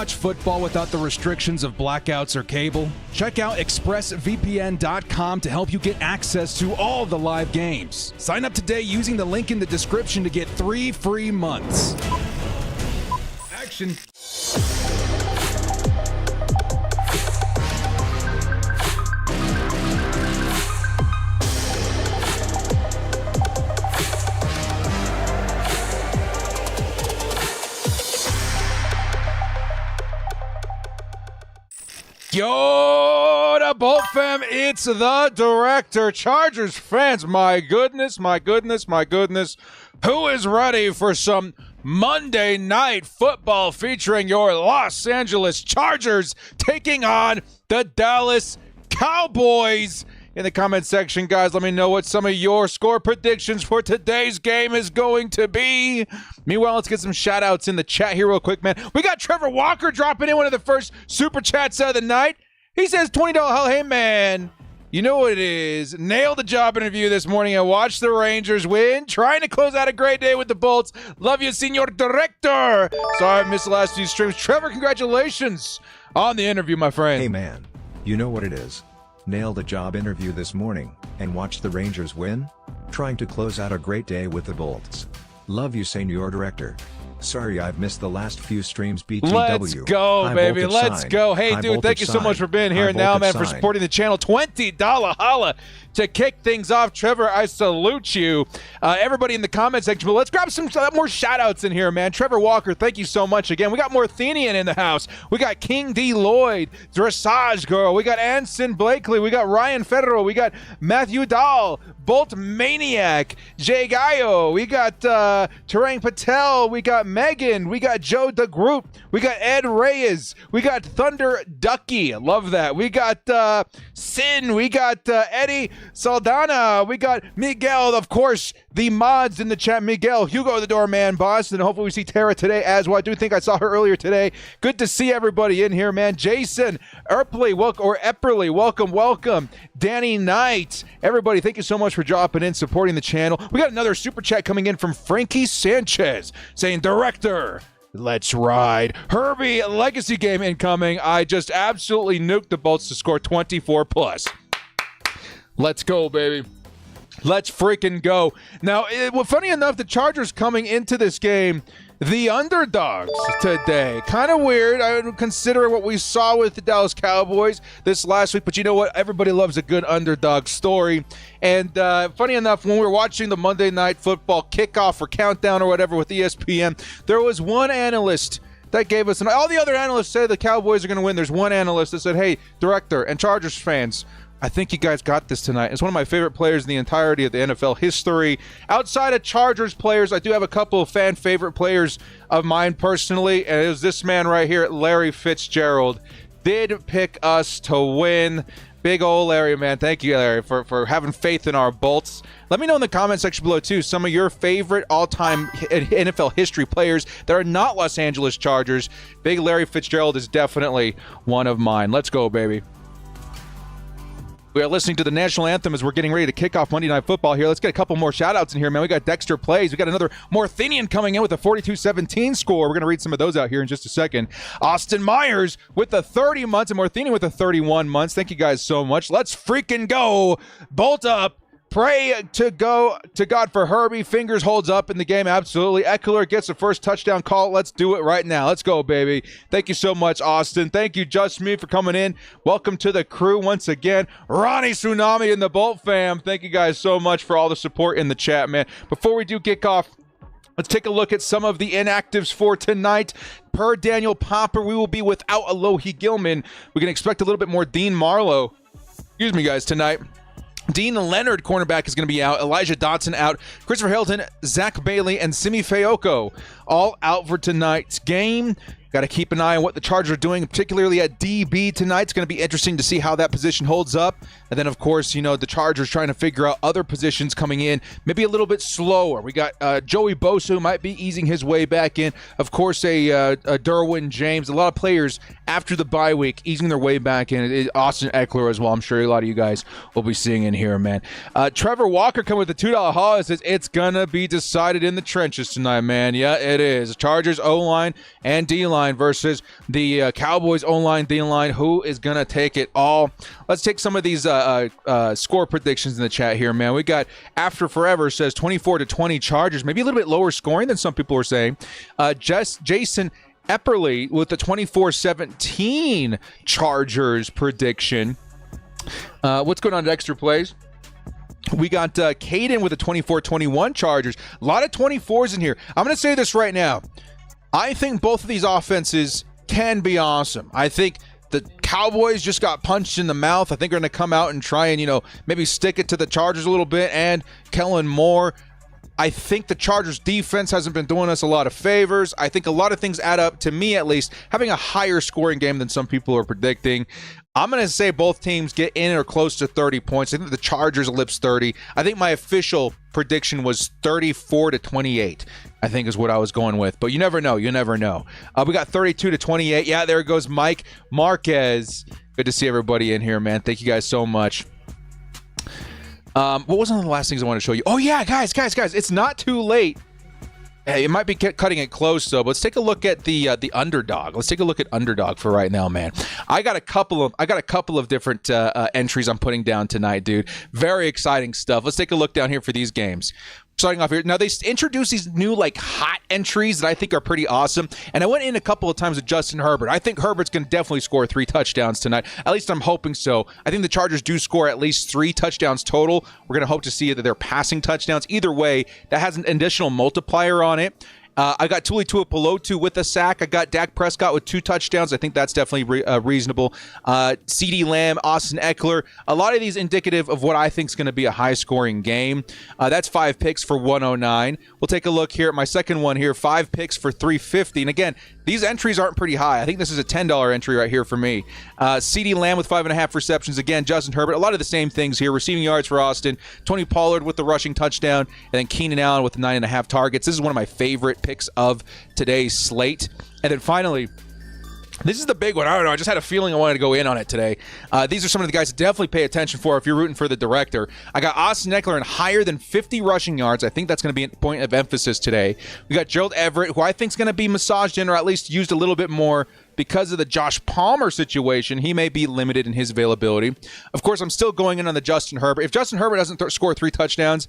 watch football without the restrictions of blackouts or cable? Check out expressvpn.com to help you get access to all the live games. Sign up today using the link in the description to get 3 free months. Action. Yo, the Bolt fam, it's the director. Chargers fans, my goodness. Who is ready for some Monday night football featuring your Los Angeles Chargers taking on the Dallas Cowboys? In the comment section, guys, let me know what some of your score predictions for today's game is going to be. Meanwhile, let's get some shout-outs in the chat here real quick, man. We got Trevor Walker dropping in one of the first super chats of the night. He says, $20 hell, hey, man, you know what it is. Nailed the job interview this morning and watched the Rangers win. Trying to close out a great day with the Bolts. Love you, Senor Director. Sorry I missed the last few streams. Trevor, congratulations on the interview, my friend. Hey, man, you know what it is. Nailed a job interview this morning, and watched the Rangers win? Trying to close out a great day with the Bolts. Love you, Senor Director. Sorry I've missed the last few streams, BTW. Let's go, baby. Let's go. Hey, dude, thank you so much for being here now, man, for supporting the channel. $20 holla to kick things off. Trevor, I salute you. Everybody in the comment section, but let's grab some more shout-outs in here, man. Trevor Walker, thank you so much again. We got Morthenian in the house. We got King D. Lloyd, Dressage Girl. We got Anson Blakely. We got Ryan Federer. We got Matthew Dahl, Bolt Maniac, Jay Gallo. We got Tarang Patel. We got Megan. We got Joe DeGroot. We got Ed Reyes. We got Thunder Ducky. Love that. We got Sin. We got Eddie Saldana. We got Miguel, of course, the mods in the chat. Miguel, Hugo the Doorman, boss, and hopefully we see Tara today as well. I do think I saw her earlier today. Good to see everybody in here, man. Jason Epperly, welcome. Danny Knight, everybody, thank you so much for dropping in, supporting the channel. We got another super chat coming in from Frankie Sanchez saying, Director, let's ride. Herbie, legacy game incoming. I just absolutely nuked the Bolts to score 24 plus. Let's go, baby. Let's freaking go. Now, funny enough, the Chargers coming into this game, the underdogs today. Kind of weird. I would consider what we saw with the Dallas Cowboys this last week, but you know what? Everybody loves a good underdog story. And funny enough, when we were watching the Monday Night Football kickoff or countdown or whatever with ESPN, there was one analyst that gave us, and all the other analysts say the Cowboys are going to win. There's one analyst that said, hey, Director and Chargers fans, I think you guys got this tonight. It's one of my favorite players in the entirety of the NFL history. Outside of Chargers players, I do have a couple of fan favorite players of mine personally, and it was this man right here, Larry Fitzgerald. Did pick us to win. Big old Larry, man. Thank you, Larry, for having faith in our Bolts. Let me know in the comment section below, too, some of your favorite all-time NFL history players that are not Los Angeles Chargers. Big Larry Fitzgerald is definitely one of mine. Let's go, baby. We are listening to the national anthem as we're getting ready to kick off Monday Night Football here. Let's get a couple more shout-outs in here, man. We got Dexter Plays. We got another Morthenian coming in with a 42-17 score. We're going to read some of those out here in just a second. Austin Myers with the 30 months and Morthenian with the 31 months. Thank you guys so much. Let's freaking go. Bolt up. Pray to God for Herbie. Fingers holds up in the game. Absolutely. Eckler gets the first touchdown call. Let's do it right now. Let's go, baby. Thank you so much, Austin. Thank you, Just Me, for coming in. Welcome to the crew once again. Ronnie Tsunami and the Bolt fam. Thank you guys so much for all the support in the chat, man. Before we do kick off, let's take a look at some of the inactives for tonight. Per Daniel Popper, we will be without Alohi Gilman. We can expect a little bit more Dean Marlowe. Excuse me, guys, tonight. Dean Leonard, cornerback, is going to be out. Elijah Dotson out. Christopher Hilton, Zach Bailey, and Simi Fayoko all out for tonight's game. Got to keep an eye on what the Chargers are doing, particularly at DB tonight. It's going to be interesting to see how that position holds up. And then, of course, you know, the Chargers trying to figure out other positions coming in, maybe a little bit slower. We got Joey Bosa, who might be easing his way back in. Of course, a Derwin James. A lot of players after the bye week easing their way back in. Austin Eckler as well. I'm sure a lot of you guys will be seeing in here, man. Trevor Walker coming with the $2 haul and says, it's going to be decided in the trenches tonight, man. Yeah, it is. Chargers O-line and D-line D-line versus the Cowboys O-line, D-line. Who is going to take it all? Let's take some of these score predictions in the chat here, man. We got After Forever says 24-20 Chargers, maybe a little bit lower scoring than some people were saying. Jason Epperly with the 24-17 Chargers prediction. What's going on at Extra Plays? We got Caden with a 24-21 Chargers. A lot of 24s in here. I'm going to say this right now. I think both of these offenses can be awesome. I think the Cowboys just got punched in the mouth. I think they're going to come out and try and, maybe stick it to the Chargers a little bit. And Kellen Moore, I think the Chargers defense hasn't been doing us a lot of favors. I think a lot of things add up, to me at least, having a higher scoring game than some people are predicting. I'm going to say both teams get in or close to 30 points. I think the Chargers eclipse 30. I think my official prediction was 34-28, I think is what I was going with. But you never know. You never know. We got 32-28. Yeah, there goes Mike Marquez. Good to see everybody in here, man. Thank you guys so much. What was one of the last things I want to show you? Oh, yeah, guys. It's not too late. Hey, it might be cutting it close, though. But let's take a look at the underdog. Let's take a look at underdog for right now, man. I got a couple of different entries I'm putting down tonight, dude. Very exciting stuff. Let's take a look down here for these games. Starting off here, now they introduced these new hot entries that I think are pretty awesome. And I went in a couple of times with Justin Herbert. I think Herbert's going to definitely score 3 touchdowns tonight. At least I'm hoping so. I think the Chargers do score at least 3 touchdowns total. We're going to hope to see that they're passing touchdowns. Either way, that has an additional multiplier on it. I got Tuli Tuipulotu with a sack. I got Dak Prescott with 2 touchdowns. I think that's definitely reasonable. CeeDee Lamb, Austin Eckler. A lot of these indicative of what I think is going to be a high-scoring game. That's 5 picks for 109. We'll take a look here at my second one here. 5 picks for 350. And again, these entries aren't pretty high. I think this is a $10 entry right here for me. CeeDee Lamb with 5.5 receptions. Again, Justin Herbert. A lot of the same things here. Receiving yards for Austin. Tony Pollard with the rushing touchdown. And then Keenan Allen with 9.5 targets. This is one of my favorite picks of today's slate. And then finally, this is the big one. I don't know. I just had a feeling I wanted to go in on it today. These are some of the guys to definitely pay attention for if you're rooting for the director. I got Austin Eckler in higher than 50 rushing yards. I think that's going to be a point of emphasis today. We got Gerald Everett, who I think is going to be massaged in or at least used a little bit more because of the Josh Palmer situation. He may be limited in his availability. Of course, I'm still going in on the Justin Herbert. If Justin Herbert doesn't score 3 touchdowns,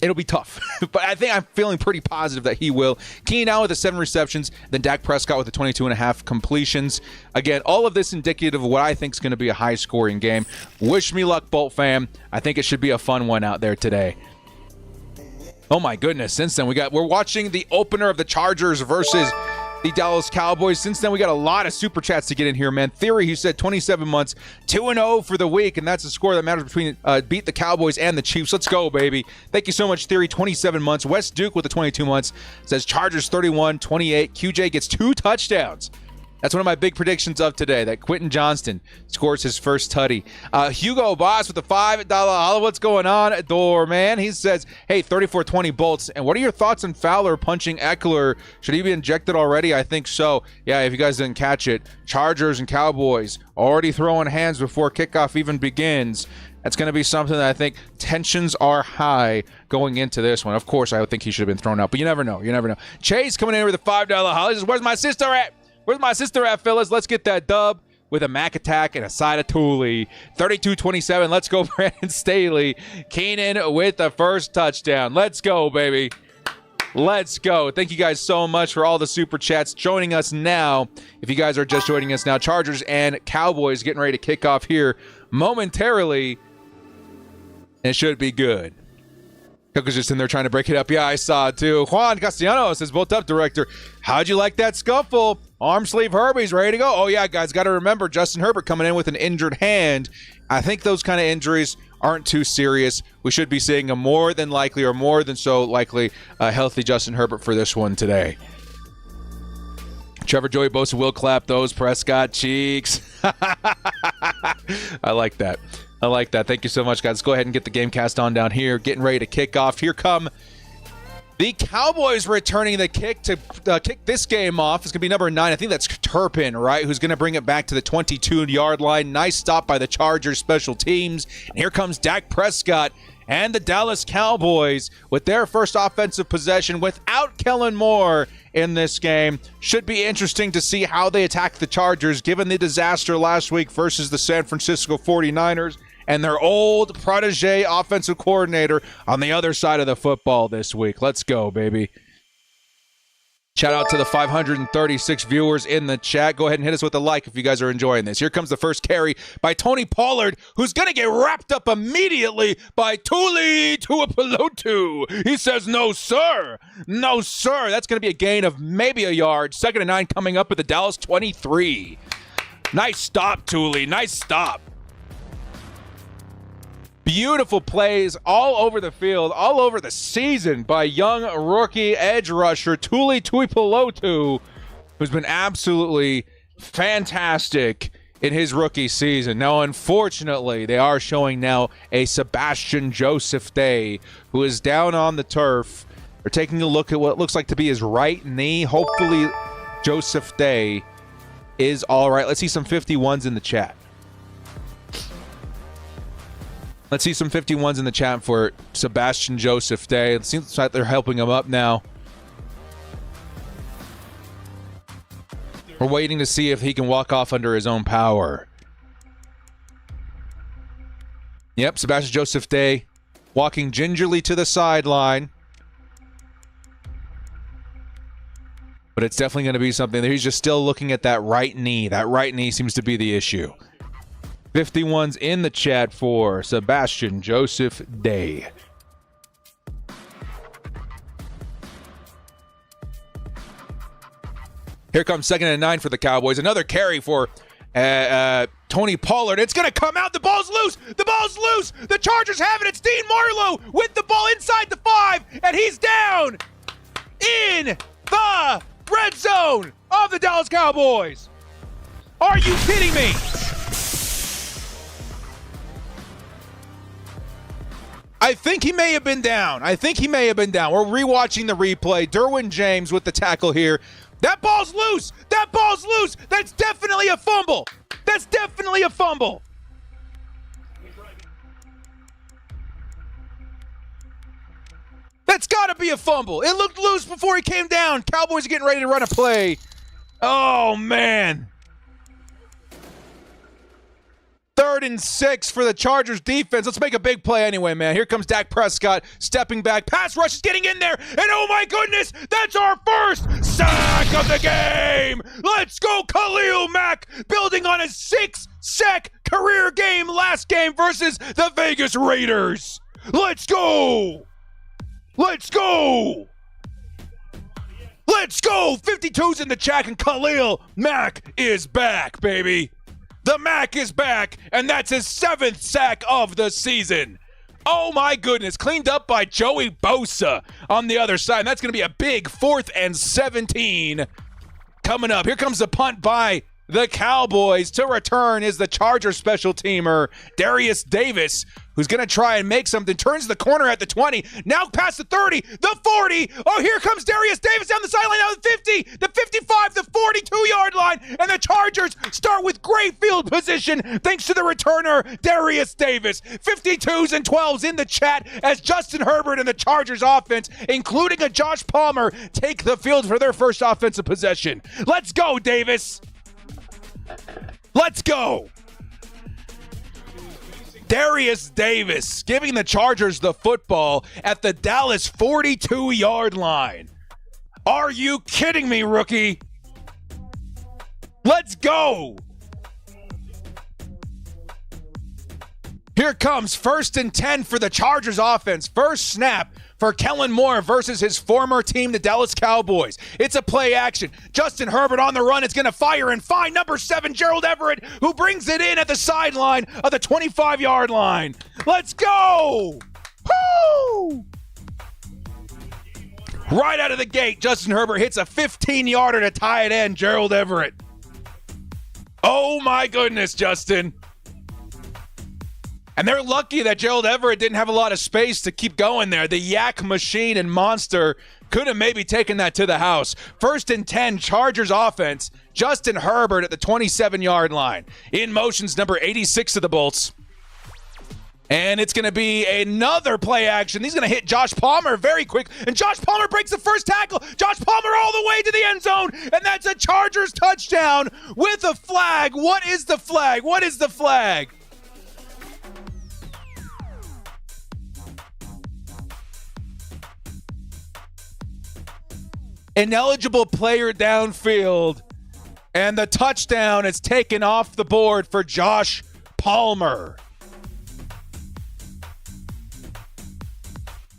it'll be tough. But I think I'm feeling pretty positive that he will. Keenan Allen with the 7 receptions, then Dak Prescott with the 22.5 completions. Again, all of this indicative of what I think is going to be a high-scoring game. Wish me luck, Bolt fam. I think it should be a fun one out there today. Oh my goodness. Since then, we're watching the opener of the Chargers versus the Dallas Cowboys. Since then, we got a lot of super chats to get in here, man. Theory, he said 27 months, 2-0 for the week, and that's the score that matters between beat the Cowboys and the Chiefs. Let's go, baby. Thank you so much, Theory. 27 months. West Duke with the 22 months says Chargers 31-28. QJ gets 2 touchdowns. That's one of my big predictions of today, that Quentin Johnston scores his first tutty. Hugo Boss with the $5 holla. What's going on, door man? He says, hey, 34-20 Bolts. And what are your thoughts on Fowler punching Eckler? Should he be injected already? I think so. Yeah, if you guys didn't catch it, Chargers and Cowboys already throwing hands before kickoff even begins. That's going to be something that I think tensions are high going into this one. Of course, I would think he should have been thrown out, but you never know. You never know. Chase coming in with a $5 holla. He says, where's my sister at? Where's my sister at, fellas? Let's get that dub with a Mac attack and a side of Thule. 32-27. Let's go, Brandon Staley. Keenan with the first touchdown. Let's go, baby. Let's go. Thank you guys so much for all the super chats joining us now. If you guys are just joining us now, Chargers and Cowboys getting ready to kick off here momentarily. And it should be good. Cook's just in there trying to break it up. Yeah, I saw it too. Juan Castellanos says, bolt up, director. How'd you like that scuffle? Arm sleeve Herbie's ready to go. Oh, yeah, guys, got to remember Justin Herbert coming in with an injured hand. I think those kind of injuries aren't too serious. We should be seeing a more than likely or more than so likely healthy Justin Herbert for this one today. Trevor Joey Bosa will clap those Prescott cheeks. I like that. I like that. Thank you so much, guys. Let's go ahead and get the game cast on down here. Getting ready to kick off. Here come the Cowboys returning the kick to kick this game off. It's going to be number 9. I think that's Turpin, right, who's going to bring it back to the 22-yard line. Nice stop by the Chargers special teams. And here comes Dak Prescott and the Dallas Cowboys with their first offensive possession without Kellen Moore in this game. Should be interesting to see how they attack the Chargers, given the disaster last week versus the San Francisco 49ers and their old protege offensive coordinator on the other side of the football this week. Let's go, baby. Shout out to the 536 viewers in the chat. Go ahead and hit us with a like if you guys are enjoying this. Here comes the first carry by Tony Pollard, who's going to get wrapped up immediately by Tuli Tuipulotu. He says, no, sir. No, sir. That's going to be a gain of maybe a yard. 2nd and 9 coming up at the Dallas 23. Nice stop, Tuli. Nice stop. Beautiful plays all over the field, all over the season by young rookie edge rusher Tuli Tuipulotu, who's been absolutely fantastic in his rookie season. Now, unfortunately, they are showing now a Sebastian Joseph Day, who is down on the turf. They're taking a look at what looks like to be his right knee. Hopefully, Joseph Day is all right. Let's see some 51s in the chat. Let's see some 51s in the chat for Sebastian Joseph Day. It seems like they're helping him up now. We're waiting to see if he can walk off under his own power. Yep, Sebastian Joseph Day walking gingerly to the sideline. But it's definitely going to be something that he's just still looking at that right knee. That right knee seems to be the issue. 51's in the chat for Sebastian Joseph Day. Here comes 2nd and 9 for the Cowboys. Another carry for Tony Pollard. It's going to come out. The ball's loose. The ball's loose. The Chargers have it. It's Dean Marlowe with the ball inside the 5, and he's down in the red zone of the Dallas Cowboys. Are you kidding me? I think he may have been down. We're rewatching the replay. Derwin James with the tackle here. That ball's loose. That ball's loose. That's definitely a fumble. That's definitely a fumble. That's got to be a fumble. It looked loose before he came down. Cowboys are getting ready to run a play. Oh, man. 3rd and 6 for the Chargers defense. Let's make a big play anyway, man. Here comes Dak Prescott stepping back. Pass rush is getting in there. And oh my goodness, that's our first sack of the game. Let's go, Khalil Mack, building on a 6-sack career game last game versus the Vegas Raiders. Let's go. Let's go. Let's go. 52's in the chat, and Khalil Mack is back, baby. The Mac is back, and that's his 7th sack of the season. Oh, my goodness. Cleaned up by Joey Bosa on the other side. And that's going to be a big 4th and 17 coming up. Here comes the punt by the Cowboys. To return is the Chargers special teamer, Darius Davis, who's going to try and make something. Turns the corner at the 20. Now past the 30, the 40. Oh, here comes Darius Davis down the sideline. Now the 50, the 55, the 42-yard line. And the Chargers start with great field position thanks to the returner, Darius Davis. 52s and 12s in the chat as Justin Herbert and the Chargers offense, including a Josh Palmer, take the field for their first offensive possession. Let's go, Davis. Let's go. Darius Davis giving the Chargers the football at the Dallas 42-yard line. Are you kidding me, rookie? Let's go. Here comes 1st and 10 for the Chargers offense. First snap for Kellen Moore versus his former team, the Dallas Cowboys. It's a play action. Justin Herbert on the run is going to fire and find number 7, Gerald Everett, who brings it in at the sideline of the 25-yard line. Let's go! Woo! Right out of the gate, Justin Herbert hits a 15-yarder to tie it in, Gerald Everett. Oh, my goodness, Justin. And they're lucky that Gerald Everett didn't have a lot of space to keep going there. The yak machine and monster could have maybe taken that to the house. 1st and 10, Chargers offense. Justin Herbert at the 27-yard line. In motion's number 86 of the Bolts. And it's going to be another play action. He's going to hit Josh Palmer very quick. And Josh Palmer breaks the first tackle. Josh Palmer all the way to the end zone. And that's a Chargers touchdown with a flag. What is the flag? What is the flag? Ineligible player downfield. And the touchdown is taken off the board for Josh Palmer.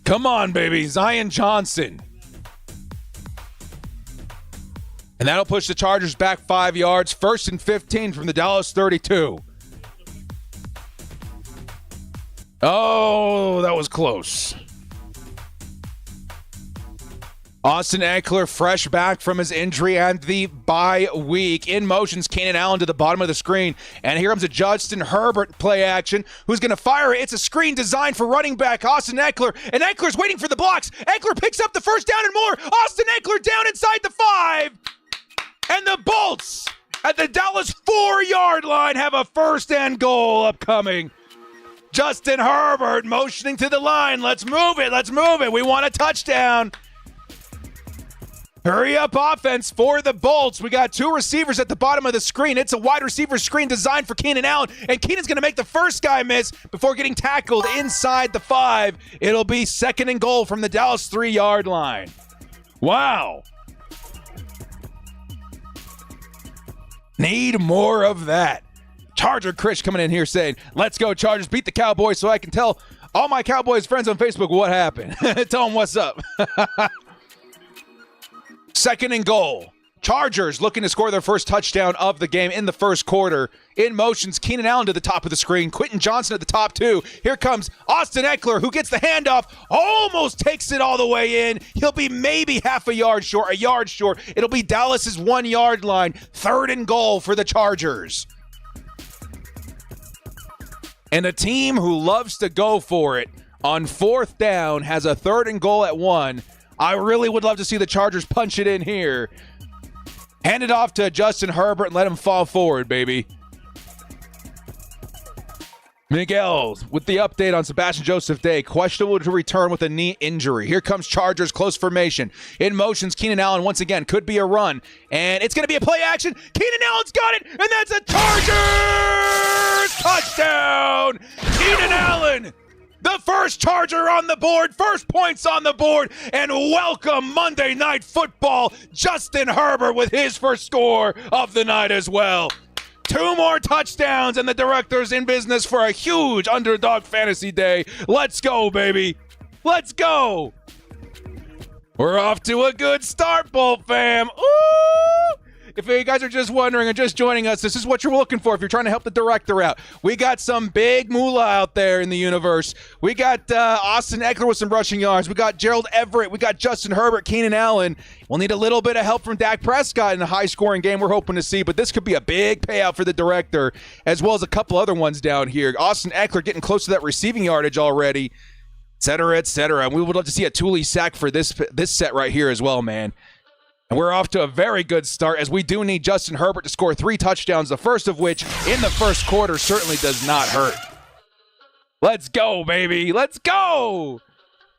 Come on, baby. Zion Johnson. And that'll push the Chargers back 5 yards. 1st and 15 from the Dallas 32. Oh, that was close. Austin Eckler fresh back from his injury and the bye week. In motions, Keenan Allen to the bottom of the screen. And here comes a Justin Herbert play action who's going to fire it. It's a screen designed for running back Austin Eckler. And Eckler's waiting for the blocks. Eckler picks up the first down and more. Austin Eckler down inside the 5. And the Bolts at the Dallas 4-yard line have a 1st and goal upcoming. Justin Herbert motioning to the line. Let's move it. Let's move it. We want a touchdown. Hurry up offense for the Bolts. We got 2 receivers at the bottom of the screen. It's a wide receiver screen designed for Keenan Allen. And Keenan's going to make the first guy miss before getting tackled inside the 5. It'll be 2nd and goal from the Dallas 3-yard line. Wow. Need more of that. Charger Chris coming in here saying, let's go Chargers, beat the Cowboys so I can tell all my Cowboys friends on Facebook what happened. Tell them what's up. 2nd and goal. Chargers looking to score their first touchdown of the game in the first quarter. In motions, Keenan Allen to the top of the screen. Quentin Johnson at the top too. Here comes Austin Eckler who gets the handoff. Almost takes it all the way in. He'll be maybe half a yard short. It'll be Dallas's 1-yard line. 3rd and goal for the Chargers. And a team who loves to go for it on 4th down has a 3rd and goal at 1. I really would love to see the Chargers punch it in here. Hand it off to Justin Herbert and let him fall forward, baby. Miguel with the update on Sebastian Joseph Day. Questionable to return with a knee injury. Here comes Chargers, close formation. In motions, Keenan Allen once again. Could be a run. And it's going to be a play action. Keenan Allen's got it. And that's a Chargers touchdown. Keenan Allen. The first Charger on the board, first points on the board, and welcome Monday Night Football, Justin Herbert with his first score of the night as well. 2 more touchdowns, and the director's in business for a huge underdog fantasy day. Let's go, baby. Let's go. We're off to a good start, Bolt fam. Ooh! If you guys are just wondering or just joining us, this is what you're looking for if you're trying to help the director out. We got some big moolah out there in the universe. We got Austin Eckler with some rushing yards. We got Gerald Everett. We got Justin Herbert, Keenan Allen. We'll need a little bit of help from Dak Prescott in a high-scoring game we're hoping to see, but this could be a big payout for the director, as well as a couple other ones down here. Austin Eckler getting close to that receiving yardage already, et cetera, et cetera. And we would love to see a Thule sack for this set right here as well, man. And we're off to a very good start, as we do need Justin Herbert to score 3 touchdowns, the first of which in the first quarter certainly does not hurt. Let's go, baby. Let's go.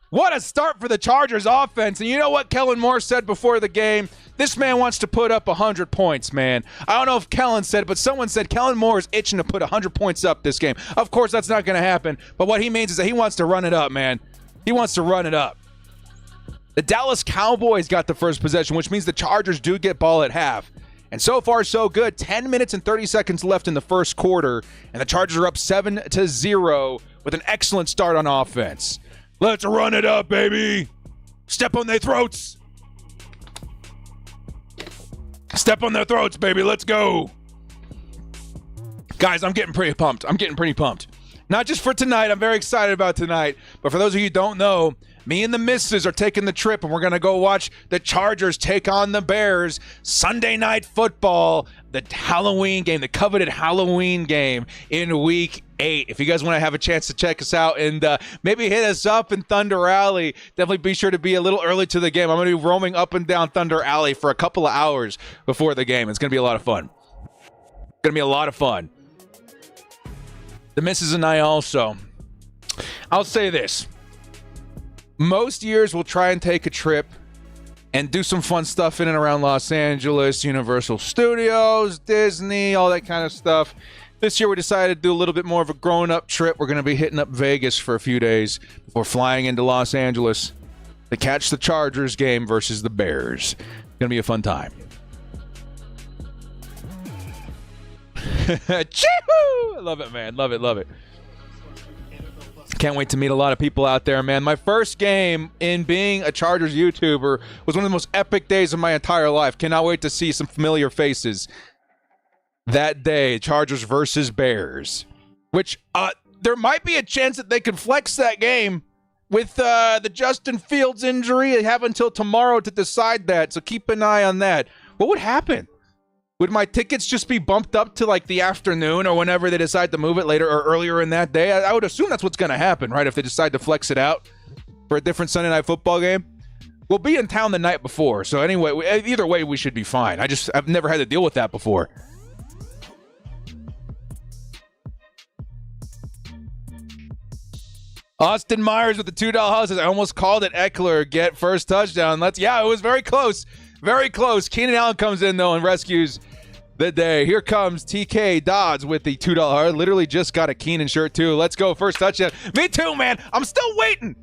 What a start for the Chargers offense. And you know what Kellen Moore said before the game? This man wants to put up 100 points, man. I don't know if Kellen said it, but someone said Kellen Moore is itching to put 100 points up this game. Of course, that's not going to happen. But what he means is that he wants to run it up, man. He wants to run it up. The Dallas Cowboys got the first possession, which means the Chargers do get ball at half. And so far, so good. 10 minutes and 30 seconds left in the first quarter, and the Chargers are up 7-0 with an excellent start on offense. Let's run it up, baby. Step on their throats. Step on their throats, baby. Let's go. Guys, I'm getting pretty pumped. Not just for tonight. I'm very excited about tonight. But for those of you who don't know, me and the missus are taking the trip, and we're going to go watch the Chargers take on the Bears. Sunday Night Football, the Halloween game, the coveted Halloween game in Week 8. If you guys want to have a chance to check us out and maybe hit us up in Thunder Alley, definitely be sure to be a little early to the game. I'm going to be roaming up and down Thunder Alley for a couple of hours before the game. It's going to be a lot of fun. The missus and I also I'll say this. Most years we'll try and take a trip and do some fun stuff in and around Los Angeles, Universal Studios, Disney, all that kind of stuff. This year we decided to do a little bit more of a grown-up trip. We're going to be hitting up Vegas for a few days before flying into Los Angeles to catch the Chargers game versus the Bears. It's going to be a fun time. Chee-hoo! I love it, man. Love it, love it. Can't wait to meet a lot of people out there, man. My first game in being a Chargers YouTuber was one of the most epic days of my entire life. Cannot wait to see some familiar faces that day. Chargers versus Bears, which there might be a chance that they could flex that game with the Justin Fields injury. They have until tomorrow to decide that, so keep an eye on that. What would happen? Would my tickets just be bumped up to like the afternoon or whenever they decide to move it later or earlier in that day? I would assume that's what's going to happen, right? If they decide to flex it out for a different Sunday Night Football game. We'll be in town the night before. So anyway, either way, we should be fine. I've never had to deal with that before. Austin Myers with the $2 house says, I almost called it. Eckler get first touchdown. Yeah, it was very close. Very close. Keenan Allen comes in, though, and rescues the day. Here comes TK Dodds with the $2. I literally just got a Keenan shirt, too. Let's go. First touchdown. Me too, man. I'm still waiting.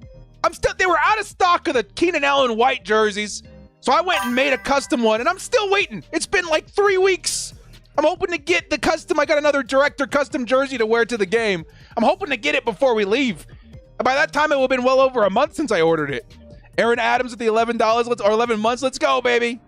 They were out of stock of the Keenan Allen white jerseys, so I went and made a custom one, and I'm still waiting. It's been like 3 weeks. I'm hoping to get the custom. I got another director custom jersey to wear to the game. I'm hoping to get it before we leave. By that time, it will have been well over a month since I ordered it. Aaron Adams with the $11, or 11 months. Let's go, baby.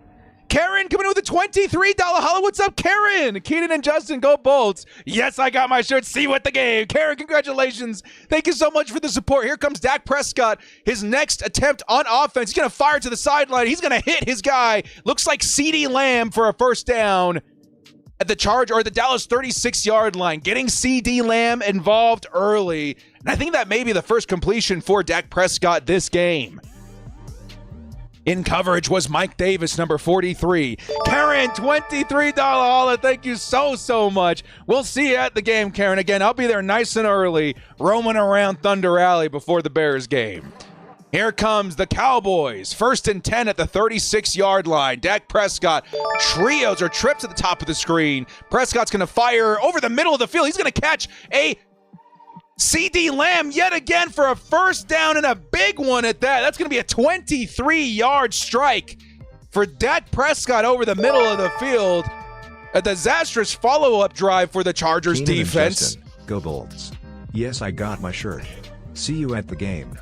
Karen coming in with a $23 holla. What's up, Karen? Keenan and Justin, go Bolts. Yes, I got my shirt. See you at the game. Karen, congratulations. Thank you so much for the support. Here comes Dak Prescott. His next attempt on offense. He's going to fire to the sideline. He's going to hit his guy. Looks like CeeDee Lamb for a first down at the the Dallas 36-yard line. Getting CeeDee Lamb involved early. And I think that may be the first completion for Dak Prescott this game. In coverage was Mike Davis, number 43. Karen, $23 holla. Thank you so much. We'll see you at the game, Karen. Again, I'll be there nice and early, roaming around Thunder Alley before the Bears game. Here comes the Cowboys. 1st and 10 at the 36-yard line. Dak Prescott trips at the top of the screen. Prescott's going to fire over the middle of the field. He's going to catch a CeeDee Lamb yet again for a first down and a big one at that. That's going to be a 23-yard strike for Dak Prescott over the middle of the field. A disastrous follow-up drive for the Chargers defense. Go Bolts. Yes, I got my shirt. See you at the game.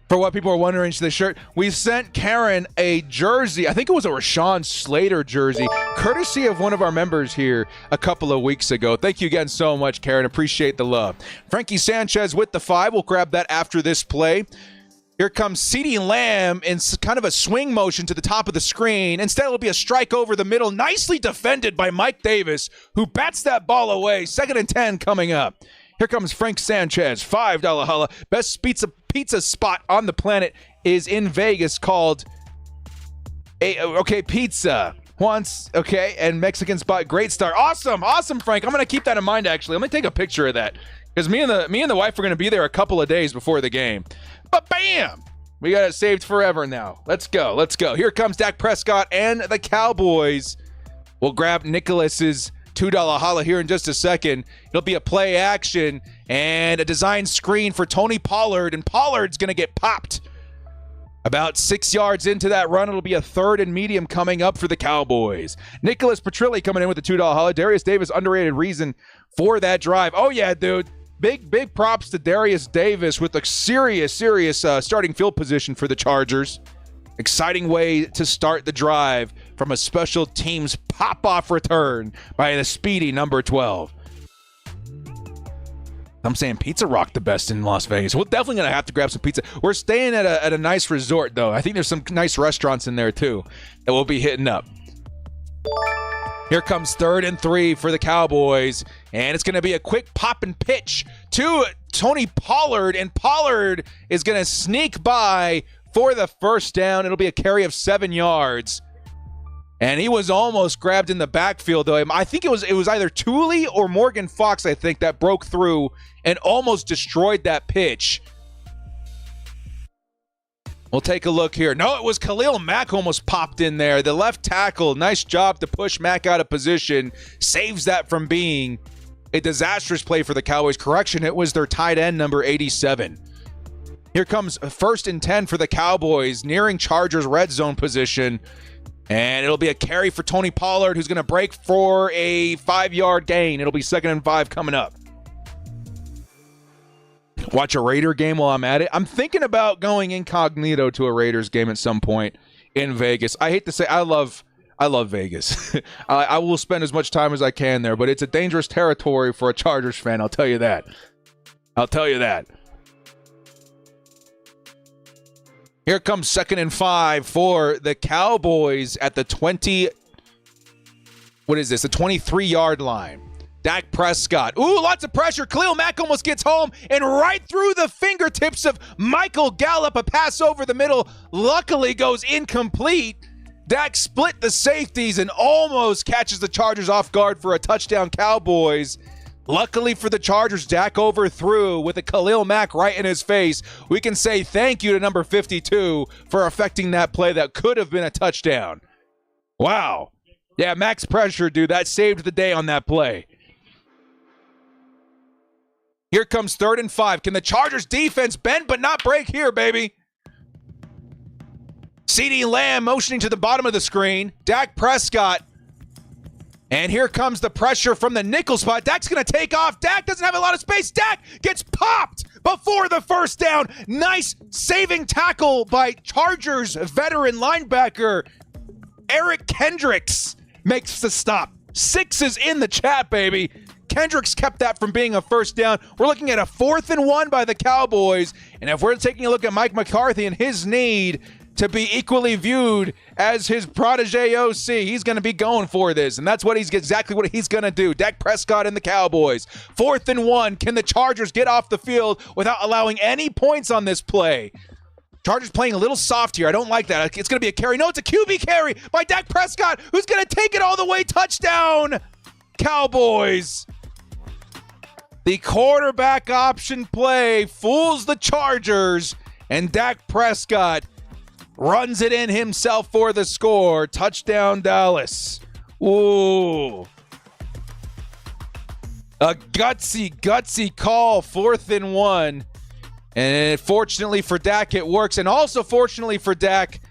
For what people are wondering, the shirt, we sent Karen a jersey. I think it was a Rashawn Slater jersey, courtesy of one of our members here a couple of weeks ago. Thank you again so much, Karen. Appreciate the love. Frankie Sanchez with the 5. We'll grab that after this play. Here comes CeeDee Lamb in kind of a swing motion to the top of the screen. Instead, it'll be a strike over the middle. Nicely defended by Mike Davis, who bats that ball away. 2nd and 10 coming up. Here comes Frank Sanchez, $5 holla. Best pizza spot on the planet is in Vegas called Pizza once, and Mexican spot, great start. Awesome, Frank. I'm gonna keep that in mind. Actually, let me take a picture of that because me and the wife are gonna be there a couple of days before the game. But bam, we got it saved forever now. Let's go. Here comes Dak Prescott and the Cowboys. We'll grab Nicholas's $2 holla here in just a second. It'll be a play action and a design screen for Tony Pollard, and Pollard's going to get popped. About 6 yards into that run, it'll be a 3rd and medium coming up for the Cowboys. Nicholas Petrilli coming in with the $2 holla. Darius Davis, underrated reason for that drive. Oh, yeah, dude. Big props to Darius Davis with a serious starting field position for the Chargers. Exciting way to start the drive from a special teams pop-off return by the speedy number 12. I'm saying Pizza Rock the best in Las Vegas. We're definitely going to have to grab some pizza. We're staying at a nice resort, though. I think there's some nice restaurants in there, too, that we'll be hitting up. Here comes 3rd and 3 for the Cowboys, and it's going to be a quick pop and pitch to Tony Pollard, and Pollard is going to sneak by for the first down. It'll be a carry of 7 yards. And he was almost grabbed in the backfield, though. I think it was either Thule or Morgan Fox, I think, that broke through and almost destroyed that pitch. We'll take a look here. No, it was Khalil Mack almost popped in there. The left tackle, nice job to push Mack out of position. Saves that from being a disastrous play for the Cowboys. Correction, it was their tight end, number 87. Here comes 1st and 10 for the Cowboys, nearing Chargers red zone position. And it'll be a carry for Tony Pollard, who's going to break for a 5-yard gain. It'll be 2nd and 5 coming up. Watch a Raider game while I'm at it. I'm thinking about going incognito to a Raiders game at some point in Vegas. I hate to say, I love Vegas. I will spend as much time as I can there, but it's a dangerous territory for a Chargers fan. I'll tell you that. Here comes 2nd and 5 for the Cowboys at the 23-yard line. Dak Prescott. Ooh, lots of pressure. Khalil Mack almost gets home and right through the fingertips of Michael Gallup. A pass over the middle luckily goes incomplete. Dak split the safeties and almost catches the Chargers off guard for a touchdown, Cowboys. Luckily for the Chargers, Dak overthrew with a Khalil Mack right in his face. We can say thank you to number 52 for affecting that play that could have been a touchdown. Wow. Yeah, Max pressure, dude. That saved the day on that play. Here comes 3rd and 5. Can the Chargers defense bend but not break here, baby? CeeDee Lamb motioning to the bottom of the screen. Dak Prescott. And here comes the pressure from the nickel spot. Dak's going to take off. Dak doesn't have a lot of space. Dak gets popped before the first down. Nice saving tackle by Chargers veteran linebacker Eric Kendricks makes the stop. 6 is in the chat, baby. Kendricks kept that from being a first down. We're looking at a 4th and 1 by the Cowboys. And if we're taking a look at Mike McCarthy and his need to be equally viewed as his protege OC, he's going to be going for this. And that's exactly what he's going to do. Dak Prescott and the Cowboys. 4th and 1. Can the Chargers get off the field without allowing any points on this play? Chargers playing a little soft here. I don't like that. It's going to be a carry. No, it's a QB carry by Dak Prescott, who's going to take it all the way. Touchdown, Cowboys. The quarterback option play fools the Chargers, and Dak Prescott runs it in himself for the score. Touchdown, Dallas. Ooh. A gutsy call, 4th and 1. And fortunately for Dak, it works. And also fortunately for Dak,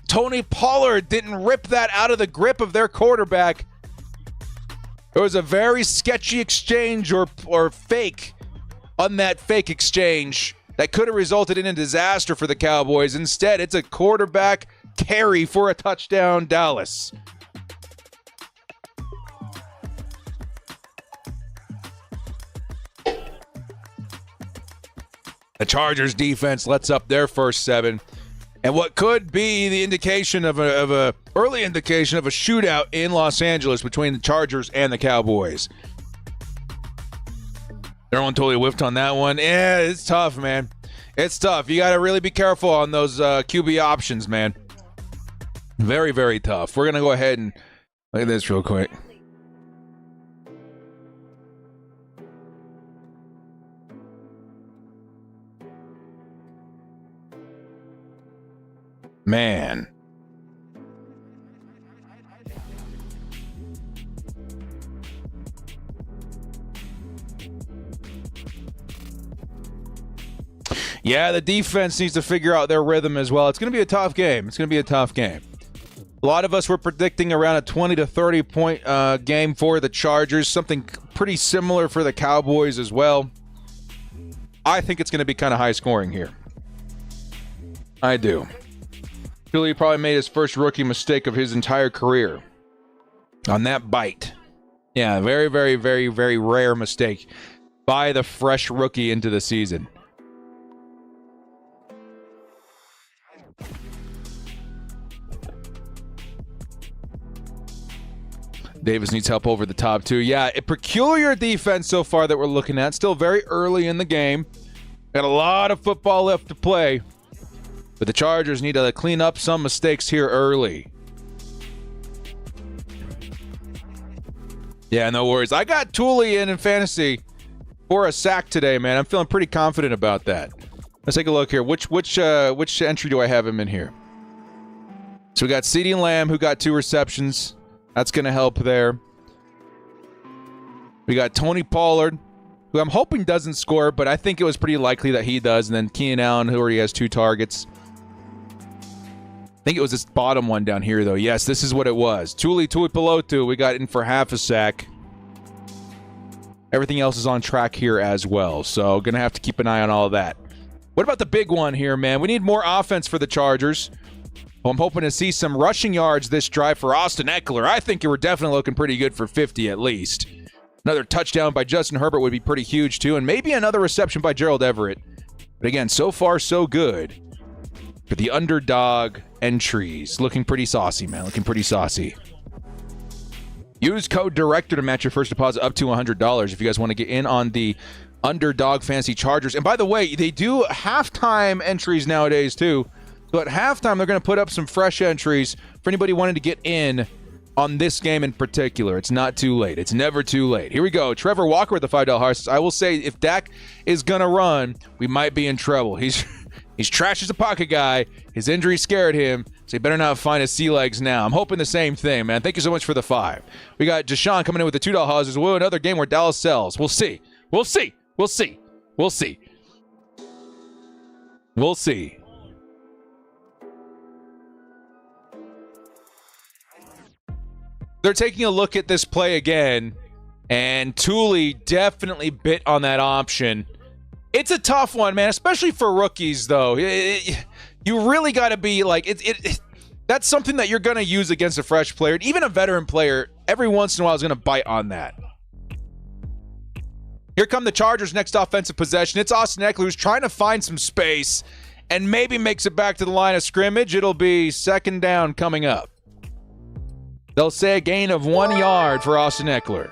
Tony Pollard didn't rip that out of the grip of their quarterback. It was a very sketchy exchange or fake on that fake exchange that could have resulted in a disaster for the Cowboys. Instead, it's a quarterback carry for a touchdown, Dallas. The Chargers defense lets up their first 7. And what could be the indication of a early indication of a shootout in Los Angeles between the Chargers and the Cowboys. Everyone totally whiffed on that one. Yeah, it's tough, man. It's tough. You got to really be careful on those QB options, man. Very, very tough. We're going to go ahead and look at this real quick. Man. Yeah, the defense needs to figure out their rhythm as well. It's going to be a tough game. A lot of us were predicting around a 20 to 30 point game for the Chargers, something pretty similar for the Cowboys as well. I think it's going to be kind of high scoring here. I do. Philly probably made his first rookie mistake of his entire career on that bite. Yeah, very, very, very, very rare mistake by the fresh rookie into the season. Davis needs help over the top, too. Yeah, a peculiar defense so far that we're looking at. Still very early in the game. Got a lot of football left to play. But the Chargers need to clean up some mistakes here early. Yeah, no worries. I got Tooley in fantasy for a sack today, man. I'm feeling pretty confident about that. Let's take a look here. Which entry do I have him in here? So we got CeeDee Lamb, who got 2 receptions. That's going to help there. We got Tony Pollard, who I'm hoping doesn't score, but I think it was pretty likely that he does. And then Keenan Allen, who already has 2 targets. I think it was this bottom one down here, though. Yes, this is what it was. Tuli Tuipulotu, we got in for half a sack. Everything else is on track here as well, so going to have to keep an eye on all of that. What about the big one here, man? We need more offense for the Chargers. Well, I'm hoping to see some rushing yards this drive for Austin Eckler. I think you were definitely looking pretty good for 50 at least. Another touchdown by Justin Herbert would be pretty huge, too, and maybe another reception by Gerald Everett. But again, so far, so good for the underdog entries. Looking pretty saucy, man. Looking pretty saucy. Use code DIRECTOR to match your first deposit up to $100 if you guys want to get in on the underdog fantasy Chargers. And by the way, they do halftime entries nowadays, too. So at halftime, they're going to put up some fresh entries for anybody wanting to get in on this game in particular. It's not too late. It's never too late. Here we go. Trevor Walker with the $5 horse. I will say, if Dak is going to run, we might be in trouble. He's trash as a pocket guy. His injury scared him, so he better not find his sea legs now. I'm hoping the same thing, man. Thank you so much for the 5. We got Deshaun coming in with the $2 houses. Whoa, another game where Dallas sells. We'll see. We'll see. We'll see. We'll see. We'll see. They're taking a look at this play again, and Tuli definitely bit on that option. It's a tough one, man, especially for rookies, though. You really got to be like, that's something that you're going to use against a fresh player. Even a veteran player, every once in a while, is going to bite on that. Here come the Chargers' next offensive possession. It's Austin Eckler, who's trying to find some space and maybe makes it back to the line of scrimmage. It'll be 2nd down coming up. They'll say a gain of 1 yard for Austin Eckler.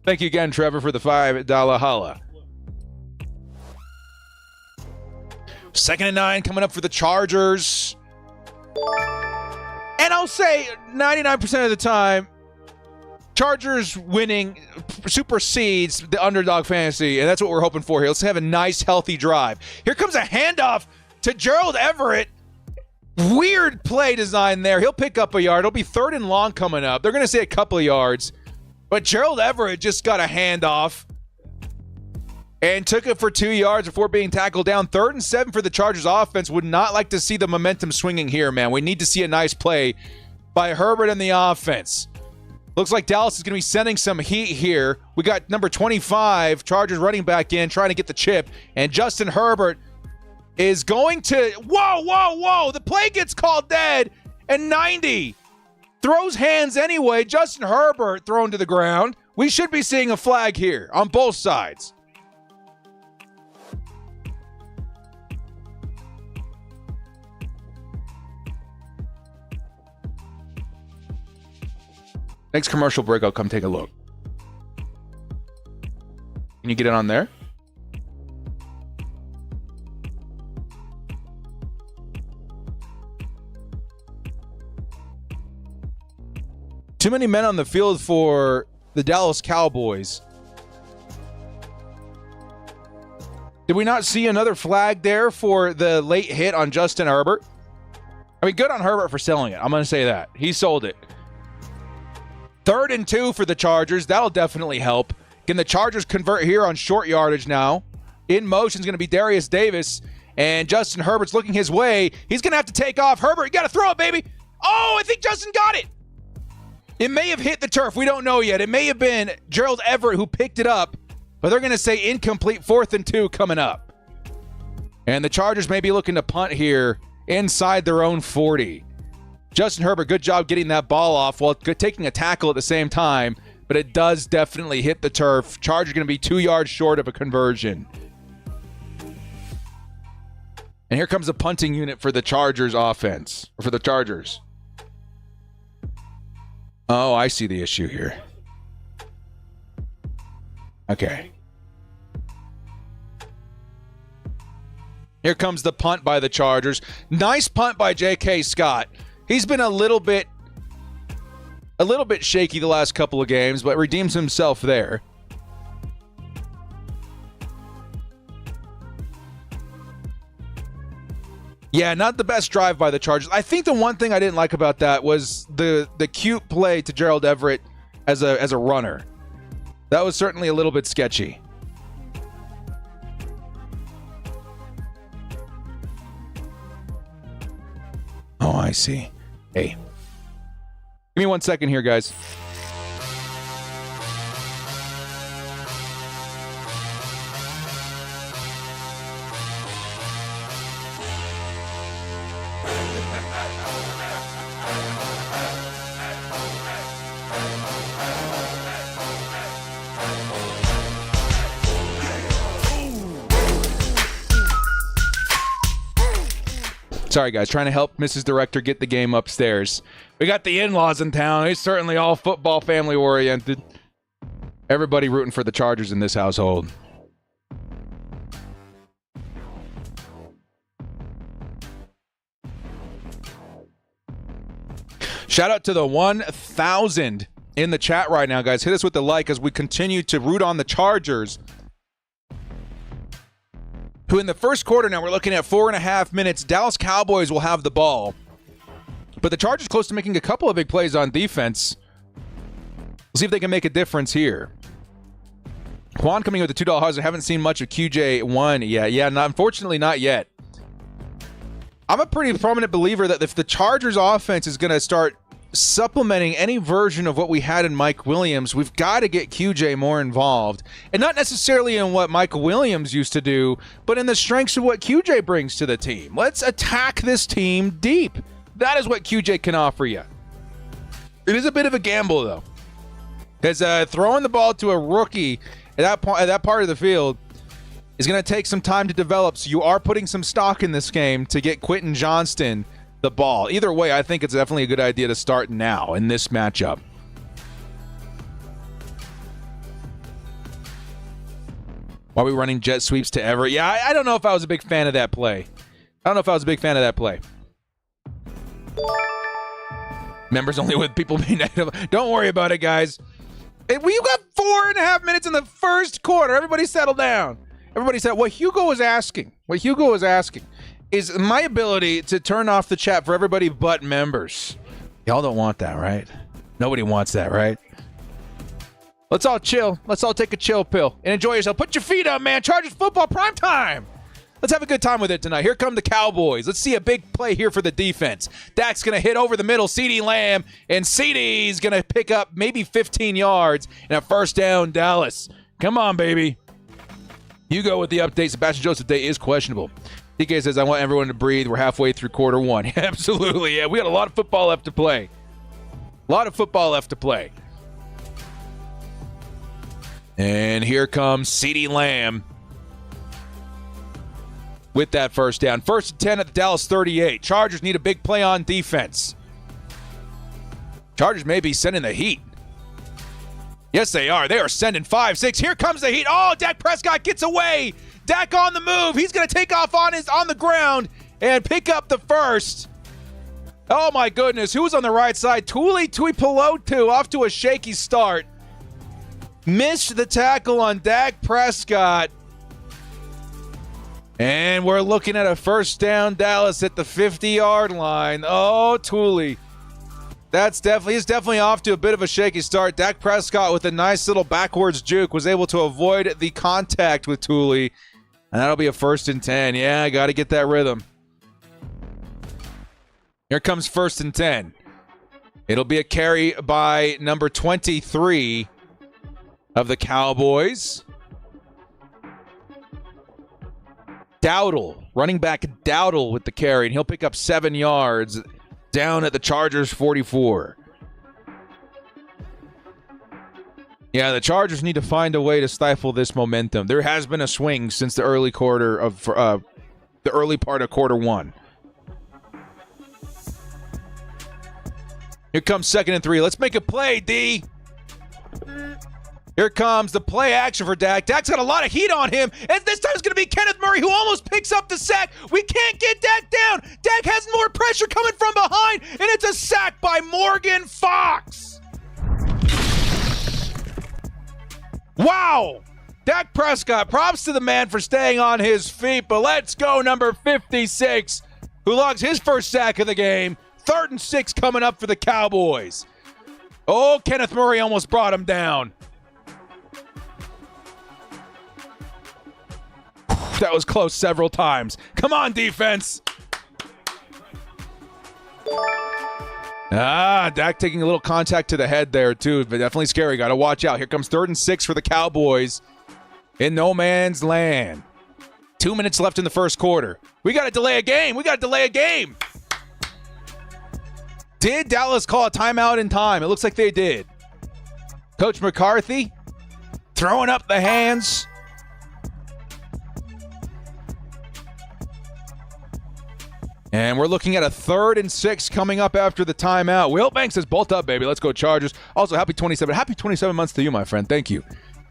Thank you again, Trevor, for the $5 holla. 2nd and 9 coming up for the Chargers. And I'll say 99% of the time, Chargers winning supersedes the underdog fantasy, and that's what we're hoping for here. Let's have a nice, healthy drive. Here comes a handoff to Gerald Everett. Weird play design there. He'll pick up a yard. It'll be 3rd and long coming up. They're going to say a couple of yards. But Gerald Everett just got a handoff and took it for 2 yards before being tackled down. 3rd and 7 for the Chargers offense. Would not like to see the momentum swinging here, man. We need to see a nice play by Herbert and the offense. Looks like Dallas is going to be sending some heat here. We got number 25, Chargers running back in, trying to get the chip. And Justin Herbert is going to, whoa, the play gets called dead, and 90 throws hands anyway. Justin Herbert thrown to the ground. We should be seeing a flag here on both sides. Next commercial break, I'll come take a look. Can you get it on there? Too many men on the field for the Dallas Cowboys. Did we not see another flag there for the late hit on Justin Herbert? I mean, good on Herbert for selling it. I'm going to say that. He sold it. 3rd and 2 for the Chargers. That'll definitely help. Can the Chargers convert here on short yardage now? In motion is going to be Darius Davis. And Justin Herbert's looking his way. He's going to have to take off. Herbert, you got to throw it, baby. Oh, I think Justin got it. It may have hit the turf. We don't know yet. It may have been Gerald Everett who picked it up, but they're going to say incomplete. 4th and 2 coming up. And the Chargers may be looking to punt here inside their own 40. Justin Herbert, good job getting that ball off while taking a tackle at the same time, but it does definitely hit the turf. Chargers going to be 2 yards short of a conversion. And here comes a punting unit for the Chargers offense, or for the Chargers. Oh, I see the issue here. Okay. Here comes the punt by the Chargers. Nice punt by J.K. Scott. He's been a little bit shaky the last couple of games, but redeems himself there. Yeah, not the best drive by the Chargers. I think the one thing I didn't like about that was the cute play to Gerald Everett as a runner. That was certainly a little bit sketchy. Oh, I see. Hey. Give me 1 second here, guys. Sorry, guys. Trying to help Mrs. Director get the game upstairs. We got the in-laws in town. They're certainly all football family-oriented. Everybody rooting for the Chargers in this household. Shout out to the 1,000 in the chat right now, guys. Hit us with the like as we continue to root on the Chargers, who in the first quarter now, we're looking at 4.5 minutes. Dallas Cowboys will have the ball. But the Chargers close to making a couple of big plays on defense. We'll see if they can make a difference here. Juan coming in with the $2 hazard. Haven't seen much of QJ1 yet. Yeah, unfortunately not yet. I'm a pretty prominent believer that if the Chargers offense is going to start supplementing any version of what we had in Mike Williams, we've got to get QJ more involved. And not necessarily in what Mike Williams used to do, but in the strengths of what QJ brings to the team. Let's attack this team deep. That is what QJ can offer you. It is a bit of a gamble, though, because throwing the ball to a rookie at that part of the field is going to take some time to develop. So you are putting some stock in this game to get Quentin Johnston the ball. Either way, I think it's definitely a good idea to start now in this matchup. Why are we running jet sweeps to Everett? Yeah, I don't know if I was a big fan of that play. Members only with people being negative. Don't worry about it, guys. We got 4.5 minutes in the first quarter. Everybody settle down. Everybody said what Hugo was asking is my ability to turn off the chat for everybody but members. Y'all don't want that, right? Nobody wants that, right? Let's all chill. Let's all take a chill pill and enjoy yourself. Put your feet up, man. Chargers football prime time. Let's have a good time with it tonight. Here come the Cowboys. Let's see a big play here for the defense. Dak's going to hit over the middle, CeeDee Lamb, and CeeDee's going to pick up maybe 15 yards and a first down, Dallas. Come on, baby. Hugo with the update. Sebastian Joseph Day is questionable. TK says, I want everyone to breathe. We're halfway through quarter one. Absolutely, yeah. We got a lot of football left to play. And here comes CeeDee Lamb with that first down. 1st and 10 at the Dallas 38. Chargers need a big play on defense. Chargers may be sending the heat. Yes, they are. They are sending 5, 6. Here comes the heat. Oh, Dak Prescott gets away. Dak on the move. He's going to take off on the ground and pick up the first. Oh, my goodness. Who's on the right side? Tuipulotu off to a shaky start. Missed the tackle on Dak Prescott. And we're looking at a first down, Dallas at the 50-yard line. Oh, Thule. He's definitely off to a bit of a shaky start. Dak Prescott with a nice little backwards juke was able to avoid the contact with Thule. And that'll be a 1st and 10. Yeah, I got to get that rhythm. Here comes 1st and 10. It'll be a carry by number 23 of the Cowboys. Dowdle, running back Dowdle with the carry, and he'll pick up 7 yards down at the Chargers 44. Yeah, the Chargers need to find a way to stifle this momentum. There has been a swing since the early part of quarter one. Here comes 2nd and 3. Let's make a play, D. Here comes the play action for Dak. Dak's got a lot of heat on him, and this time it's going to be Kenneth Murray who almost picks up the sack. We can't get Dak down. Dak has more pressure coming from behind, and it's a sack by Morgan Fox. Wow. Dak Prescott, props to the man for staying on his feet, but let's go number 56. who logs his first sack of the game. 3rd and 6 coming up for the Cowboys. Oh, Kenneth Murray almost brought him down. That was close several times. Come on, defense. Dak taking a little contact to the head there, too. But definitely scary. Got to watch out. Here comes 3rd and 6 for the Cowboys in no man's land. 2 minutes left in the first quarter. We got to delay a game. Did Dallas call a timeout in time? It looks like they did. Coach McCarthy throwing up the hands. And we're looking at a 3rd and 6 coming up after the timeout. Will Banks says, bolt up, baby. Let's go Chargers. Also, happy 27. Happy 27 months to you, my friend. Thank you.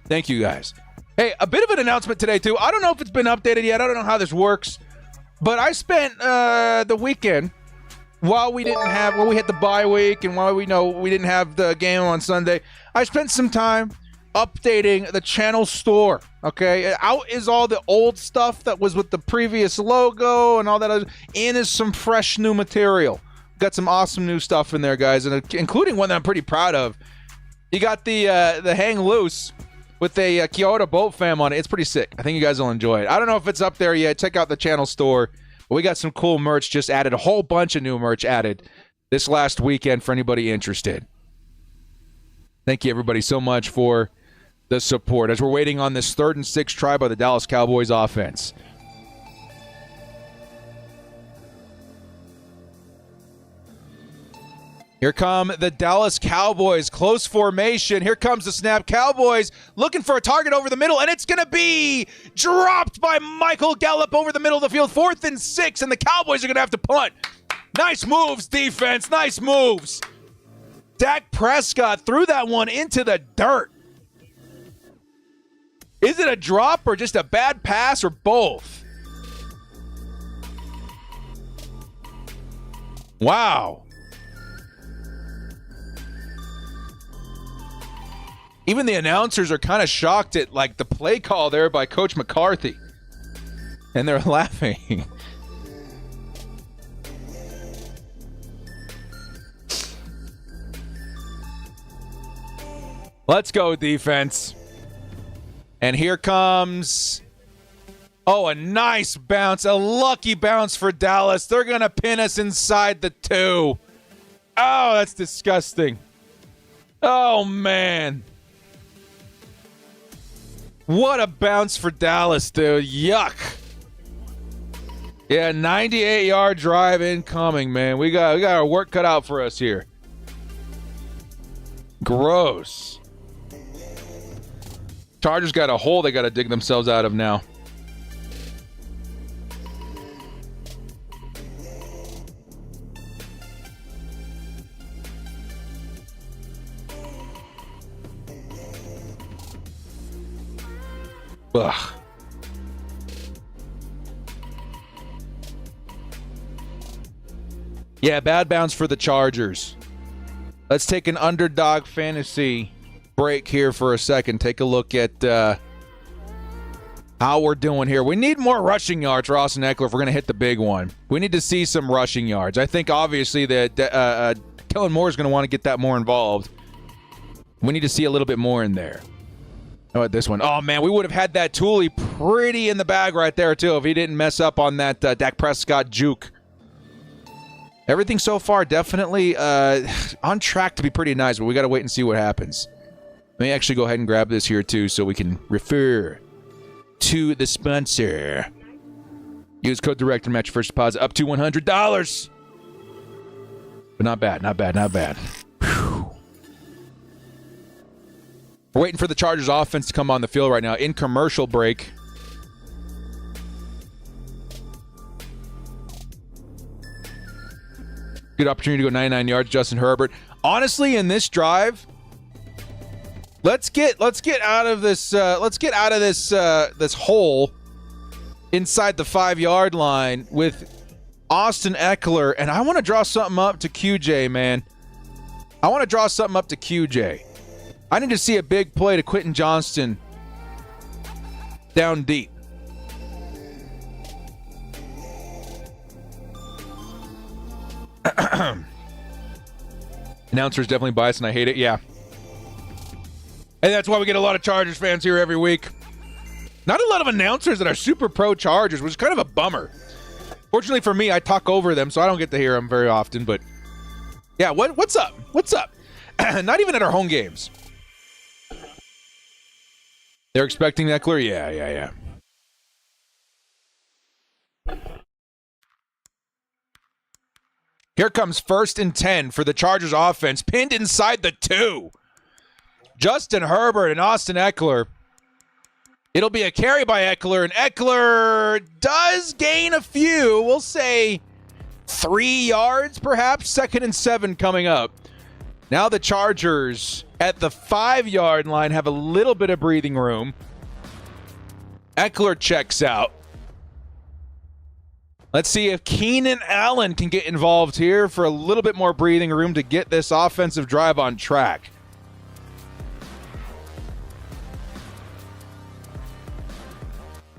Thank you, guys. Hey, a bit of an announcement today, too. I don't know if it's been updated yet. I don't know how this works. But I spent the weekend while we hit the bye week and while we didn't have the game on Sunday. I spent some time updating the channel store. Okay, out is all the old stuff that was with the previous logo and all that. In is some fresh new material. Got some awesome new stuff in there, guys, and including one that I'm pretty proud of. You got the hang loose with a Kyoto boat fam on it. It's pretty sick. I think you guys will enjoy it. I don't know if it's up there yet. Check out the channel store. But we got some cool merch just added. A whole bunch of new merch added this last weekend for anybody interested. Thank you, everybody, so much for the support as we're waiting on this 3rd and 6 try by the Dallas Cowboys offense. Here come the Dallas Cowboys. Close formation. Here comes the snap. Cowboys looking for a target over the middle, and it's going to be dropped by Michael Gallup over the middle of the field. 4th and 6, and the Cowboys are going to have to punt. Nice moves, defense. Nice moves. Dak Prescott threw that one into the dirt. Is it a drop or just a bad pass or both? Wow. Even the announcers are kind of shocked at like the play call there by Coach McCarthy. And they're laughing. Let's go, defense. And here comes, a nice bounce, a lucky bounce for Dallas. They're going to pin us inside the 2. Oh, that's disgusting. Oh, man. What a bounce for Dallas, dude. Yuck. Yeah, 98-yard drive incoming, man. We got our work cut out for us here. Gross. Chargers got a hole they got to dig themselves out of now. Ugh. Yeah, bad bounce for the Chargers. Let's take an underdog fantasy break here for a second. Take a look at how we're doing here. We need more rushing yards for Austin Eckler if we're going to hit the big one. We need to see some rushing yards. I think obviously that Kellen Moore is going to want to get that more involved. We need to see a little bit more in there. How about this one? Oh, man, we would have had that Thule pretty in the bag right there, too, if he didn't mess up on that Dak Prescott juke. Everything so far definitely on track to be pretty nice, but we got to wait and see what happens. Let me actually go ahead and grab this here, too, so we can refer to the sponsor. Use code DIRECT and match your first deposit up to $100. But not bad, not bad, not bad. Whew. We're waiting for the Chargers offense to come on the field right now in commercial break. Good opportunity to go 99 yards, Justin Herbert. Honestly, in this drive, let's get out of this this hole inside the 5-yard line with Austin Eckler, and I want to draw something up to QJ, man. I want to draw something up to QJ. I need to see a big play to Quentin Johnston down deep. Announcer's definitely biased, and I hate it. Yeah. And that's why we get a lot of Chargers fans here every week. Not a lot of announcers that are super pro Chargers, which is kind of a bummer. Fortunately for me, I talk over them, so I don't get to hear them very often. But yeah, what's up? What's up? Not even at our home games. They're expecting Eckler? Yeah. Here comes 1st and 10 for the Chargers offense, pinned inside the 2. Justin Herbert and Austin Eckler. It'll be a carry by Eckler, and Eckler does gain a few. We'll say 3 yards, perhaps. 2nd and 7 coming up. Now the Chargers at the 5-yard line have a little bit of breathing room. Eckler checks out. Let's see if Keenan Allen can get involved here for a little bit more breathing room to get this offensive drive on track.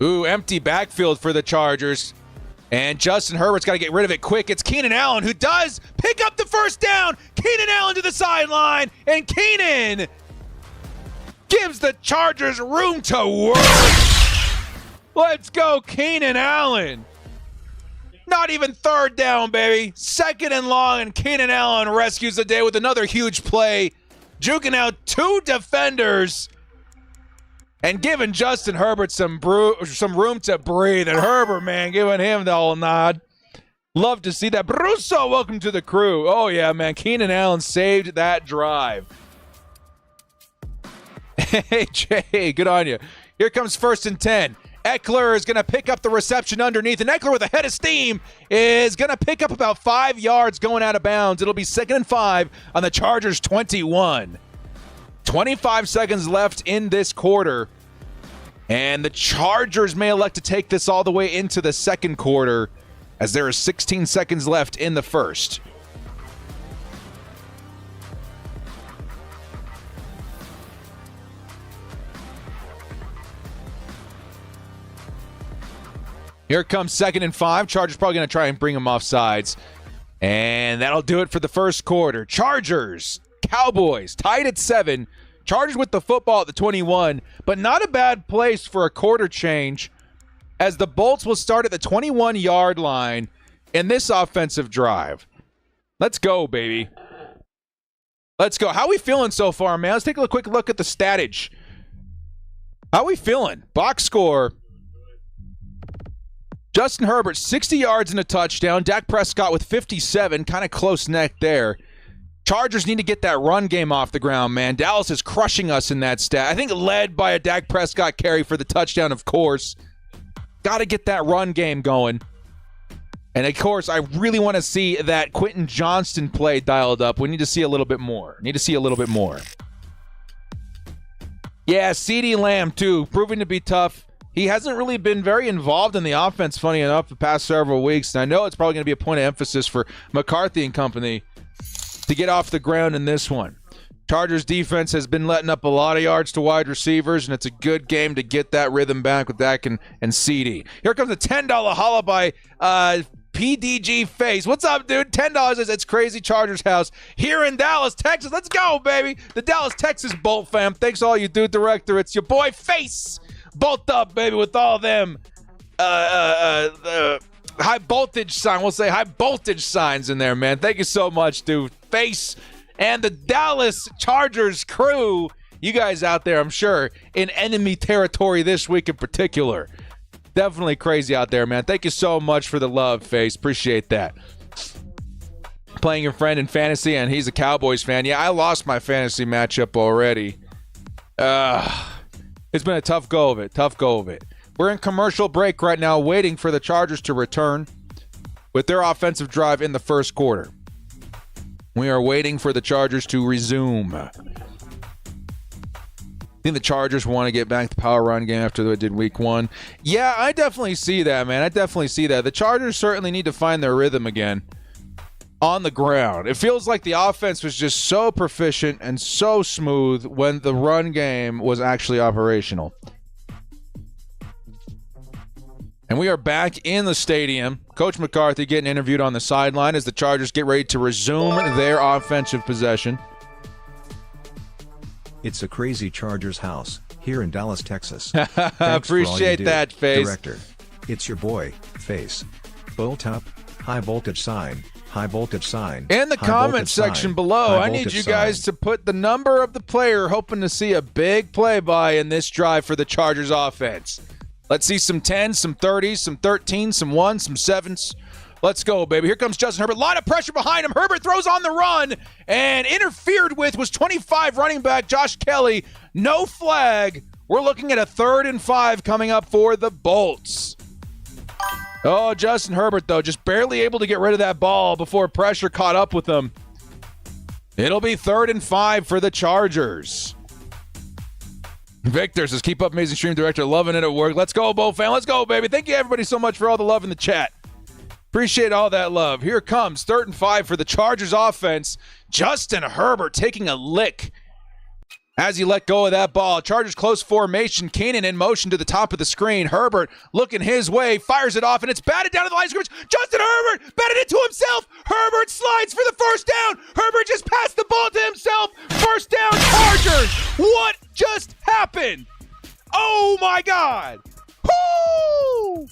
Ooh, empty backfield for the Chargers. And Justin Herbert's got to get rid of it quick. It's Keenan Allen who does pick up the first down. Keenan Allen to the sideline. And Keenan gives the Chargers room to work. Let's go, Keenan Allen. Not even 3rd down, baby. 2nd and long, and Keenan Allen rescues the day with another huge play, juking out 2 defenders and giving Justin Herbert some room to breathe. And Herbert, man, giving him the old nod. Love to see that. Brusso, welcome to the crew. Oh, yeah, man. Keenan Allen saved that drive. Hey, Jay, good on you. Here comes 1st and 10. Eckler is going to pick up the reception underneath, and Eckler with a head of steam is going to pick up about 5 yards going out of bounds. It'll be 2nd and 5 on the Chargers 21. 25 seconds left in this quarter, and the Chargers may elect to take this all the way into the 2nd quarter as there are 16 seconds left in the 1st. Here comes 2nd and 5. Chargers probably going to try and bring them off sides. And that'll do it for the 1st quarter. Chargers, Cowboys, tied at 7. Chargers with the football at the 21. But not a bad place for a quarter change, as the Bolts will start at the 21-yard line in this offensive drive. Let's go, baby. Let's go. How we feeling so far, man? Let's take a quick look at the statage. How we feeling? Box score. Justin Herbert, 60 yards and a touchdown. Dak Prescott with 57, kind of close neck there. Chargers need to get that run game off the ground, man. Dallas is crushing us in that stat. I think led by a Dak Prescott carry for the touchdown, of course. Got to get that run game going. And, of course, I really want to see that Quentin Johnston play dialed up. We need to see a little bit more. Yeah, CeeDee Lamb, too, proving to be tough. He hasn't really been very involved in the offense, funny enough, the past several weeks. And I know it's probably going to be a point of emphasis for McCarthy and company to get off the ground in this one. Chargers defense has been letting up a lot of yards to wide receivers, and it's a good game to get that rhythm back with Dak and CeeDee. Here comes a $10 holla by PDG Face. What's up, dude? $10 it's Crazy Chargers House here in Dallas, Texas. Let's go, baby. The Dallas, Texas Bolt fam. Thanks all you dude director. It's your boy Face. Bolt up, baby, with all them high voltage sign. We'll say high voltage signs in there, man. Thank you so much, dude. Face and the Dallas Chargers crew. You guys out there, I'm sure, in enemy territory this week in particular. Definitely crazy out there, man. Thank you so much for the love, Face. Appreciate that. Playing your friend in fantasy, and he's a Cowboys fan. Yeah, I lost my fantasy matchup already. It's been a tough go of it. We're in commercial break right now, waiting for the Chargers to return with their offensive drive in the 1st quarter. We are waiting for the Chargers to resume. I think the Chargers want to get back to the power run game after they did week 1. Yeah, I definitely see that, man. The Chargers certainly need to find their rhythm again on the ground. It feels like the offense was just so proficient and so smooth when the run game was actually operational. And we are back in the stadium. Coach McCarthy getting interviewed on the sideline as the Chargers get ready to resume their offensive possession. It's a crazy Chargers house here in Dallas, Texas. Appreciate that, Face. Director. It's your boy, Face. Bolt up, high voltage sign, high voltage sign. In the comment section below, I need you guys to put the number of the player hoping to see a big play by in this drive for the Chargers offense. Let's see some 10s, some 30s, some 13s, some 1s, some 7s. Let's go, baby. Here comes Justin Herbert. A lot of pressure behind him. Herbert throws on the run and interfered with was 25 running back Josh Kelly. No flag. We're looking at a 3rd and 5 coming up for the Bolts. Oh, Justin Herbert, though, just barely able to get rid of that ball before pressure caught up with him. It'll be 3rd and 5 for the Chargers. Victor says, keep up, amazing stream director. Loving it at work. Let's go, Bo fan. Let's go, baby. Thank you, everybody, so much for all the love in the chat. Appreciate all that love. Here comes 3rd and 5 for the Chargers offense. Justin Herbert taking a lick as he let go of that ball. Chargers close formation. Keenan in motion to the top of the screen. Herbert looking his way, fires it off, and it's batted down to the line of scrimmage. Justin Herbert batted it to himself. Herbert slides for the first down. Herbert just passed the ball to himself. First down, Chargers. What just happened? Oh, my God. Woo!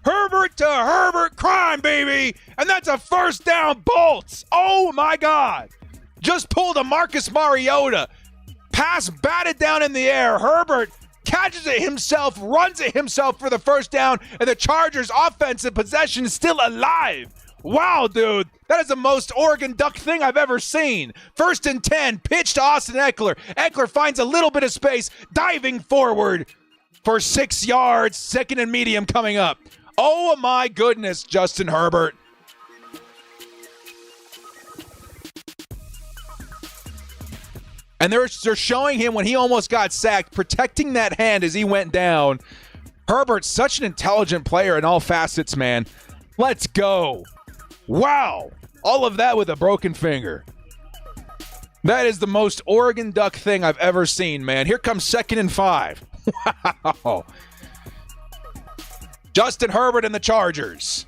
Herbert to Herbert crime, baby. And that's a first down, Bolts. Oh, my God. Just pulled a Marcus Mariota. Pass batted down in the air. Herbert catches it himself, runs it himself for the first down, and the Chargers' offensive possession is still alive. Wow, dude. That is the most Oregon Duck thing I've ever seen. 1st and 10, pitch to Austin Eckler. Eckler finds a little bit of space, diving forward for 6 yards. 2nd and medium coming up. Oh, my goodness, Justin Herbert. And they're showing him when he almost got sacked, protecting that hand as he went down. Herbert's such an intelligent player in all facets, man. Let's go. Wow. All of that with a broken finger. That is the most Oregon Duck thing I've ever seen, man. Here comes 2nd and 5. Wow. Justin Herbert and the Chargers.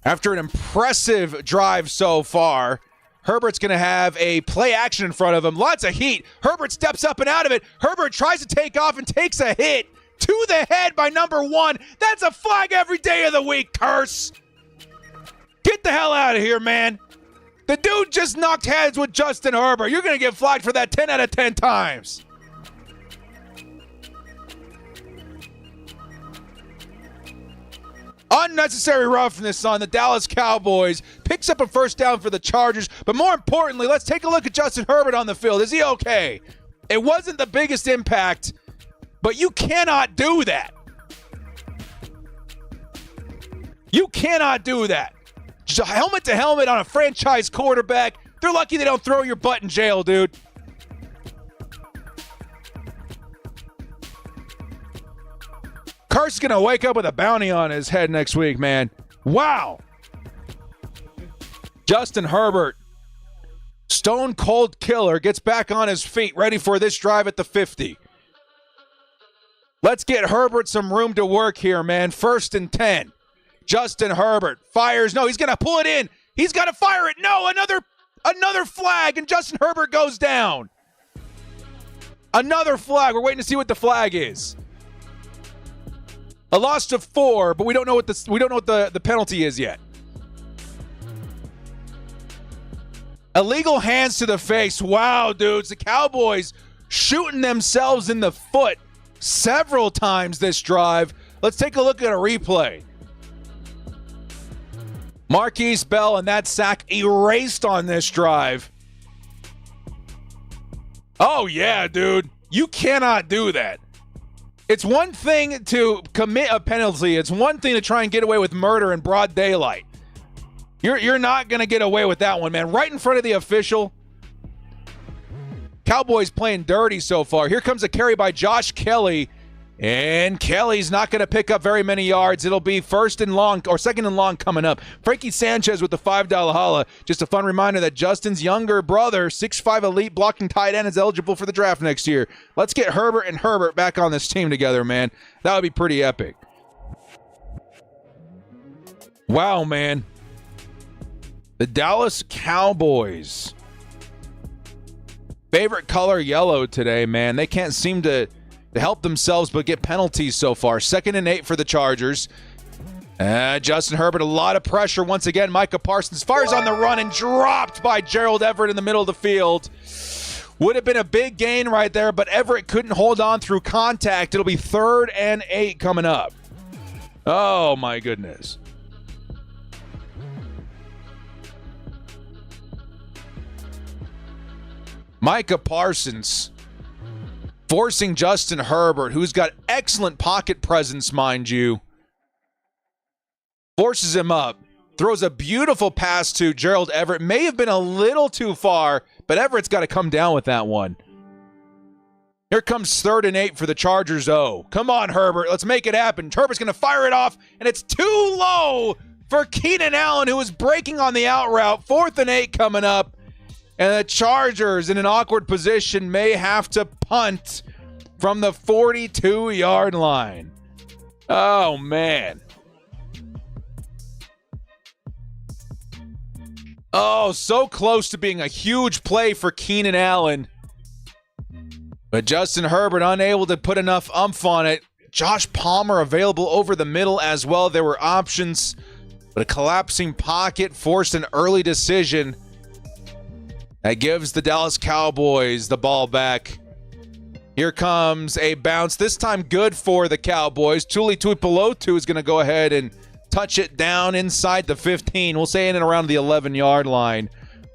After an impressive drive so far, Herbert's going to have a play action in front of him. Lots of heat. Herbert steps up and out of it. Herbert tries to take off and takes a hit to the head by number 1. That's a flag every day of the week, Curse. Get the hell out of here, man. The dude just knocked heads with Justin Herbert. You're going to get flagged for that 10 out of 10 times. Unnecessary roughness on the Dallas Cowboys. Picks up a first down for the Chargers. But more importantly, let's take a look at Justin Herbert on the field. Is he okay? It wasn't the biggest impact, but you cannot do that. You cannot do that. Just helmet to helmet on a franchise quarterback. They're lucky they don't throw your butt in jail, dude. Carson's going to wake up with a bounty on his head next week, man. Wow. Justin Herbert, stone cold killer, gets back on his feet, ready for this drive at the 50. Let's get Herbert some room to work here, man. 1st and 10. Justin Herbert fires. No, he's going to pull it in. He's got to fire it. No, another flag, and Justin Herbert goes down. Another flag. We're waiting to see what the flag is. A loss of 4, but we don't know what the penalty is yet. Illegal hands to the face. Wow, dudes. The Cowboys shooting themselves in the foot several times this drive. Let's take a look at a replay. Marquise Bell and that sack erased on this drive. Oh, yeah, dude. You cannot do that. It's one thing to commit a penalty. It's one thing to try and get away with murder in broad daylight. You're not going to get away with that one, man. Right in front of the official. Cowboys playing dirty so far. Here comes a carry by Josh Kelly. And Kelly's not going to pick up very many yards. It'll be first and long or second and long coming up. Frankie Sanchez with the $5 holla. Just a fun reminder that Justin's younger brother, 6'5" elite blocking tight end, is eligible for the draft next year. Let's get Herbert and Herbert back on this team together, man. That would be pretty epic. Wow, man. The Dallas Cowboys. Favorite color yellow today, man. They can't seem to help themselves but get penalties so far. 2nd and 8 for the Chargers. Justin Herbert, a lot of pressure once again. Micah Parsons fires on the run and dropped by Gerald Everett in the middle of the field. Would have been a big gain right there, but Everett couldn't hold on through contact. It'll be 3rd and 8 coming up. Oh, my goodness. Micah Parsons forcing Justin Herbert, who's got excellent pocket presence, mind you, forces him up, throws a beautiful pass to Gerald Everett. May have been a little too far, but Everett's got to come down with that one. Here comes 3rd and 8 for the Chargers. Oh, come on, Herbert. Let's make it happen. Herbert's going to fire it off, and it's too low for Keenan Allen, who is breaking on the out route. 4th and 8 coming up. And the Chargers, in an awkward position, may have to punt from the 42-yard line. Oh, man. Oh, so close to being a huge play for Keenan Allen. But Justin Herbert unable to put enough oomph on it. Josh Palmer available over the middle as well. There were options, but a collapsing pocket forced an early decision. That gives the Dallas Cowboys the ball back. Here comes a bounce, this time good for the Cowboys. Tuli Tuipulotu is going to go ahead and touch it down inside the 15. We'll say in and around the 11-yard line.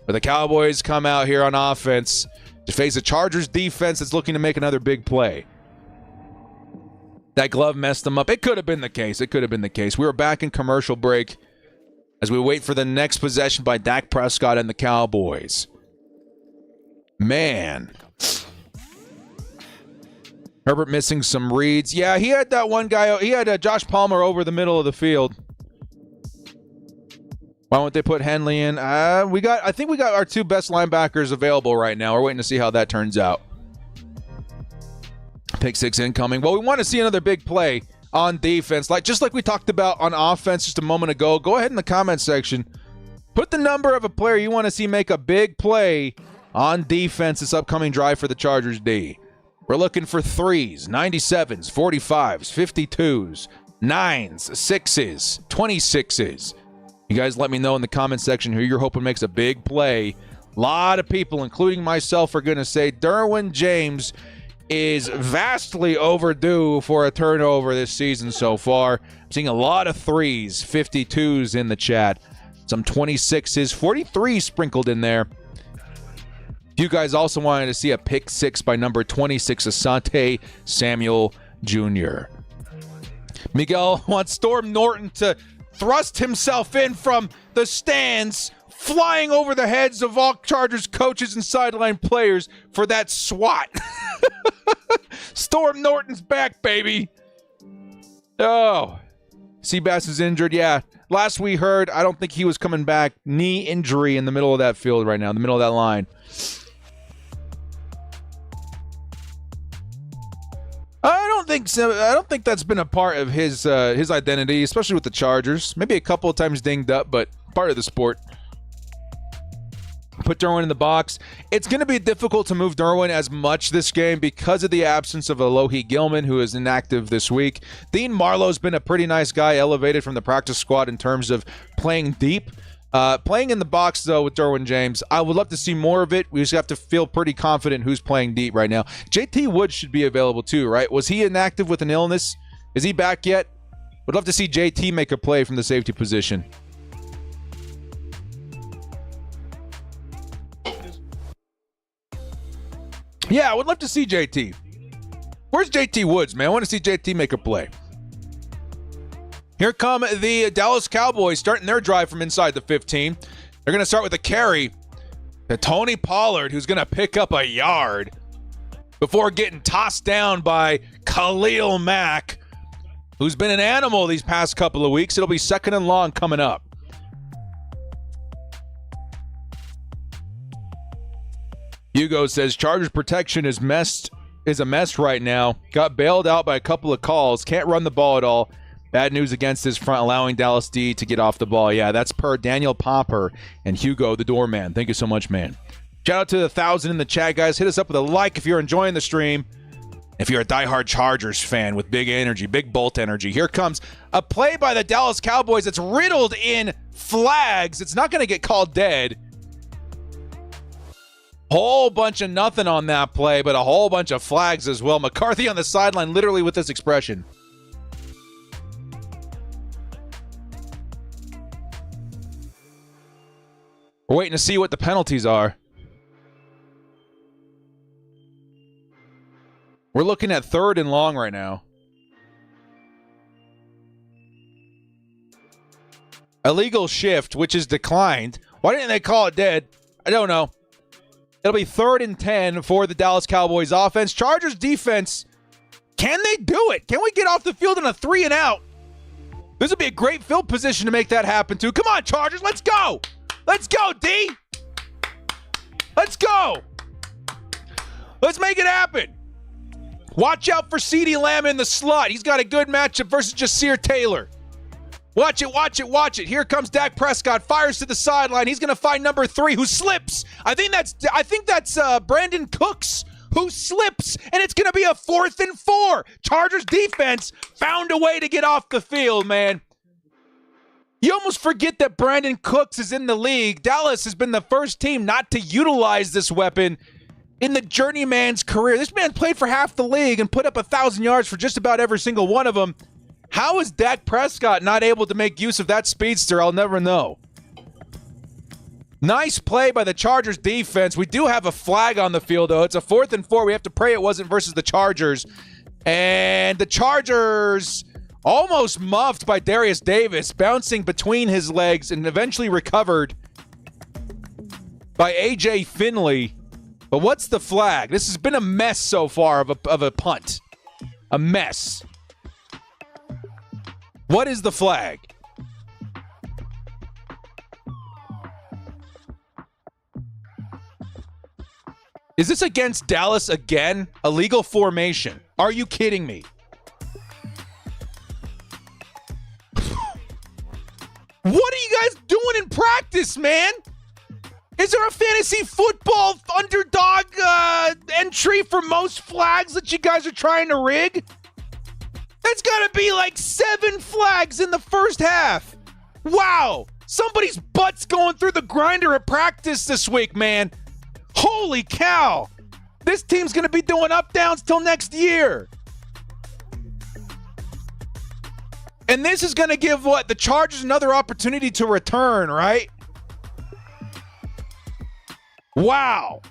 But the Cowboys come out here on offense to face a Chargers defense that's looking to make another big play. That glove messed them up. It could have been the case. It could have been the case. We were back in commercial break as we wait for the next possession by Dak Prescott and the Cowboys. Man. Herbert missing some reads. Yeah, he had that one guy. He had Josh Palmer over the middle of the field. Why won't they put Henley in? I think we got our 2 best linebackers available right now. We're waiting to see how that turns out. Pick 6 incoming. Well, we want to see another big play on defense. Just like we talked about on offense just a moment ago. Go ahead in the comment section. Put the number of a player you want to see make a big play on defense this upcoming drive for the Chargers D. We're looking for 3s, 97s, 45s, 52s, 9s, 6s, 26s. You guys let me know in the comment section who you're hoping makes a big play. A lot of people, including myself, are going to say Derwin James is vastly overdue for a turnover this season so far. I'm seeing a lot of 3s, 52s in the chat. Some 26s, 43s sprinkled in there. You guys also wanted to see a pick 6 by number 26, Asante Samuel Jr. Miguel wants Storm Norton to thrust himself in from the stands, flying over the heads of all Chargers coaches and sideline players for that swat. Storm Norton's back, baby. Oh, Seabass is injured. Yeah, last we heard, I don't think he was coming back. Knee injury in the middle of that field right now, in the middle of that line. I don't think so. I don't think that's been a part of his identity, especially with the Chargers. Maybe a couple of times dinged up, but part of the sport. Put Derwin in the box. It's going to be difficult to move Derwin as much this game because of the absence of Alohi Gilman, who is inactive this week. Dean Marlowe's been a pretty nice guy, elevated from the practice squad in terms of playing deep. Playing in the box, though, with Derwin James, I would love to see more of it. We just have to feel pretty confident who's playing deep right now. JT Woods should be available, too, right? Was he inactive with an illness? Is he back yet? Would love to see JT make a play from the safety position. Yeah, I would love to see JT. Where's JT Woods, man? I want to see JT make a play. Here come the Dallas Cowboys starting their drive from inside the 15. They're going to start with a carry to Tony Pollard, who's going to pick up a yard. before getting tossed down by Khalil Mack, who's been an animal these past couple of weeks. It'll be 2nd and long coming up. Hugo says Chargers protection is a mess right now. Got bailed out by a couple of calls. Can't run the ball at all. Bad news against his front, allowing Dallas D to get off the ball. Yeah, that's per Daniel Popper and Hugo the doorman. Thank you so much, man. Shout out to the 1,000 in the chat, guys. Hit us up with a like if you're enjoying the stream. If you're a diehard Chargers fan with big energy, big Bolt energy. Here comes a play by the Dallas Cowboys that's riddled in flags. It's not going to get called dead. Whole bunch of nothing on that play, but a whole bunch of flags as well. McCarthy on the sideline literally with this expression. We're waiting to see what the penalties are. We're looking at 3rd and long right now. Illegal shift, which is declined. Why didn't they call it dead? I don't know. It'll be 3rd and 10 for the Dallas Cowboys offense. Chargers defense, can they do it? Can we get off the field in a 3 and out? This would be a great field position to make that happen too. Come on, Chargers, let's go. Let's go, D. Let's go. Let's make it happen. Watch out for CeeDee Lamb in the slot. He's got a good matchup versus Jasir Taylor. Watch it, watch it, watch it. Here comes Dak Prescott, fires to the sideline. He's going to find number 3 who slips. I think that's Brandon Cooks who slips, and it's going to be a 4th and 4. Chargers defense found a way to get off the field, man. You almost forget that Brandon Cooks is in the league. Dallas has been the first team not to utilize this weapon in the journeyman's career. This man played for half the league and put up 1,000 yards for just about every single one of them. How is Dak Prescott not able to make use of that speedster? I'll never know. Nice play by the Chargers defense. We do have a flag on the field, though. It's a 4th and 4. We have to pray it wasn't versus the Chargers. And the Chargers almost muffed by Darius Davis, bouncing between his legs and eventually recovered by A.J. Finley. But what's the flag? This has been a mess so far of a punt. A mess. What is the flag? Is this against Dallas again? Illegal formation. Are you kidding me? What are you guys doing in practice, man? Is there a fantasy football underdog entry for most flags that you guys are trying to rig? That's got to be like 7 flags in the first half. Wow. Somebody's butt's going through the grinder at practice this week, man. Holy cow. This team's going to be doing up downs till next year. And this is going to give the Chargers another opportunity to return, right? Wow.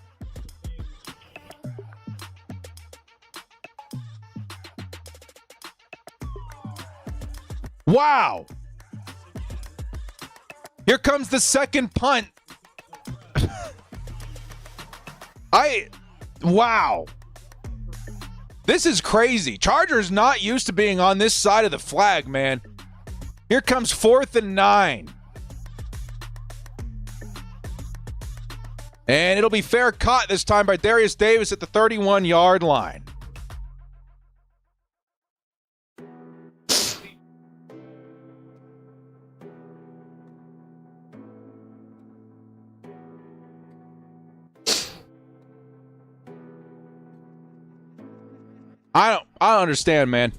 Wow. Here comes the second punt. Wow. This is crazy. Chargers not used to being on this side of the flag, man. Here comes 4th and 9. And it'll be fair caught this time by Darius Davis at the 31-yard line. I don't understand, man.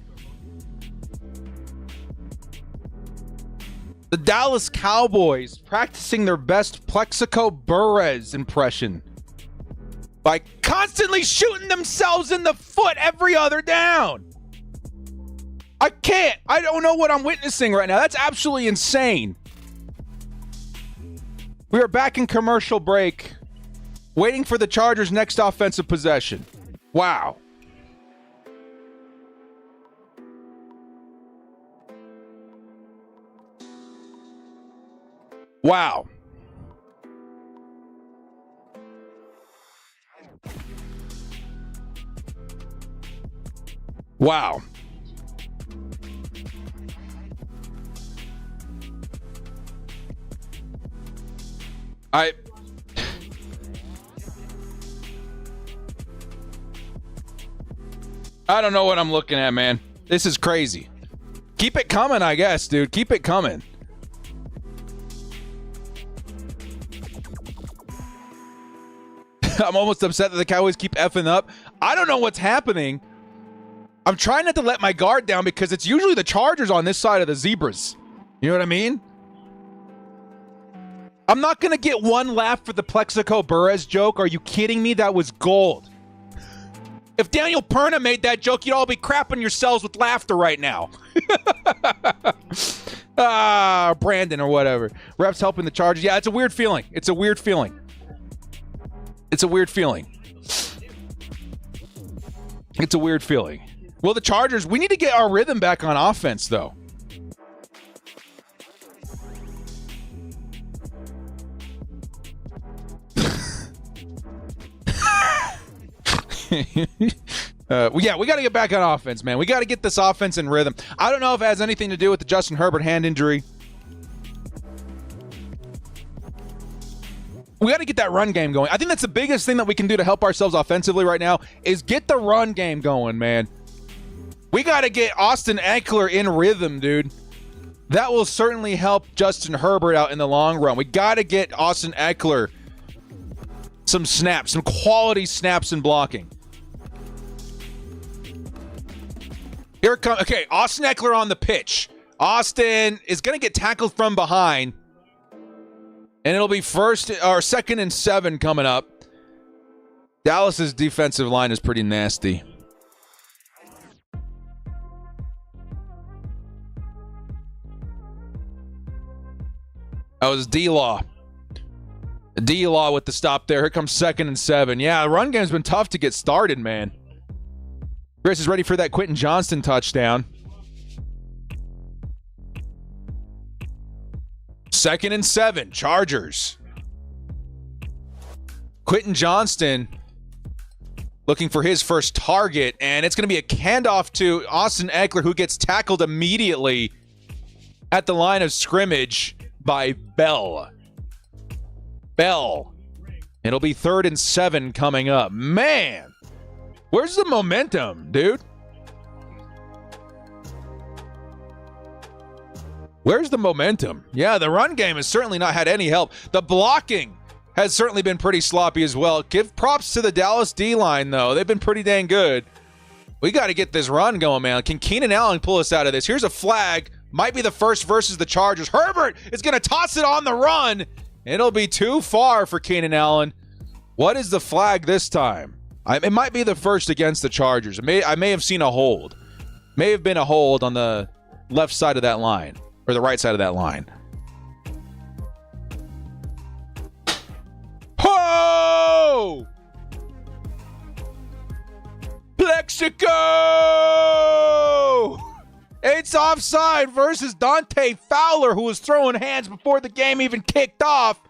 The Dallas Cowboys practicing their best Plexico Burress impression by constantly shooting themselves in the foot every other down. I can't. I don't know what I'm witnessing right now. That's absolutely insane. We are back in commercial break, waiting for the Chargers' next offensive possession. Wow. Wow. Wow. I don't know what I'm looking at, man. This is crazy. Keep it coming, I guess, dude. Keep it coming. I'm almost upset that the Cowboys keep effing up. I don't know what's happening. I'm trying not to let my guard down because it's usually the Chargers on this side of the Zebras. You know what I mean? I'm not going to get one laugh for the Plexico Burress joke. Are you kidding me? That was gold. If Daniel Perna made that joke, you'd all be crapping yourselves with laughter right now. Brandon or whatever. Refs helping the Chargers. Yeah, it's a weird feeling. It's a weird feeling. It's a weird feeling. It's a weird feeling. Well, the Chargers, we need to get our rhythm back on offense, though. Yeah, we got to get back on offense, man. We got to get this offense in rhythm. I don't know if it has anything to do with the Justin Herbert hand injury. We got to get that run game going. I think that's the biggest thing that we can do to help ourselves offensively right now is get the run game going, man. We got to get Austin Eckler in rhythm, dude. That will certainly help Justin Herbert out in the long run. We got to get Austin Eckler some snaps, some quality snaps and blocking. Here it comes. Okay, Austin Eckler on the pitch. Austin is going to get tackled from behind. And it'll be second and 7 coming up. Dallas's defensive line is pretty nasty. That was D-Law. D-Law with the stop there. Here comes second and 7. Yeah, the run game's been tough to get started, man. Chris is ready for that Quentin Johnston touchdown. Second and 7, Chargers. Quentin Johnston looking for his first target, and it's going to be a handoff to Austin Eckler, who gets tackled immediately at the line of scrimmage by Bell. It'll be 3rd and 7 coming up. Man, where's the momentum, dude? Where's the momentum? Yeah, the run game has certainly not had any help. The blocking has certainly been pretty sloppy as well. Give props to the Dallas D-line, though. They've been pretty dang good. We got to get this run going, man. Can Keenan Allen pull us out of this? Here's a flag. Might be the first versus the Chargers. Herbert is going to toss it on the run. It'll be too far for Keenan Allen. What is the flag this time? It might be the first against the Chargers. I may have seen a hold. May have been a hold on the left side of that line. Or the right side of that line. Ho! Plexico! It's offside versus Dante Fowler, who was throwing hands before the game even kicked off.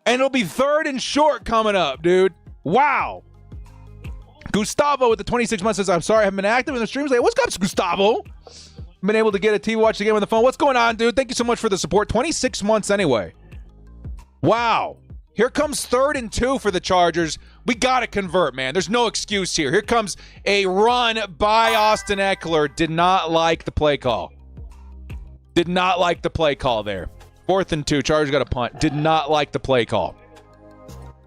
And it'll be 3rd and short coming up, dude. Wow. Gustavo with the 26 months says, I'm sorry, I haven't been active in the streams. Like, what's up, Gustavo? Been able to get a TV, watch the game on the phone. What's going on, dude? Thank you so much for the support. 26 months anyway. Wow. Here comes 3rd and 2 for the Chargers. We got to convert, man. There's no excuse here. Here comes a run by Austin Eckler. Did not like the play call. Did not like the play call there. 4th and 2. Chargers got a punt. Did not like the play call.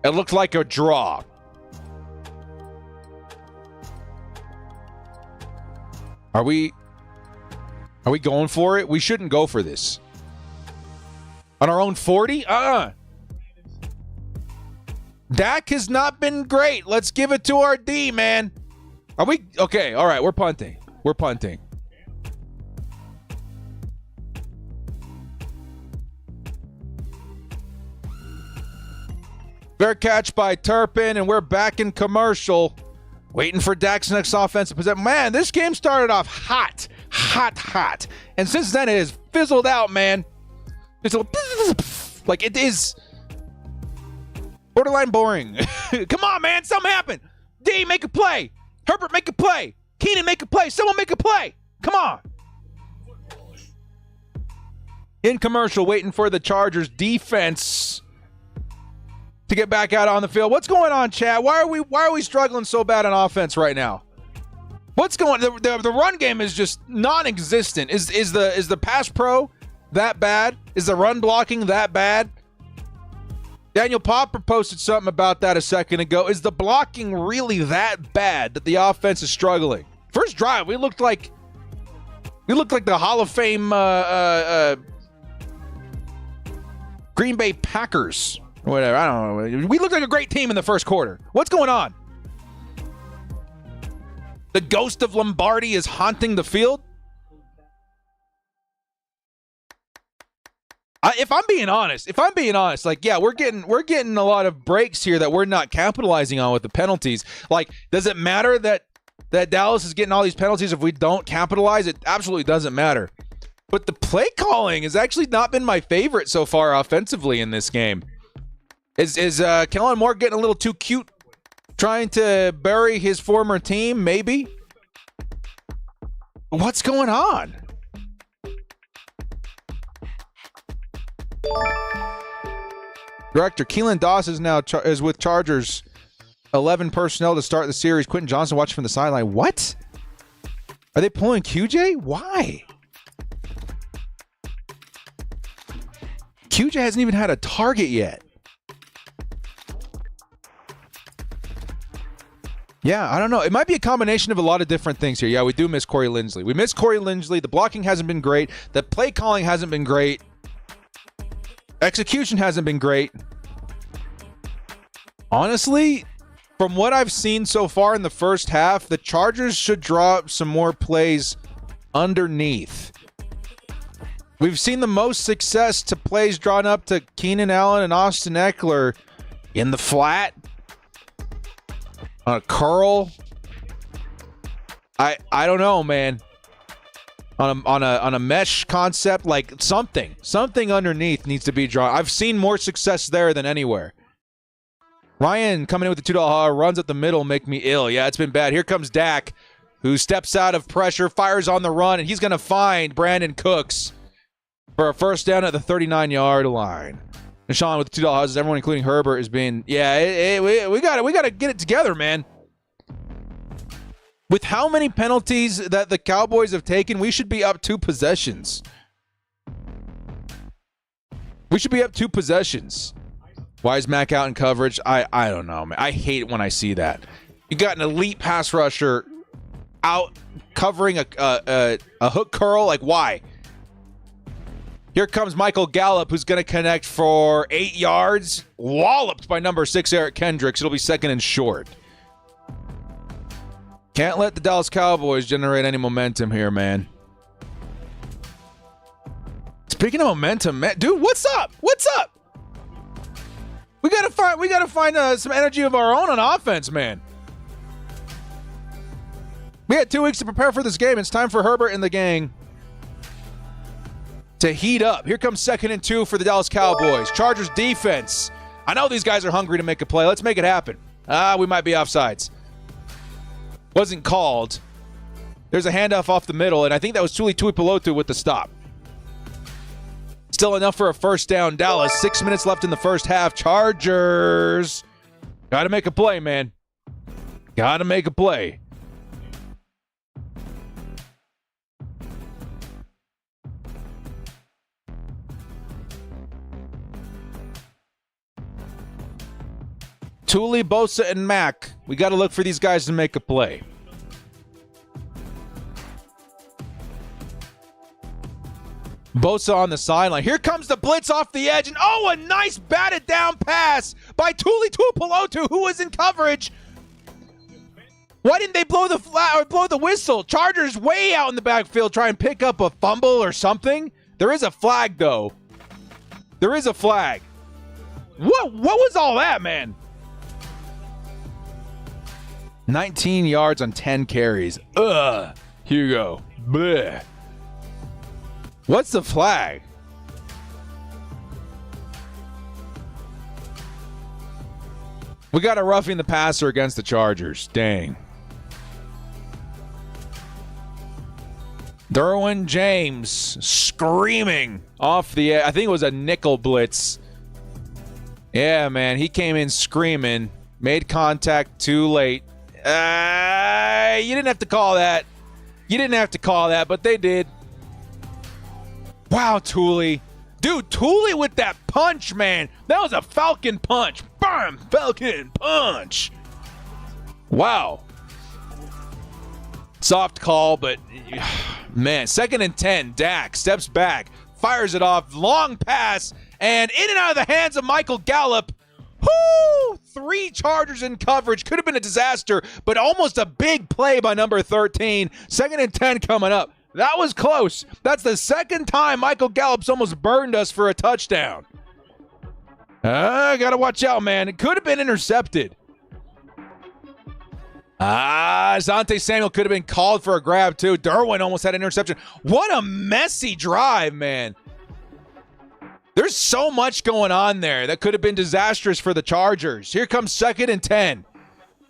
It looked like a draw. Are we going for it? We shouldn't go for this. On our own 40? Dak has not been great. Let's give it to our D, man. Are we? Okay, all right, we're punting. We're punting. Fair catch by Turpin, and we're back in commercial. Waiting for Dak's next offensive possession. Man, this game started off hot. And since then, it has fizzled out, man. It's like it is borderline boring. Come on, man. Something happened. D, make a play. Herbert, make a play. Keenan, make a play. Someone make a play. Come on. In commercial, waiting for the Chargers defense to get back out on the field. What's going on, Chad? Why are we struggling so bad on offense right now? What's going on? The run game is just non-existent. Is the pass pro that bad? Is the run blocking that bad? Daniel Popper posted something about that a second ago. Is the blocking really that bad that the offense is struggling? First drive, we looked like the Hall of Fame Green Bay Packers. Whatever, I don't know. We looked like a great team in the first quarter. What's going on? The ghost of Lombardi is haunting the field? If I'm being honest, like, yeah, we're getting a lot of breaks here that we're not capitalizing on with the penalties. Like, does it matter that Dallas is getting all these penalties if we don't capitalize? It absolutely doesn't matter. But the play calling has actually not been my favorite so far offensively in this game. Is Kellen Moore getting a little too cute, trying to bury his former team? Maybe. What's going on? Director Keelan Doss is now is with Chargers 11 personnel to start the series. Quentin Johnson watching from the sideline. What? Are they pulling QJ? Why? QJ hasn't even had a target yet. Yeah, I don't know. It might be a combination of a lot of different things here. Yeah, we do miss Corey Linsley. We miss Corey Linsley. The blocking hasn't been great. The play calling hasn't been great. Execution hasn't been great. Honestly, from what I've seen so far in the first half, the Chargers should draw up some more plays underneath. We've seen the most success to plays drawn up to Keenan Allen and Austin Eckler in the flat, on a curl. I don't know, man. On a mesh concept, like something underneath needs to be drawn. I've seen more success there than anywhere. Ryan coming in with the $2 runs up the middle make me ill. Yeah, it's been bad. Here comes Dak, who steps out of pressure, fires on the run, and he's going to find Brandon Cooks for a first down at the 39-yard line. And Sean with the $2, everyone, including Herbert, is being, yeah, we got to get it together, man. With how many penalties that the Cowboys have taken, we should be up 2 possessions. We should be up 2 possessions. Why is Mack out in coverage? I don't know, man. I hate it when I see that. You got an elite pass rusher out covering a hook curl. Like, why? Here comes Michael Gallup, who's going to connect for 8 yards. Walloped by number 6, Eric Kendricks. It'll be second and short. Can't let the Dallas Cowboys generate any momentum here, man. Speaking of momentum, man, dude, what's up? What's up? We gotta find some energy of our own on offense, man. We had 2 weeks to prepare for this game. It's time for Herbert and the gang to heat up. Here comes 2nd and 2 for the Dallas Cowboys. Chargers defense. I know these guys are hungry to make a play. Let's make it happen. We might be offsides. Wasn't called. There's a handoff off the middle, and I think that was Tuli Tuipulotu with the stop. Still enough for a first down, Dallas. 6 minutes left in the first half. Chargers. Got to make a play, man. Got to make a play. Tuli, Bosa, and Mack. We got to look for these guys to make a play. Bosa on the sideline. Here comes the blitz off the edge, and a nice batted down pass by Tuli Tuipulotu, who was in coverage. Why didn't they blow the whistle? Chargers way out in the backfield try and pick up a fumble or something. There is a flag, though. There is a flag. What was all that, man? 19 yards on 10 carries. Ugh. Hugo. Bleh. What's the flag? We got a roughing the passer against the Chargers. Dang. Derwin James screaming off the, I think it was a nickel blitz. Yeah, man, he came in screaming, made contact too late. You didn't have to call that. You didn't have to call that, but they did. Wow, Tooley. Dude, Tooley with that punch, man. That was a Falcon punch. Bam, Falcon punch. Wow. Soft call, but man, 2nd and 10. Dak steps back, fires it off, long pass, and in and out of the hands of Michael Gallup. Whoo! 3 Chargers in coverage. Could have been a disaster, but almost a big play by number 13. 2nd and 10 coming up. That was close. That's the 2nd time Michael Gallup's almost burned us for a touchdown. Gotta watch out, man. It could have been intercepted. Asante Samuel could have been called for a grab, too. Derwin almost had an interception. What a messy drive, man. There's so much going on there that could have been disastrous for the Chargers. Here comes 2nd and 10.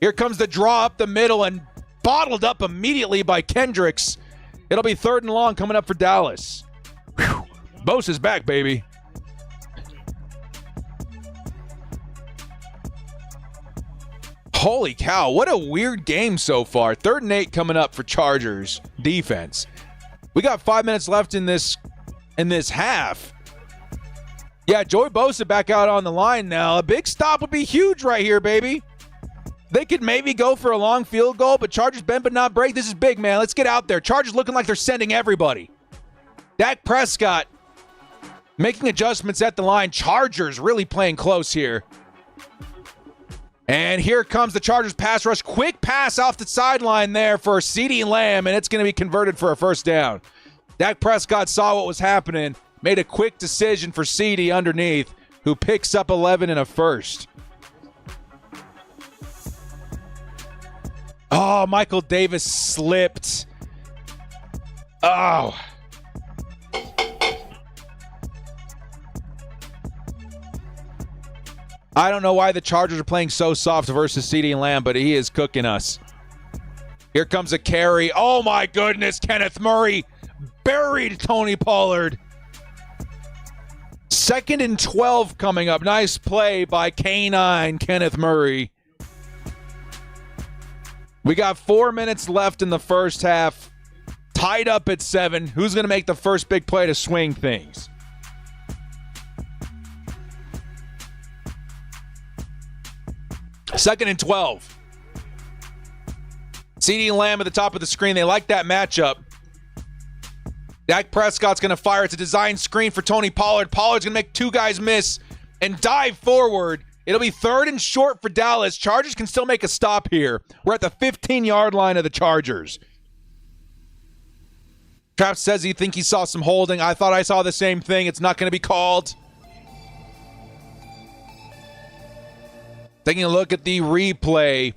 Here comes the draw up the middle and bottled up immediately by Kendricks. It'll be 3rd and long coming up for Dallas. Whew. Bose is back, baby. Holy cow, what a weird game so far. 3rd and 8 coming up for Chargers defense. We got 5 minutes left in this half. Yeah, Joey Bosa back out on the line now. A big stop would be huge right here, baby. They could maybe go for a long field goal, but Chargers bend but not break. This is big, man. Let's get out there. Chargers looking like they're sending everybody. Dak Prescott making adjustments at the line. Chargers really playing close here. And here comes the Chargers pass rush. Quick pass off the sideline there for CeeDee Lamb, and it's going to be converted for a 1st down. Dak Prescott saw what was happening, made a quick decision for CeeDee underneath, who picks up 11 and a 1st. Oh, Michael Davis slipped. Oh. I don't know why the Chargers are playing so soft versus CeeDee Lamb, but he is cooking us. Here comes a carry. Oh, my goodness. Kenneth Murray buried Tony Pollard. 2nd and 12 coming up. Nice play by K9 Kenneth Murray. We got 4 minutes left in the first half. Tied up at 7. Who's going to make the first big play to swing things? Second and 12. CeeDee Lamb at the top of the screen. They like that matchup. Dak Prescott's going to fire. It's a design screen for Tony Pollard. Pollard's going to make 2 guys miss and dive forward. It'll be 3rd and short for Dallas. Chargers can still make a stop here. We're at the 15-yard line of the Chargers. Trapp says he thinks he saw some holding. I thought I saw the same thing. It's not going to be called. Taking a look at the replay.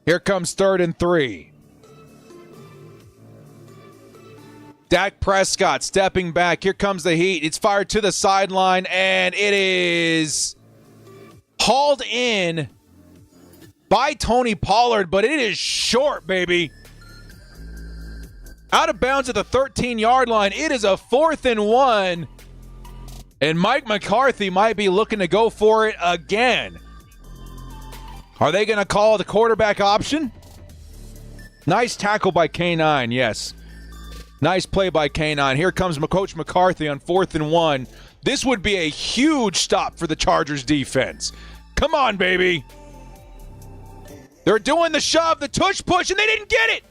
Here comes 3rd and 3. Dak Prescott stepping back. Here comes the heat. It's fired to the sideline, and it is hauled in by Tony Pollard, but it is short, baby. Out of bounds at the 13-yard line. It is a 4th and 1, and Mike McCarthy might be looking to go for it again. Are they going to call the quarterback option? Nice tackle by K9, yes. Nice play by K9. Here comes Coach McCarthy on 4th and 1. This would be a huge stop for the Chargers defense. Come on, baby. They're doing the shove, the tush push, and they didn't get it.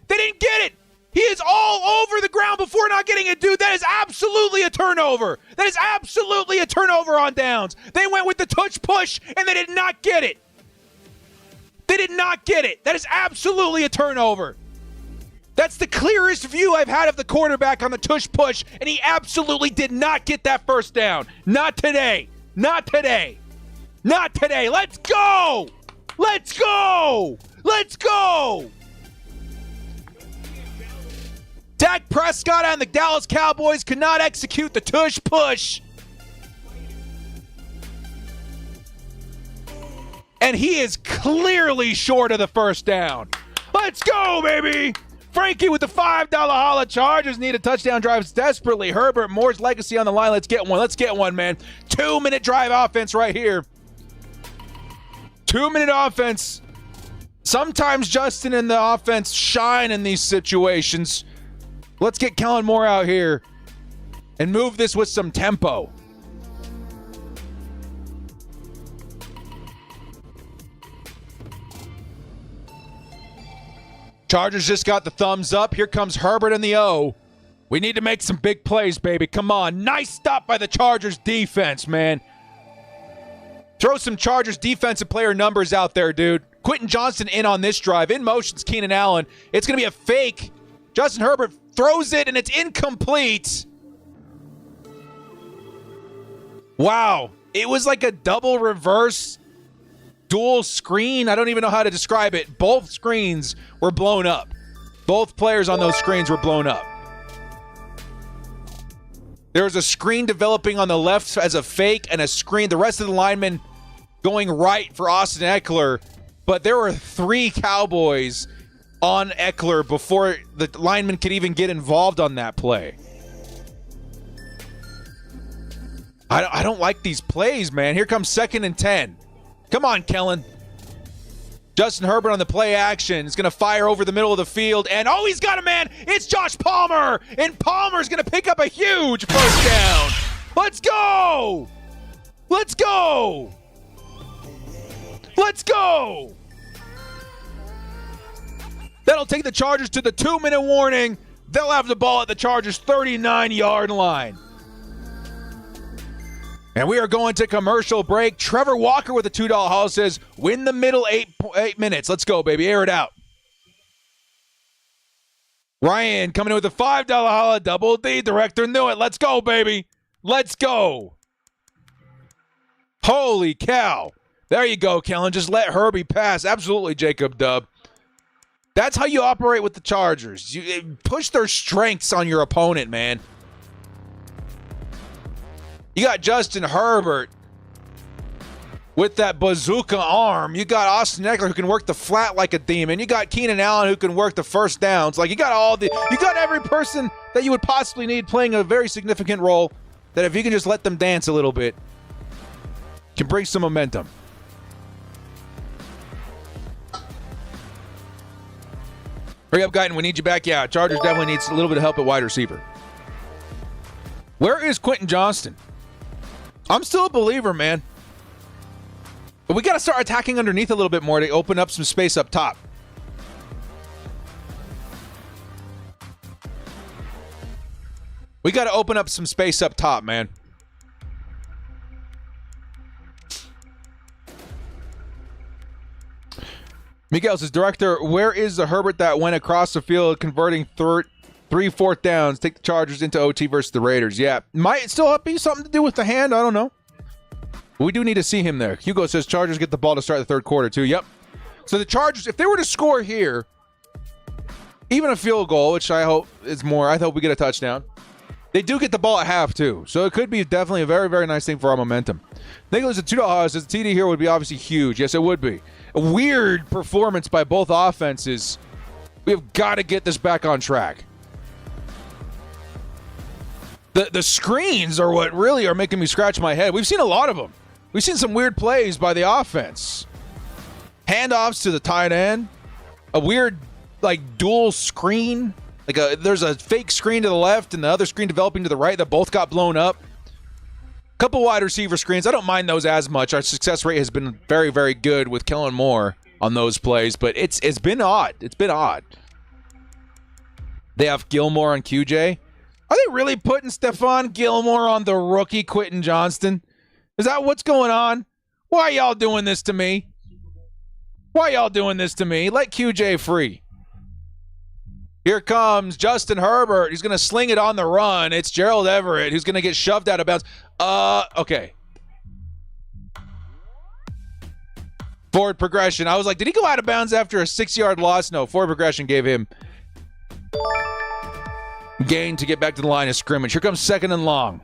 They didn't get it. He is all over the ground before not getting it, dude. That is absolutely a turnover. That is absolutely a turnover on downs. They went with the tush push, and they did not get it. They did not get it. That is absolutely a turnover. That's the clearest view I've had of the quarterback on the tush push, and he absolutely did not get that 1st down. Not today. Not today. Not today. Let's go. Let's go. Let's go. Dak Prescott and the Dallas Cowboys could not execute the tush push. And he is clearly short of the first down. Let's go, baby! Frankie with the $5 holla. Chargers need a touchdown drive desperately. Herbert, Moore's legacy on the line. Let's get one. Let's get one, man. 2-minute drive offense right here. 2-minute offense. Sometimes Justin and the offense shine in these situations. Let's get Kellen Moore out here and move this with some tempo. Chargers just got the thumbs up. Here comes Herbert in the O. We need to make some big plays, baby. Come on. Nice stop by the Chargers defense, man. Throw some Chargers defensive player numbers out there, dude. Quentin Johnston in on this drive. In motion's Keenan Allen. It's going to be a fake. Justin Herbert throws it, and it's incomplete. Wow. It was like a double reverse dual screen. I don't even know how to describe it. Both screens were blown up. Both players on those screens were blown up. There was a screen developing on the left as a fake and a screen. The rest of the linemen going right for Austin Eckler. But there were 3 Cowboys on Eckler before the lineman could even get involved on that play. I don't like these plays, man. Here comes 2nd and 10. Come on, Kellen. Justin Herbert on the play action is going to fire over the middle of the field. And, oh, he's got a man. It's Josh Palmer. And Palmer's going to pick up a huge first down. Let's go. Let's go. Let's go. That'll take the Chargers to the 2-minute warning. They'll have the ball at the Chargers' 39-yard line. And we are going to commercial break. Trevor Walker with a $2 haul says, win the middle 8 minutes. Let's go, baby. Air it out. Ryan coming in with a $5 holla. Double D. Director knew it. Let's go, baby. Let's go. Holy cow. There you go, Kellen. Just let Herbie pass. Absolutely, Jacob Dub. That's how you operate with the Chargers. You push their strengths on your opponent, man. You got Justin Herbert with that bazooka arm. You got Austin Eckler who can work the flat like a demon. You got Keenan Allen who can work the first downs. Like you got every person that you would possibly need playing a very significant role that if you can just let them dance a little bit, can bring some momentum. Hurry up, Guyton. We need you back. Yeah, Chargers definitely needs a little bit of help at wide receiver. Where is Quentin Johnston? I'm still a believer, man. But we got to start attacking underneath a little bit more to open up some space up top. We got to open up some space up top, man. Miguel says, Director, where is the Herbert that went across the field converting 3 fourth downs, take the Chargers into OT versus the Raiders? Yeah, might still be something to do with the hand. I don't know. We do need to see him there. Hugo says Chargers get the ball to start the third quarter too. Yep. So the Chargers, if they were to score here, even a field goal, which I hope is more, I hope we get a touchdown. They do get the ball at half too. So it could be definitely a very, very nice thing for our momentum. Nicholas at $2 says the TD here would be obviously huge. Yes, it would be. A weird performance by both offenses. We have got to get this back on track. The screens are what really are making me scratch my head. We've seen a lot of them. We've seen some weird plays by the offense. Handoffs to the tight end. A weird, dual screen. There's a fake screen to the left and the other screen developing to the right that both got blown up. Couple wide receiver screens. I don't mind those as much. Our success rate has been very, very good with Kellen Moore on those plays, but it's been odd. It's been odd. They have Gilmore on QJ. Are they really putting Stephon Gilmore on the rookie Quentin Johnston? Is that what's going on? Why y'all doing this to me? Why y'all doing this to me? Let QJ free. Here comes Justin Herbert. He's going to sling it on the run. It's Gerald Everett who's going to get shoved out of bounds. Okay. Forward progression. I was like, did he go out of bounds after a 6-yard loss? No, forward progression gave him gain to get back to the line of scrimmage. Here comes 2nd and long.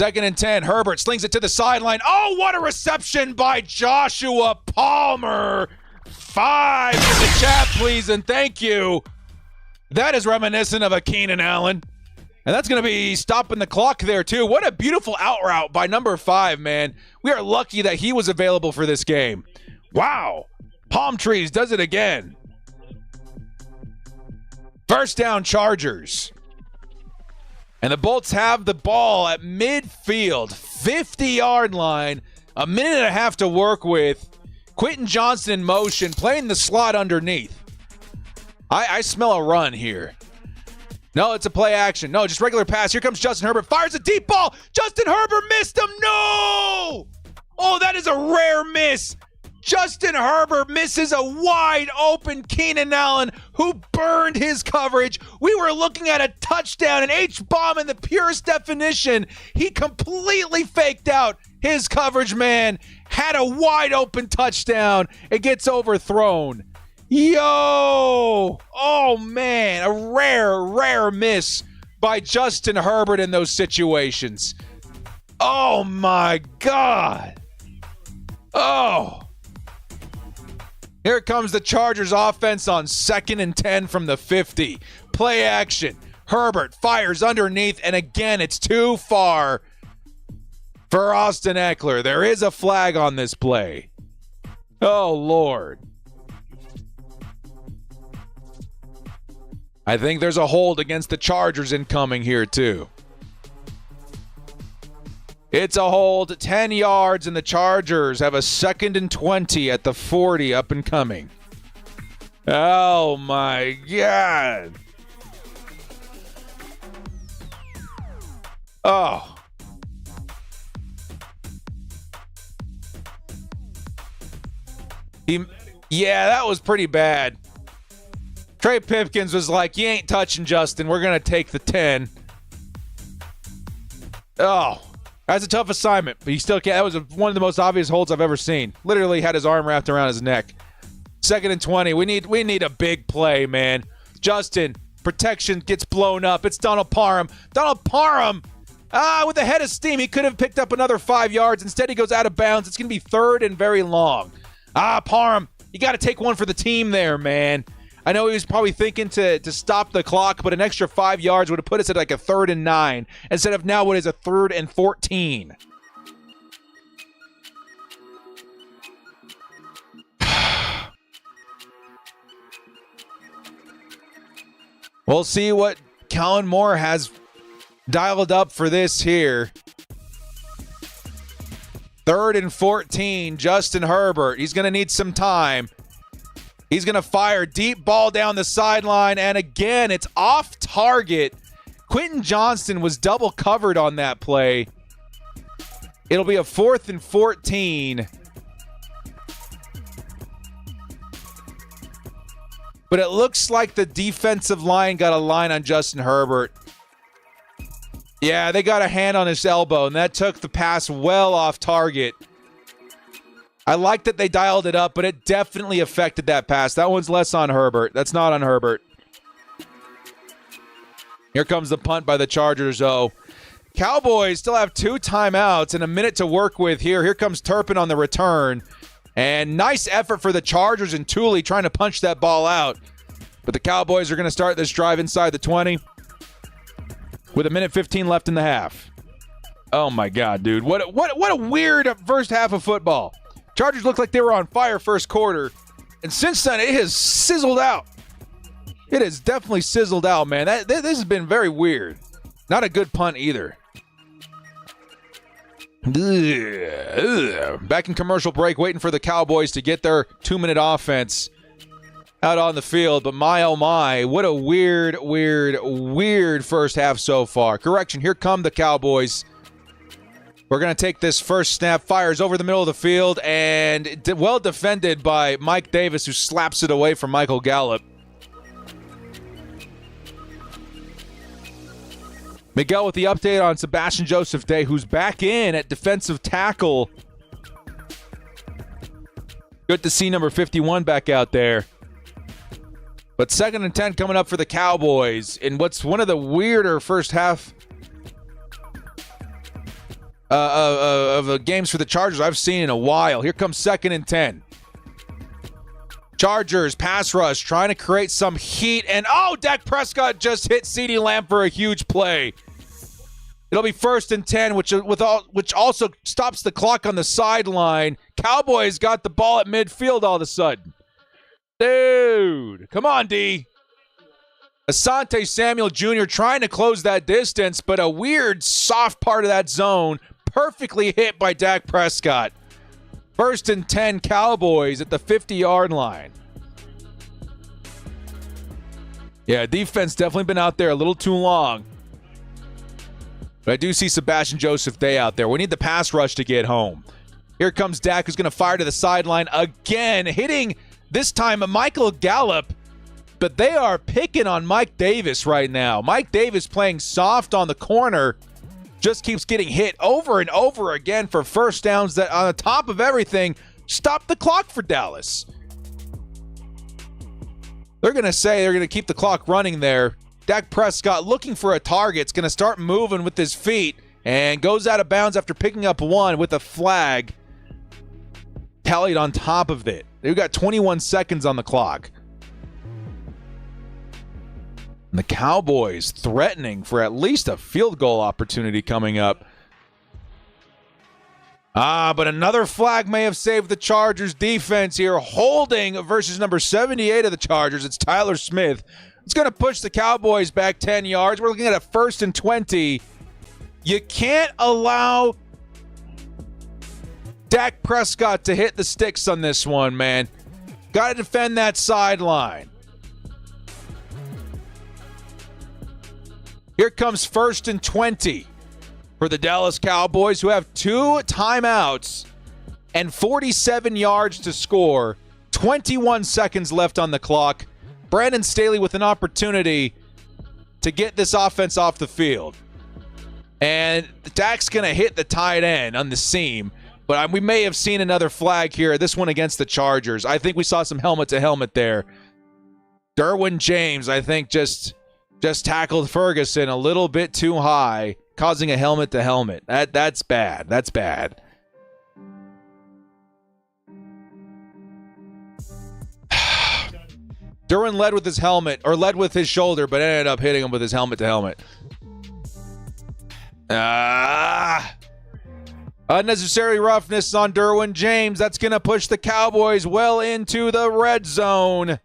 2nd and 10. Herbert slings it to the sideline. Oh, what a reception by Joshua Palmer. 5 in the chat, please, and thank you. That is reminiscent of a Keenan Allen. And that's going to be stopping the clock there, too. What a beautiful out route by number 5, man. We are lucky that he was available for this game. Wow. Palm Trees does it again. First down, Chargers. And the Bolts have the ball at midfield, 50-yard line, a minute and a half to work with. Quentin Johnston in motion, playing the slot underneath. I smell a run here. No, it's a play action. No, just regular pass. Here comes Justin Herbert. Fires a deep ball. Justin Herbert missed him. No! Oh, that is a rare miss. Justin Herbert misses a wide open Keenan Allen who burned his coverage. We were looking at a touchdown, an H-bomb in the purest definition. He completely faked out his coverage man, had a wide open touchdown. It gets overthrown. Yo! Oh, man, a rare miss by Justin Herbert in those situations. Oh, my God. Oh. Here comes the Chargers offense on 2nd and 10 from the 50. Play action. Herbert fires underneath, and again, it's too far for Austin Eckler. There is a flag on this play. Oh, Lord. I think there's a hold against the Chargers incoming here, too. It's a hold, 10 yards, and the Chargers have a 2nd and 20 at the 40 up and coming. Oh, my God. Oh. Yeah, that was pretty bad. Trey Pipkins was like, you ain't touching Justin. We're going to take the 10. Oh. That's a tough assignment, but he still can't. That was one of the most obvious holds I've ever seen. Literally had his arm wrapped around his neck. 2nd and 20. We need a big play, man. Justin, protection gets blown up. It's Donald Parham. Donald Parham, with a head of steam, he could have picked up another 5 yards. Instead, he goes out of bounds. It's going to be 3rd and very long. Parham, you got to take one for the team there, man. I know he was probably thinking to stop the clock, but an extra 5 yards would have put us at like a 3rd and 9 instead of now what is a 3rd and 14. We'll see what Kellen Moore has dialed up for this here. 3rd and 14, Justin Herbert. He's going to need some time. He's going to fire deep ball down the sideline, and again, it's off target. Quentin Johnston was double covered on that play. It'll be a 4th and 14. But it looks like the defensive line got a line on Justin Herbert. Yeah, they got a hand on his elbow, and that took the pass well off target. I like that they dialed it up, but it definitely affected that pass. That one's less on Herbert. That's not on Herbert. Here comes the punt by the Chargers, though. Cowboys still have 2 timeouts and a minute to work with here. Here comes Turpin on the return. And nice effort for the Chargers and Tooley trying to punch that ball out. But the Cowboys are going to start this drive inside the 20 with a minute 15 left in the half. Oh, my God, dude. What a weird first half of football. Chargers looked like they were on fire first quarter, and since then it has sizzled out. It has definitely sizzled out, man. This has been very weird. Not a good punt either. Back in commercial break, waiting for the Cowboys to get their 2-minute offense out on the field. But my, oh my, what a weird first half so far. Correction, here come the Cowboys. We're going to take this first snap, fires over the middle of the field, and well defended by Mike Davis, who slaps it away from Michael Gallup. Miguel with the update on Sebastian Joseph Day, who's back in at defensive tackle. Good to see number 51 back out there. But 2nd and 10 coming up for the Cowboys in what's one of the weirder first half of games for the Chargers I've seen in a while. Here comes 2nd and 10. Chargers pass rush trying to create some heat, and Dak Prescott just hit CeeDee Lamb for a huge play. It'll be 1st and 10, which also stops the clock on the sideline. Cowboys got the ball at midfield all of a sudden. Dude, come on, D. Asante Samuel Jr. trying to close that distance, but a weird soft part of that zone perfectly hit by Dak Prescott. 1st and 10 Cowboys at the 50-yard line. Yeah, defense definitely been out there a little too long. But I do see Sebastian Joseph Day out there. We need the pass rush to get home. Here comes Dak, who's going to fire to the sideline again, hitting this time Michael Gallup. But they are picking on Mike Davis right now. Mike Davis playing soft on the corner. Just keeps getting hit over and over again for first downs that, on the top of everything, stop the clock for Dallas. They're going to say they're going to keep the clock running there. Dak Prescott looking for a target. It's going to start moving with his feet and goes out of bounds after picking up one with a flag tallied on top of it. They've got 21 seconds on the clock. And the Cowboys threatening for at least a field goal opportunity coming up. But another flag may have saved the Chargers defense here. Holding versus number 78 of the Chargers. It's Tyler Smith. It's going to push the Cowboys back 10 yards. We're looking at a 1st and 20. You can't allow Dak Prescott to hit the sticks on this one, man. Got to defend that sideline. Here comes 1st and 20 for the Dallas Cowboys, who have 2 timeouts and 47 yards to score. 21 seconds left on the clock. Brandon Staley with an opportunity to get this offense off the field. And Dak's going to hit the tight end on the seam. But we may have seen another flag here. This one against the Chargers. I think we saw some helmet-to-helmet there. Derwin James, I think, just tackled Ferguson a little bit too high, causing a helmet-to-helmet. That's bad. That's bad. Derwin led with his helmet, or led with his shoulder, but ended up hitting him with his helmet-to-helmet. Unnecessary roughness on Derwin James. That's going to push the Cowboys well into the red zone.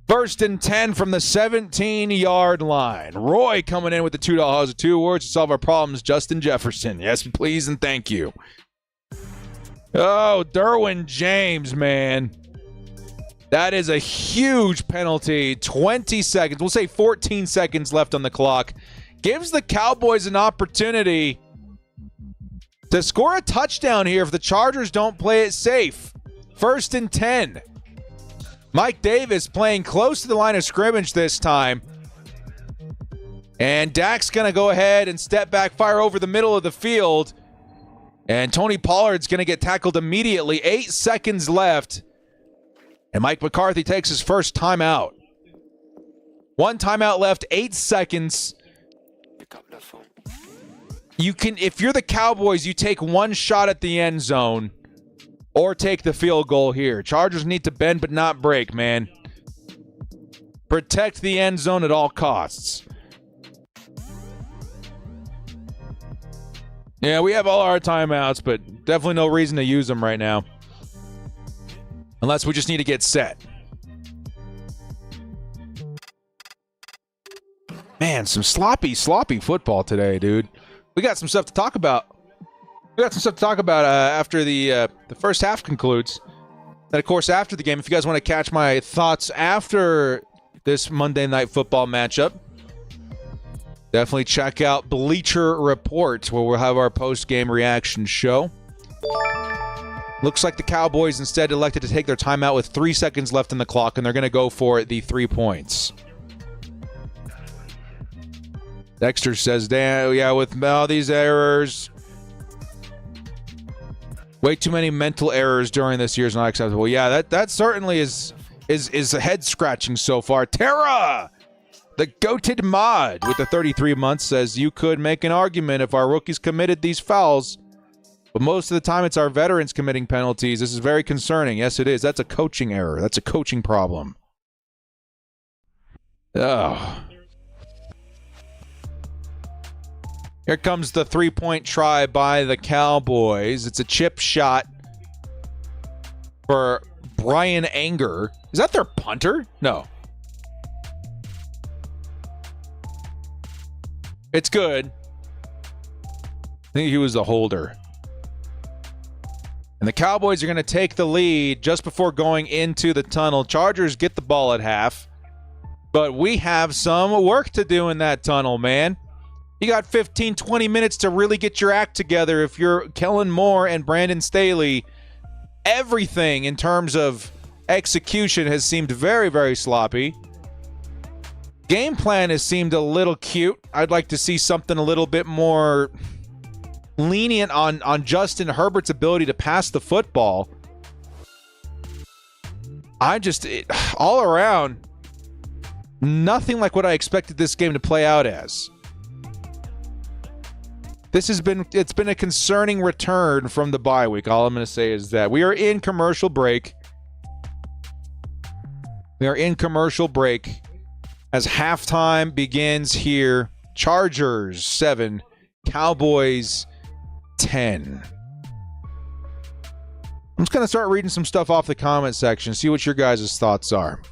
1st and 10 from the 17-yard line. Roy coming in with the $2. 2 words to solve our problems. Justin Jefferson. Yes, please, and thank you. Oh, Derwin James, man. That is a huge penalty. 20 seconds. We'll say 14 seconds left on the clock. Gives the Cowboys an opportunity to score a touchdown here if the Chargers don't play it safe. 1st and 10. Mike Davis playing close to the line of scrimmage this time. And Dak's going to go ahead and step back, fire over the middle of the field. And Tony Pollard's going to get tackled immediately. 8 seconds left. And Mike McCarthy takes his first timeout. 1 timeout left, 8 seconds. You can, if you're the Cowboys, you take one shot at the end zone or take the field goal here. Chargers need to bend but not break, man. Protect the end zone at all costs. Yeah, we have all our timeouts, but definitely no reason to use them right now. Unless we just need to get set. Man, some sloppy football today, dude. We got some stuff to talk about. After the first half concludes. And, of course, after the game, if you guys want to catch my thoughts after this Monday Night Football matchup, definitely check out Bleacher Report, where we'll have our post-game reaction show. Looks like the Cowboys instead elected to take their timeout with 3 seconds left on the clock, and they're going to go for the 3 points. Dexter says, damn, yeah, with all these errors, way too many mental errors during this year is not acceptable. Yeah, that certainly is a head-scratching so far. Tara! The Goated Mod with the 33 months says you could make an argument if our rookies committed these fouls, but most of the time it's our veterans committing penalties. This is very concerning. Yes, it is. That's a coaching error. That's a coaching problem. Oh. Here comes the three-point try by the Cowboys. It's a chip shot for Brian Anger. Is that their punter? No. It's good. I think he was the holder. And the Cowboys are going to take the lead just before going into the tunnel. Chargers get the ball at half. But we have some work to do in that tunnel, man. You got 15, 20 minutes to really get your act together if you're Kellen Moore and Brandon Staley. Everything in terms of execution has seemed very, very sloppy. Game plan has seemed a little cute. I'd like to see something a little bit more lenient on Justin Herbert's ability to pass the football. All around, nothing like what I expected this game to play out as. It's been a concerning return from the bye week. All I'm going to say is that we are in commercial break. We are in commercial break as halftime begins here. Chargers 7, Cowboys 10. I'm just going to start reading some stuff off the comment section, see what your guys' thoughts are.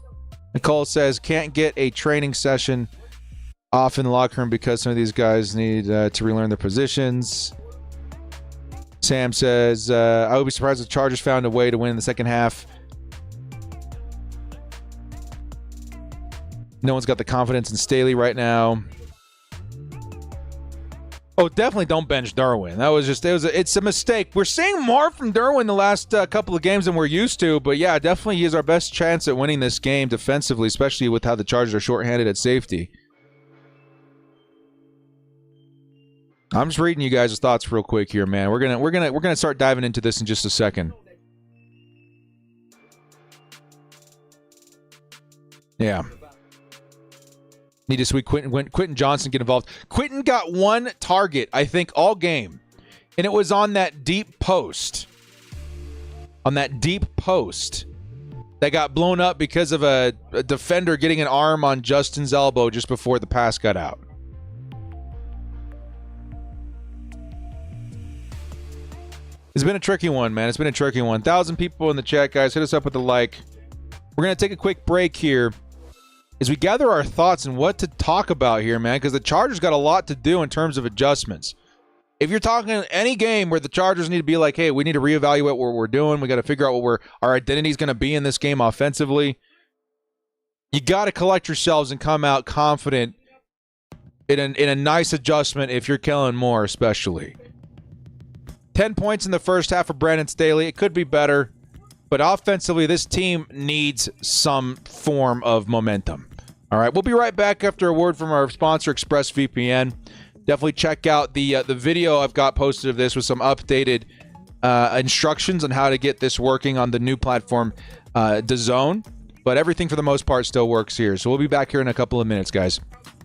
Nicole says, can't get a training session off in the locker room because some of these guys need to relearn their positions. Sam says, I would be surprised if the Chargers found a way to win in the second half. No one's got the confidence in Staley right now. Oh, definitely don't bench Derwin. It's a mistake. We're seeing more from Derwin the last couple of games than we're used to, but yeah, definitely he is our best chance at winning this game defensively, especially with how the Chargers are shorthanded at safety. I'm just reading you guys' thoughts real quick here, man. We're gonna start diving into this in just a second. Yeah. Need to see Quentin Johnson get involved. Quentin got one target, I think, all game. And it was on that deep post. On that deep post that got blown up because of a defender getting an arm on Justin's elbow just before the pass got out. It's been a tricky one, man. It's been a tricky one. 1,000 people in the chat, guys. Hit us up with a like. We're going to take a quick break here as we gather our thoughts and what to talk about here, man, because the Chargers got a lot to do in terms of adjustments. If you're talking any game where the Chargers need to be like, hey, we need to reevaluate what we're doing, we got to figure out what our identity is going to be in this game offensively, you got to collect yourselves and come out confident in a nice adjustment if you're Kellen Moore especially. 10 points in the first half for Brandon Staley. It could be better, but offensively, this team needs some form of momentum. All right, we'll be right back after a word from our sponsor, ExpressVPN. Definitely check out the video I've got posted of this with some updated instructions on how to get this working on the new platform, DAZN. But everything for the most part still works here. So we'll be back here in a couple of minutes, guys.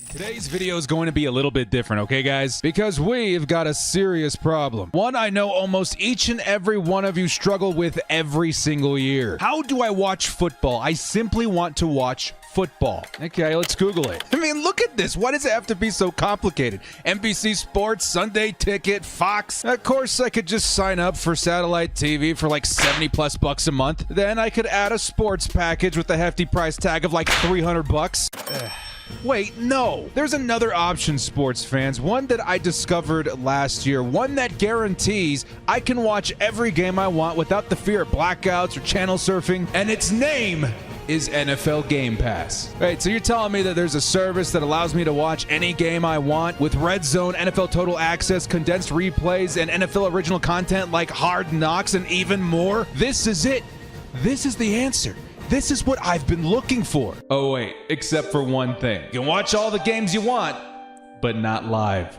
Today's video is going to be a little bit different, okay, guys? Because we've got a serious problem. One I know almost each and every one of you struggle with every single year. How do I watch football? I simply want to watch football. Okay, let's Google it. I mean, look at this. Why does it have to be so complicated? NBC Sports, Sunday Ticket, Fox. Of course, I could just sign up for satellite TV for like $70+ a month. Then I could add a sports package with a hefty price tag of like $300. Wait, no. There's another option, sports fans. One that I discovered last year. One that guarantees I can watch every game I want without the fear of blackouts or channel surfing. And its name is NFL Game Pass. Right, so you're telling me that there's a service that allows me to watch any game I want with Red Zone, NFL Total Access, condensed replays, and NFL original content like Hard Knocks and even more? This is it. This is the answer. This is what I've been looking for. Oh wait, except for one thing. You can watch all the games you want, but not live.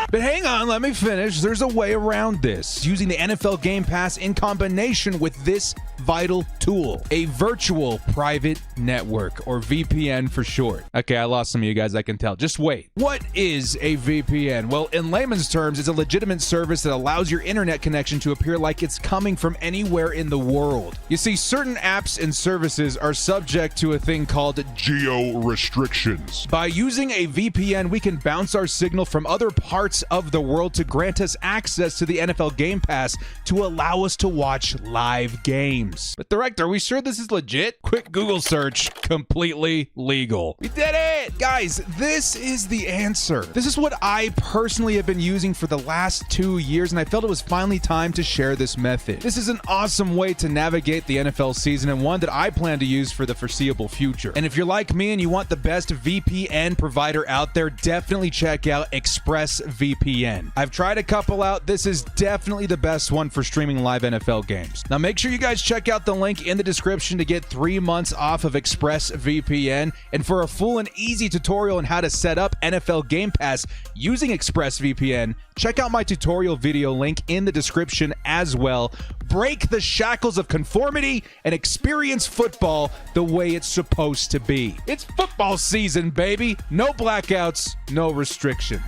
But hang on, let me finish. There's a way around this. Using the NFL Game Pass in combination with this vital tool, a virtual private network, or VPN for short. Okay, I lost some of you guys, I can tell. Just wait. What is a VPN? Well, in layman's terms, it's a legitimate service that allows your internet connection to appear like it's coming from anywhere in the world. You see, certain apps and services are subject to a thing called geo restrictions. By using a VPN, we can bounce our signal from other parts of the world to grant us access to the NFL Game Pass to allow us to watch live games. But director, are we sure this is legit? Quick Google search, completely legal. We did it! Guys, this is the answer. This is what I personally have been using for the last 2 years, and I felt it was finally time to share this method. This is an awesome way to navigate the NFL season, and one that I plan to use for the foreseeable future. And if you're like me and you want the best VPN provider out there, definitely check out ExpressVPN. I've tried a couple out. This is definitely the best one for streaming live NFL games. Now make sure you guys check out the link in the description to get 3 months off of ExpressVPN, and for a full and easy tutorial on how to set up NFL Game Pass using ExpressVPN, check out my tutorial video link in the description as well. Break the shackles of conformity and experience football the way it's supposed to be. It's football season, baby. No blackouts, no restrictions.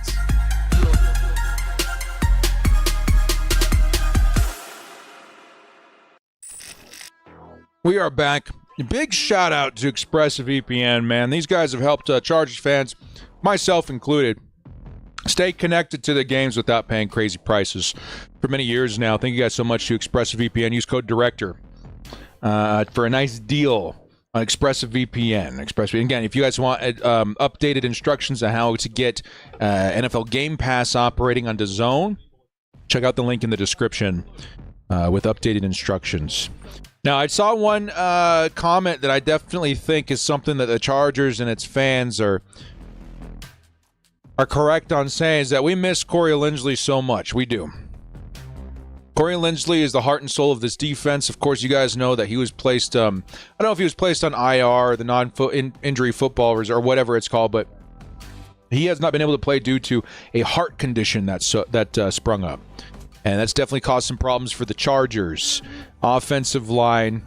We are back. Big shout out to ExpressVPN, man. These guys have helped Chargers fans, myself included, stay connected to the games without paying crazy prices for many years now. Thank you guys so much to ExpressVPN. Use code DIRECTOR for a nice deal on ExpressVPN. Again, if you guys want updated instructions on how to get NFL Game Pass operating on DAZN, check out the link in the description with updated instructions. Now, I saw one comment that I definitely think is something that the Chargers and its fans are correct on saying, is that we miss Corey Linsley so much. We do. Corey Linsley is the heart and soul of this defense. Of course, you guys know that he was placed, I don't know if he was placed on IR, the non-injury football reserve, or whatever it's called, but he has not been able to play due to a heart condition that sprung up. And that's definitely caused some problems for the Chargers. Offensive line.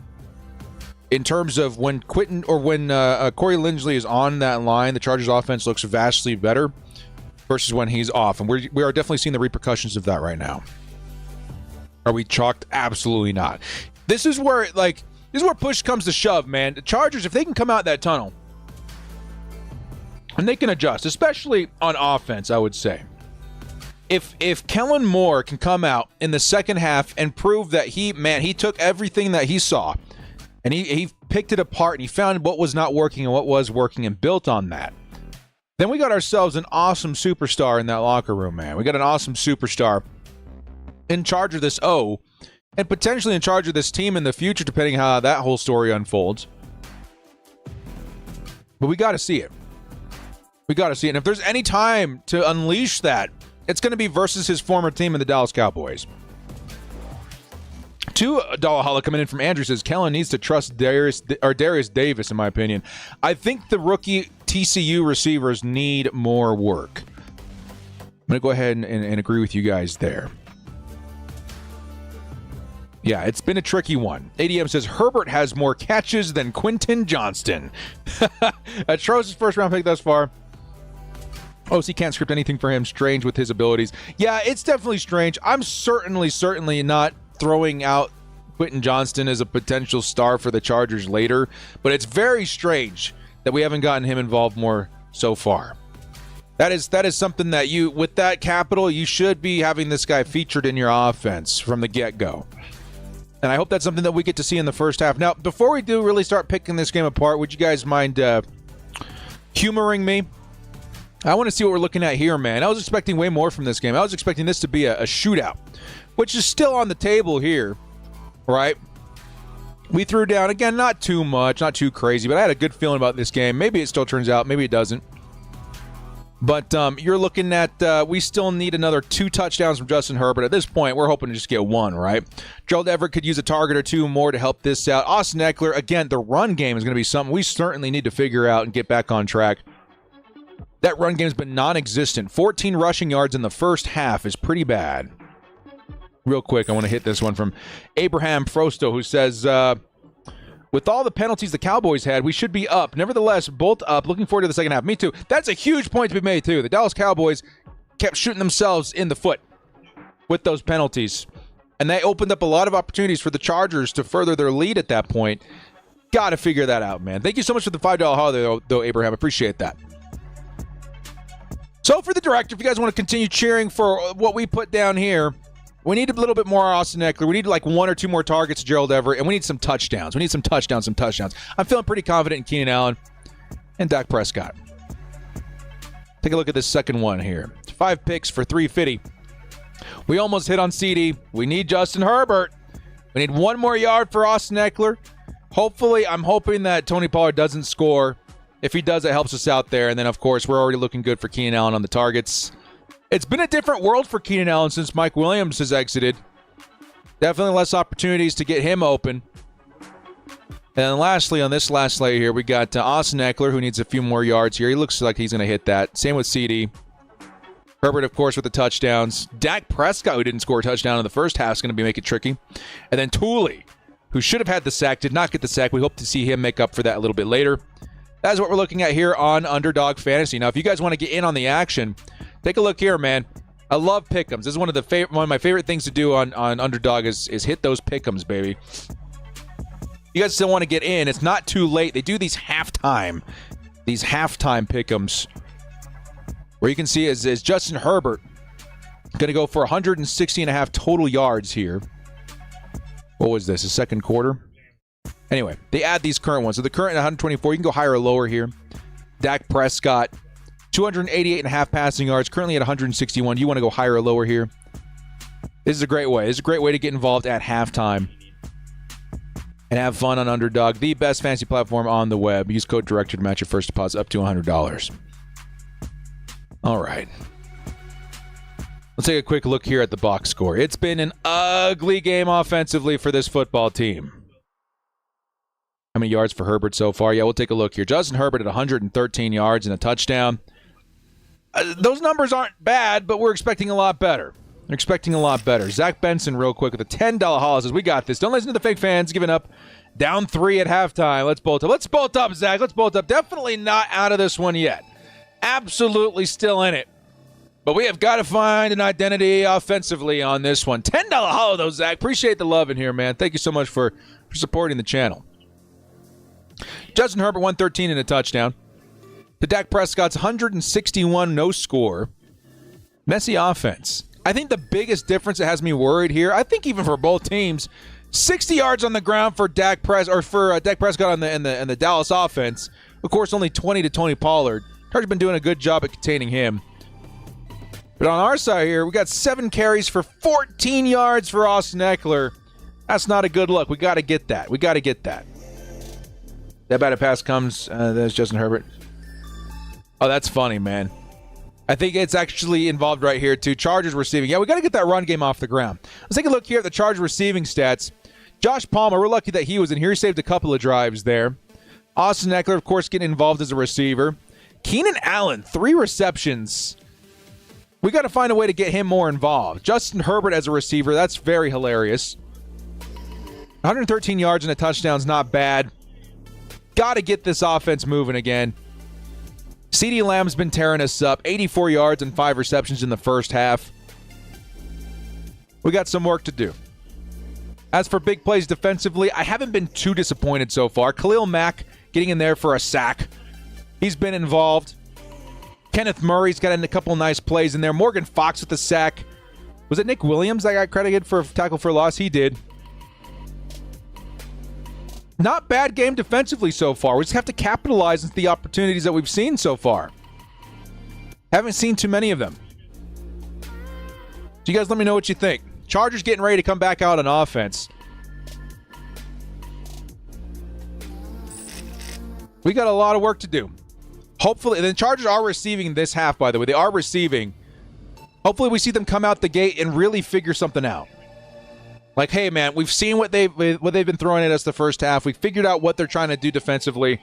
In terms of when Corey Linsley is on that line, the Chargers offense looks vastly better versus when he's off. And we are definitely seeing the repercussions of that right now. Are we chalked? Absolutely not. This is where push comes to shove, man. The Chargers, if they can come out that tunnel and they can adjust, especially on offense, I would say. If Kellen Moore can come out in the second half and prove that he took everything that he saw and he picked it apart and he found what was not working and what was working and built on that, then we got ourselves an awesome superstar in that locker room, man. We got an awesome superstar in charge of this and potentially in charge of this team in the future, depending on how that whole story unfolds. But we got to see it. We got to see it. And if there's any time to unleash that, it's going to be versus his former team in the Dallas Cowboys. $2 coming in from Andrew says, Kellen needs to trust Darius Davis, in my opinion. I think the rookie TCU receivers need more work. I'm going to go ahead and agree with you guys there. Yeah, it's been a tricky one. ADM says, Herbert has more catches than Quentin Johnston. Atrocious first round pick thus far. OC can't script anything for him. Strange with his abilities. Yeah, it's definitely strange. I'm certainly not throwing out Quentin Johnston as a potential star for the Chargers later, but it's very strange that we haven't gotten him involved more so far. That is something that with that capital, you should be having this guy featured in your offense from the get-go. And I hope that's something that we get to see in the first half. Now, before we do really start picking this game apart, would you guys mind humoring me? I want to see what we're looking at here, man. I was expecting way more from this game. I was expecting this to be a shootout, which is still on the table here, right? We threw down, again, not too much, not too crazy, but I had a good feeling about this game. Maybe it still turns out, maybe it doesn't. But you're looking at, we still need another 2 touchdowns from Justin Herbert. At this point, we're hoping to just get 1, right? Gerald Everett could use a target or 2 more to help this out. Austin Eckler, again, the run game is going to be something we certainly need to figure out and get back on track. That run game has been non-existent. 14 rushing yards in the first half is pretty bad. Real quick, I want to hit this one from Abraham Frosto, who says, with all the penalties the Cowboys had, we should be up. Nevertheless, bolt up. Looking forward to the second half. Me too. That's a huge point to be made, too. The Dallas Cowboys kept shooting themselves in the foot with those penalties. And they opened up a lot of opportunities for the Chargers to further their lead at that point. Got to figure that out, man. Thank you so much for the $5 holiday, though, Abraham. Appreciate that. So for the director, if you guys want to continue cheering for what we put down here, we need a little bit more Austin Eckler. We need like 1 or 2 more targets, Gerald Everett, and we need some touchdowns. We need some touchdowns. I'm feeling pretty confident in Keenan Allen and Dak Prescott. Take a look at this second one here. 5 picks for $350. We almost hit on CD. We need Justin Herbert. We need 1 more yard for Austin Eckler. Hopefully, I'm hoping that Tony Pollard doesn't score. If he does, it helps us out there. And then, of course, we're already looking good for Keenan Allen on the targets. It's been a different world for Keenan Allen since Mike Williams has exited. Definitely less opportunities to get him open. And then lastly, on this last slate here, we got Austin Eckler, who needs a few more yards here. He looks like he's going to hit that. Same with CD. Herbert, of course, with the touchdowns. Dak Prescott, who didn't score a touchdown in the first half, is going to make it tricky. And then Tooley, who should have had the sack, did not get the sack. We hope to see him make up for that a little bit later. That is what we're looking at here on Underdog Fantasy. Now, if you guys want to get in on the action, take a look here, man. I love pick'ems. This is one of my favorite things to do on Underdog is hit those pick'ems, baby. You guys still want to get in. It's not too late. They do these halftime pick'ems where you can see is Justin Herbert going to go for 160.5 total yards here. What was this, the second quarter? Anyway, they add these current ones. So the current 124, you can go higher or lower here. Dak Prescott, 288.5 passing yards, currently at 161. You want to go higher or lower here? This is a great way. This is a great way to get involved at halftime and have fun on Underdog, the best fantasy platform on the web. Use code DIRECTOR to match your first deposit up to $100. All right. Let's take a quick look here at the box score. It's been an ugly game offensively for this football team. How many yards for Herbert so far? Yeah, we'll take a look here. Justin Herbert at 113 yards and a touchdown. Those numbers aren't bad, but we're expecting a lot better. We're expecting a lot better. Zach Benson, real quick, with a $10 haul says, we got this. Don't listen to the fake fans giving up. Down 3 at halftime. Let's bolt up. Let's bolt up, Zach. Let's bolt up. Definitely not out of this one yet. Absolutely still in it. But we have got to find an identity offensively on this one. $10 haul, though, Zach. Appreciate the love in here, man. Thank you so much for supporting the channel. Justin Herbert, 113 and a touchdown. To Dak Prescott's 161 no score. Messy offense. I think the biggest difference that has me worried here, I think even for both teams, 60 yards on the ground for Dak Prescott on the Dallas offense. Of course, only 20 to Tony Pollard. Chargers been doing a good job at containing him. But on our side here, we got 7 carries for 14 yards for Austin Eckler. That's not a good look. We got to get that. We got to get that. That batted pass comes. There's Justin Herbert. Oh, that's funny, man. I think it's actually involved right here, too. Chargers receiving. Yeah, we got to get that run game off the ground. Let's take a look here at the Chargers receiving stats. Josh Palmer, we're lucky that he was in here. He saved a couple of drives there. Austin Eckler, of course, getting involved as a receiver. Keenan Allen, 3 receptions. We got to find a way to get him more involved. Justin Herbert as a receiver, that's very hilarious. 113 yards and a touchdown is not bad. Got to get this offense moving again. CeeDee Lamb's been tearing us up. 84 yards and 5 receptions in the first half. We got some work to do. As for big plays defensively, I haven't been too disappointed so far. Khalil Mack getting in there for a sack. He's been involved. Kenneth Murray's got in a couple nice plays in there. Morgan Fox with the sack. Was it Nick Williams that got credited for tackle for loss? He did. Not bad game defensively so far. We just have to capitalize on the opportunities that we've seen so far. Haven't seen too many of them. So you guys let me know what you think. Chargers getting ready to come back out on offense. We got a lot of work to do. Hopefully, the Chargers are receiving this half, by the way. They are receiving. Hopefully we see them come out the gate and really figure something out. Like, hey, man, we've seen what they've been throwing at us the first half. We figured out what they're trying to do defensively.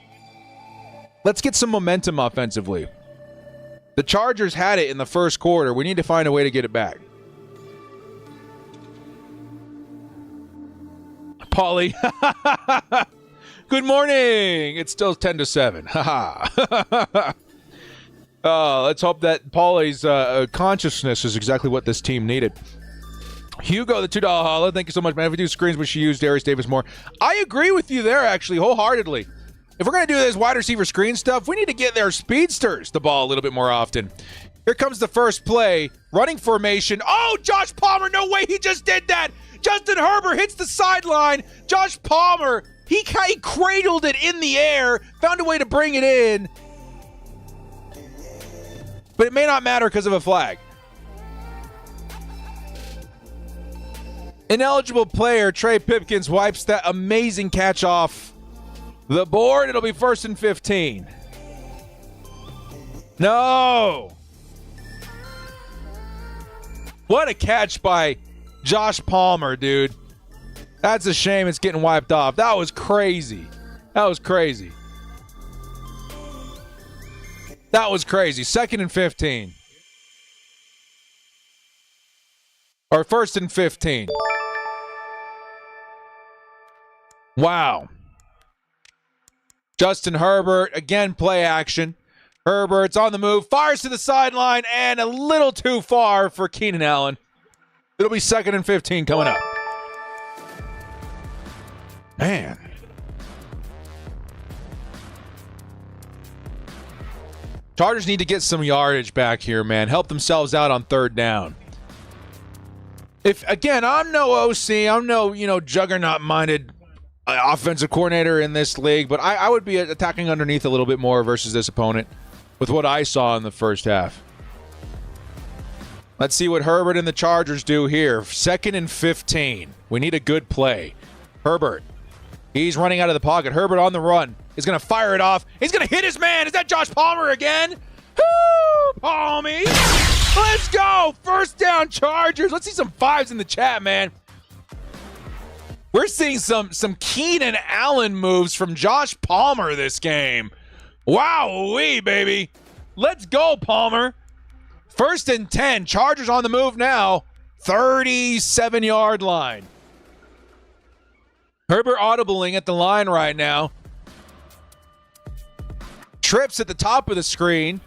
Let's get some momentum offensively. The Chargers had it in the first quarter. We need to find a way to get it back. Paulie. Good morning. It's still 10-7. Let's hope that Paulie's consciousness is exactly what this team needed. Hugo, the $2 holla. Thank you so much, man. If we do screens, we should use Darius Davis more. I agree with you there, actually, wholeheartedly. If we're going to do this wide receiver screen stuff, we need to get their speedsters the ball a little bit more often. Here comes the first play. Running formation. Oh, Josh Palmer. No way he just did that. Justin Herbert hits the sideline. Josh Palmer, he cradled it in the air, found a way to bring it in. But it may not matter because of a flag. Ineligible player, Trey Pipkins, wipes that amazing catch off the board. It'll be 1st and 15. No. What a catch by Josh Palmer, dude. That's a shame it's getting wiped off. That was crazy. That was crazy. 2nd and 15. Or 1st and 15. Wow. Justin Herbert, again, play action. Herbert's on the move, fires to the sideline, and a little too far for Keenan Allen. It'll be 2nd and 15 coming up. Man. Chargers need to get some yardage back here, man. Help themselves out on 3rd down. If, again, I'm no OC, I'm no, juggernaut-minded offensive coordinator in this league, but I would be attacking underneath a little bit more versus this opponent with what I saw in the first half. Let's see what Herbert and the Chargers do here. 2nd and 15. We need a good play. Herbert. He's running out of the pocket. Herbert on the run. He's going to fire it off. He's going to hit his man. Is that Josh Palmer again? Woo! Palmy. Let's go. 1st down, Chargers. Let's see some 5s in the chat, man. We're seeing some Keenan Allen moves from Josh Palmer this game. Wow-wee, baby. Let's go, Palmer. 1st and 10. Chargers on the move now. 37-yard line. Herbert audibling at the line right now. Trips at the top of the screen.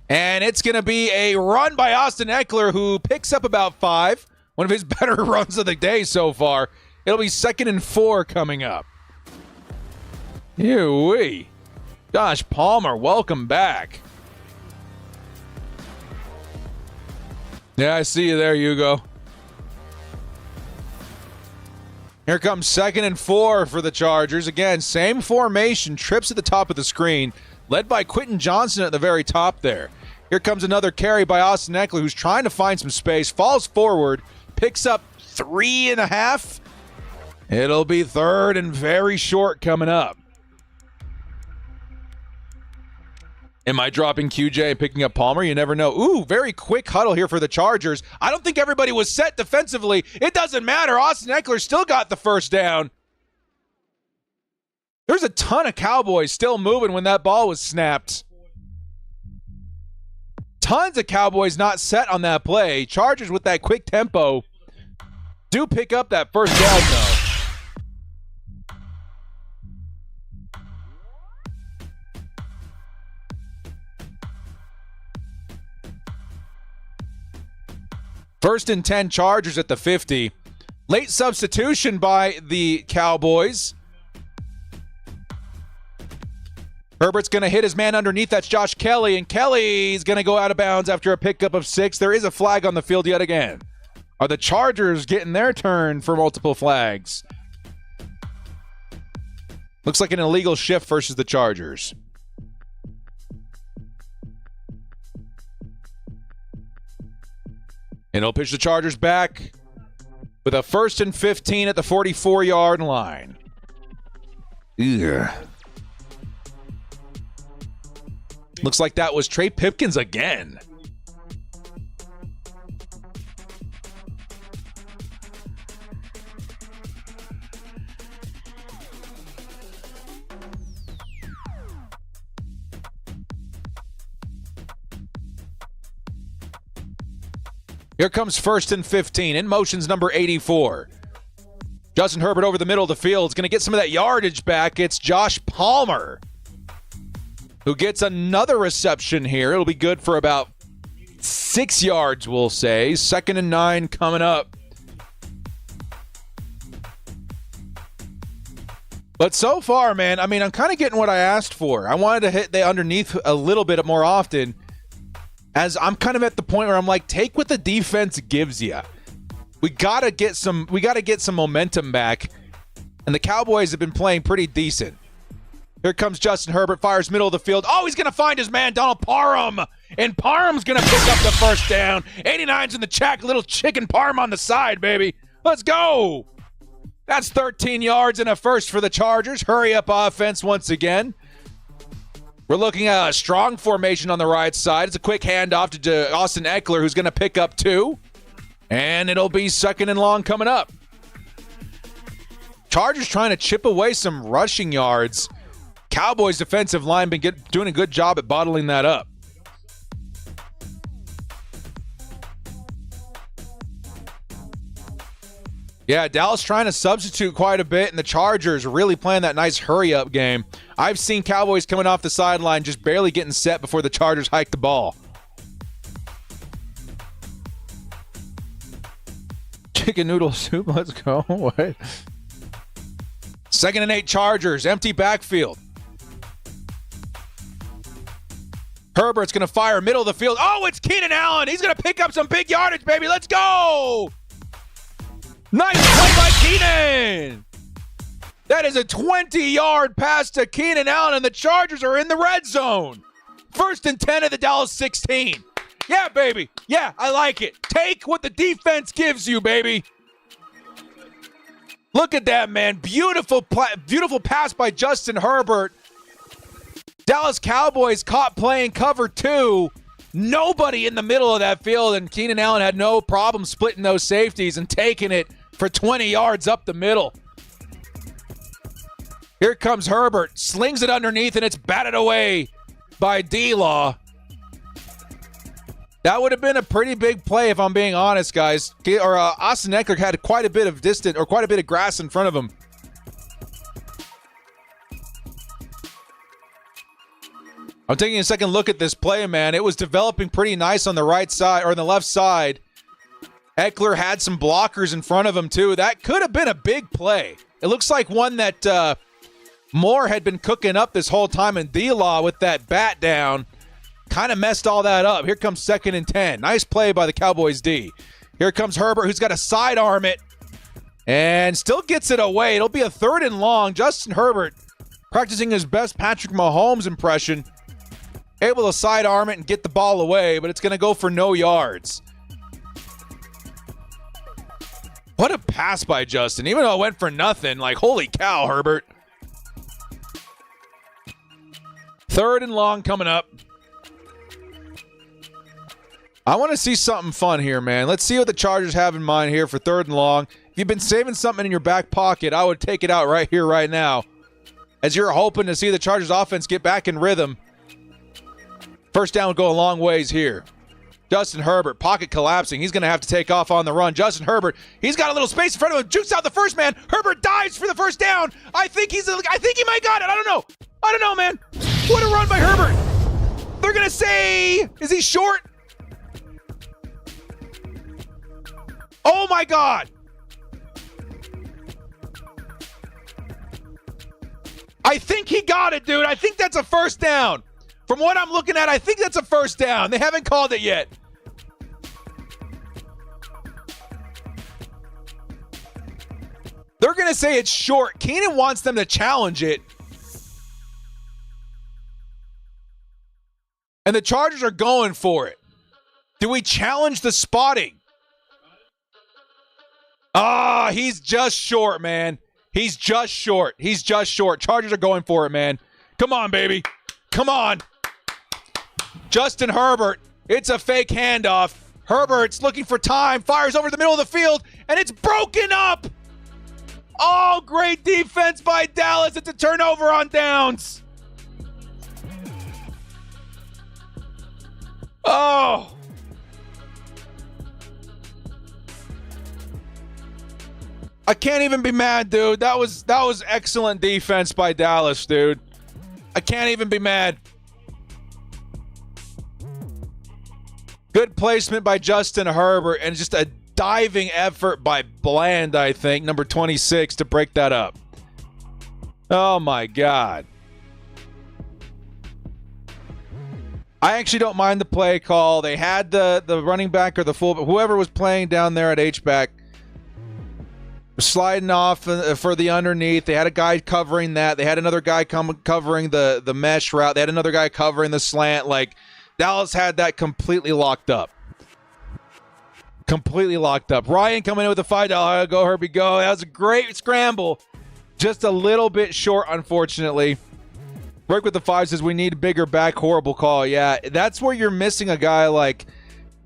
And it's going to be a run by Austin Eckler, who picks up about 5. One of his better runs of the day so far. It'll be 2nd and 4 coming up. Ew-wee. Josh Palmer, welcome back. Yeah, I see you there, Hugo. Here comes 2nd and 4 for the Chargers. Again, same formation, trips at the top of the screen, led by Quentin Johnson at the very top there. Here comes another carry by Austin Eckler, who's trying to find some space, falls forward, picks up 3.5. It'll be 3rd and very short coming up. Am I dropping QJ and picking up Palmer? You never know. Ooh, very quick huddle here for the Chargers. I don't think everybody was set defensively. It doesn't matter. Austin Eckler still got the 1st down. There's a ton of Cowboys still moving when that ball was snapped. Tons of Cowboys not set on that play. Chargers with that quick tempo do pick up that 1st down, though. First and 10, Chargers at the 50. Late substitution by the Cowboys. Herbert's going to hit his man underneath. That's Josh Kelly, and Kelly's going to go out of bounds after a pickup of 6. There is a flag on the field yet again. Are the Chargers getting their turn for multiple flags? Looks like an illegal shift versus the Chargers. And he'll pitch the Chargers back with a 1st and 15 at the 44-yard line. Ugh. Looks like that was Trey Pipkins again. Here comes 1st and 15. In motion's number 84. Justin Herbert over the middle of the field is going to get some of that yardage back. It's Josh Palmer who gets another reception here. It'll be good for about 6 yards, we'll say. 2nd and 9 coming up. But so far, man, I mean, I'm kind of getting what I asked for. I wanted to hit the underneath a little bit more often, as I'm kind of at the point where I'm like, take what the defense gives you. We gotta get some momentum back, and the Cowboys have been playing pretty decent. Here comes Justin Herbert, fires middle of the field. Oh, he's gonna find his man, Donald Parham, and Parham's gonna pick up the first down. 89's in the check, little chicken Parham on the side, baby. Let's go. That's 13 yards and a first for the Chargers. Hurry up offense once again. We're looking at a strong formation on the right side. It's a quick handoff to Austin Eckler, who's going to pick up 2. And it'll be 2nd and long coming up. Chargers trying to chip away some rushing yards. Cowboys defensive line been doing a good job at bottling that up. Yeah, Dallas trying to substitute quite a bit, and the Chargers really playing that nice hurry-up game. I've seen Cowboys coming off the sideline just barely getting set before the Chargers hike the ball. Chicken noodle soup, let's go. What? 2nd and 8 Chargers, empty backfield. Herbert's going to fire middle of the field. Oh, it's Keenan Allen. He's going to pick up some big yardage, baby. Let's go. Nice play by Keenan. That is a 20-yard pass to Keenan Allen, and the Chargers are in the red zone. 1st and 10 of the Dallas 16. Yeah, baby. Yeah, I like it. Take what the defense gives you, baby. Look at that, man. Beautiful pass by Justin Herbert. Dallas Cowboys caught playing cover 2. Nobody in the middle of that field, and Keenan Allen had no problem splitting those safeties and taking it for 20 yards up the middle. Here comes Herbert, slings it underneath, and it's batted away by D-Law. That would have been a pretty big play if I'm being honest, guys. Austin Eckler had quite a bit of grass in front of him. I'm taking a second look at this play, man. It was developing pretty nice on the right side, or on the left side. Eckler had some blockers in front of him, too. That could have been a big play. It looks like one that Moore had been cooking up this whole time, and D-Law with that bat down kind of messed all that up. Here comes 2nd and 10. Nice play by the Cowboys D. Here comes Herbert, who's got to sidearm it and still gets it away. It'll be a 3rd and long. Justin Herbert practicing his best Patrick Mahomes impression. Able to sidearm it and get the ball away, but it's going to go for no yards. What a pass by Justin. Even though it went for nothing, like, holy cow, Herbert. 3rd and long coming up. I want to see something fun here, man. Let's see what the Chargers have in mind here for 3rd and long. If you've been saving something in your back pocket, I would take it out right here, right now, as you're hoping to see the Chargers offense get back in rhythm. First down would go a long ways here. Justin Herbert, pocket collapsing. He's going to have to take off on the run. Justin Herbert, he's got a little space in front of him. Jukes out the first man. Herbert dives for the first down. I think he might got it. I don't know, man. What a run by Herbert. They're going to say, is he short? Oh, my God. I think he got it, dude. I think that's a first down. From what I'm looking at, I think that's a first down. They haven't called it yet. They're going to say it's short. Keenan wants them to challenge it. And the Chargers are going for it. Do we challenge the spotting? He's just short, man. He's just short. Chargers are going for it, man. Come on, baby. Come on. Justin Herbert, it's a fake handoff. Herbert's looking for time, fires over the middle of the field, and it's broken up. Oh, great defense by Dallas. It's a turnover on downs. Oh. I can't even be mad, dude. That was excellent defense by Dallas, dude. I can't even be mad. Good placement by Justin Herbert and just a diving effort by Bland, I think, number 26, to break that up. Oh, my God. I actually don't mind the play call. They had the running back or the fullback, whoever was playing down there at H-back, sliding off for the underneath. They had a guy covering that. They had another guy covering the mesh route. They had another guy covering the slant. Like, Dallas had that completely locked up. Completely locked up. Ryan coming in with a $5. Go, Herbie, go. That was a great scramble. Just a little bit short, unfortunately. Rick with the 5 says we need a bigger back. Horrible call. Yeah, that's where you're missing a guy like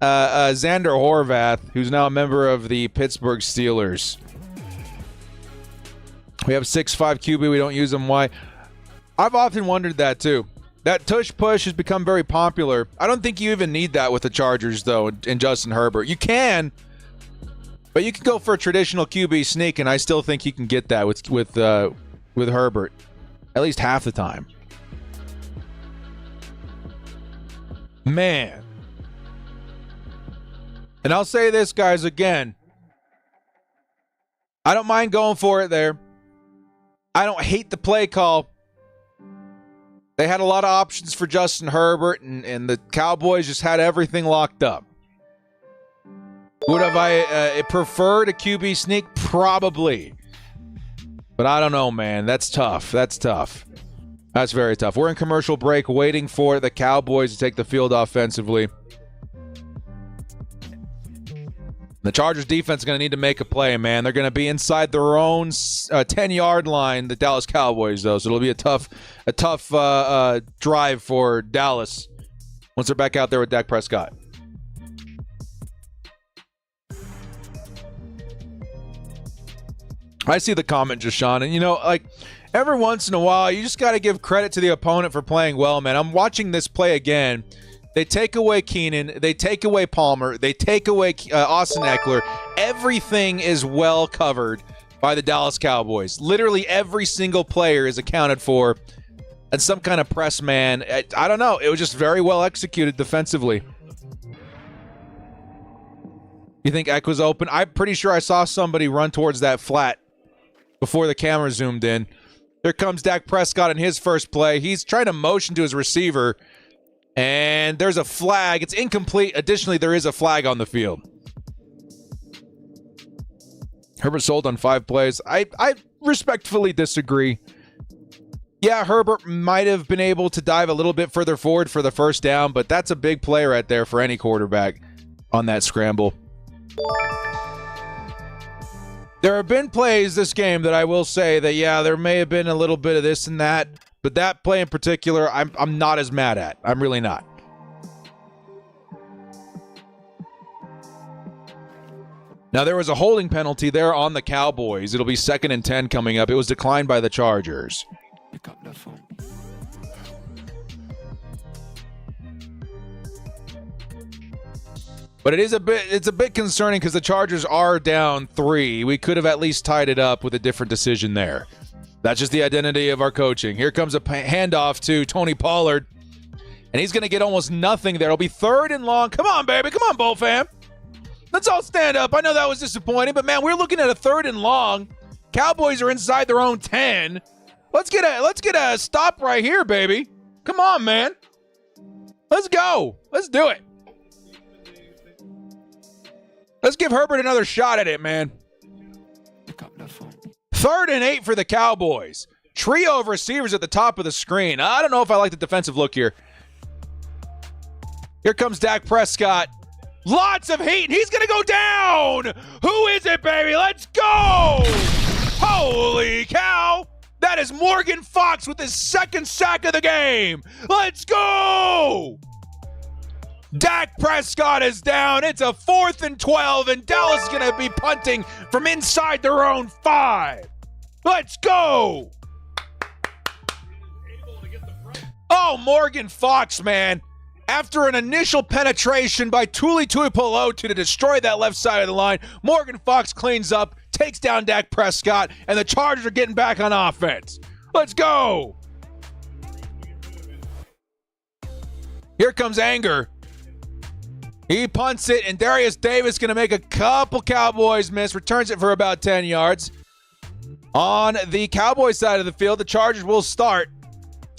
Xander Horvath, who's now a member of the Pittsburgh Steelers. We have 6'5" QB. We don't use them. Why? I've often wondered that too. That tush push has become very popular. I don't think you even need that with the Chargers, though, and Justin Herbert. You can, but you can go for a traditional QB sneak, and I still think you can get that with Herbert, at least half the time. Man. And I'll say this, guys, again. I don't mind going for it there. I don't hate the play call. They had a lot of options for Justin Herbert, and the Cowboys just had everything locked up. Would have I preferred a QB sneak? Probably. But I don't know, man. That's tough. That's tough. That's very tough. We're in commercial break waiting for the Cowboys to take the field offensively. The Chargers defense is going to need to make a play, man. They're going to be inside their own 10-yard line, the Dallas Cowboys, though. So it'll be a tough drive for Dallas once they're back out there with Dak Prescott. I see the comment, Jashawn, and like every once in a while, you just got to give credit to the opponent for playing well, man. I'm watching this play again. They take away Keenan. They take away Palmer. They take away Austin Eckler. Everything is well covered by the Dallas Cowboys. Literally every single player is accounted for. And some kind of press man. I don't know. It was just very well executed defensively. You think Eck was open? I'm pretty sure I saw somebody run towards that flat before the camera zoomed in. Here comes Dak Prescott in his first play. He's trying to motion to his receiver. And there's a flag. It's incomplete. Additionally, there is a flag on the field. Herbert sold on 5 plays. I respectfully disagree. Yeah, Herbert might have been able to dive a little bit further forward for the first down, but that's a big play right there for any quarterback on that scramble. There have been plays this game that I will say that, yeah, there may have been a little bit of this and that. But that play in particular, I'm not as mad at. I'm really not. Now, there was a holding penalty there on the Cowboys. It'll be 2nd and 10 coming up. It was declined by the Chargers. Pick up the phone. But it's a bit concerning because the Chargers are down 3. We could have at least tied it up with a different decision there. That's just the identity of our coaching. Here comes a handoff to Tony Pollard. And he's going to get almost nothing there. It'll be 3rd and long. Come on, baby. Come on, Bull fam. Let's all stand up. I know that was disappointing, but, man, we're looking at a 3rd and long. Cowboys are inside their own 10. Let's get a stop right here, baby. Come on, man. Let's go. Let's do it. Let's give Herbert another shot at it, man. Pick up the phone. 3rd and 8 for the Cowboys. Trio of receivers at the top of the screen. I don't know if I like the defensive look here. Here comes Dak Prescott. Lots of heat. He's going to go down. Who is it, baby? Let's go. Holy cow. That is Morgan Fox with his 2nd sack of the game. Let's go. Dak Prescott is down. It's a 4th and 12, and Dallas is going to be punting from inside their own 5. Let's go. Oh, Morgan Fox, man. After an initial penetration by Tuli Tuipulotu to destroy that left side of the line, Morgan Fox cleans up, takes down Dak Prescott, and the Chargers are getting back on offense. Let's go. Here comes Anger. He punts it, and Darius Davis going to make a couple Cowboys miss. Returns it for about 10 yards. On the Cowboys side of the field, the Chargers will start,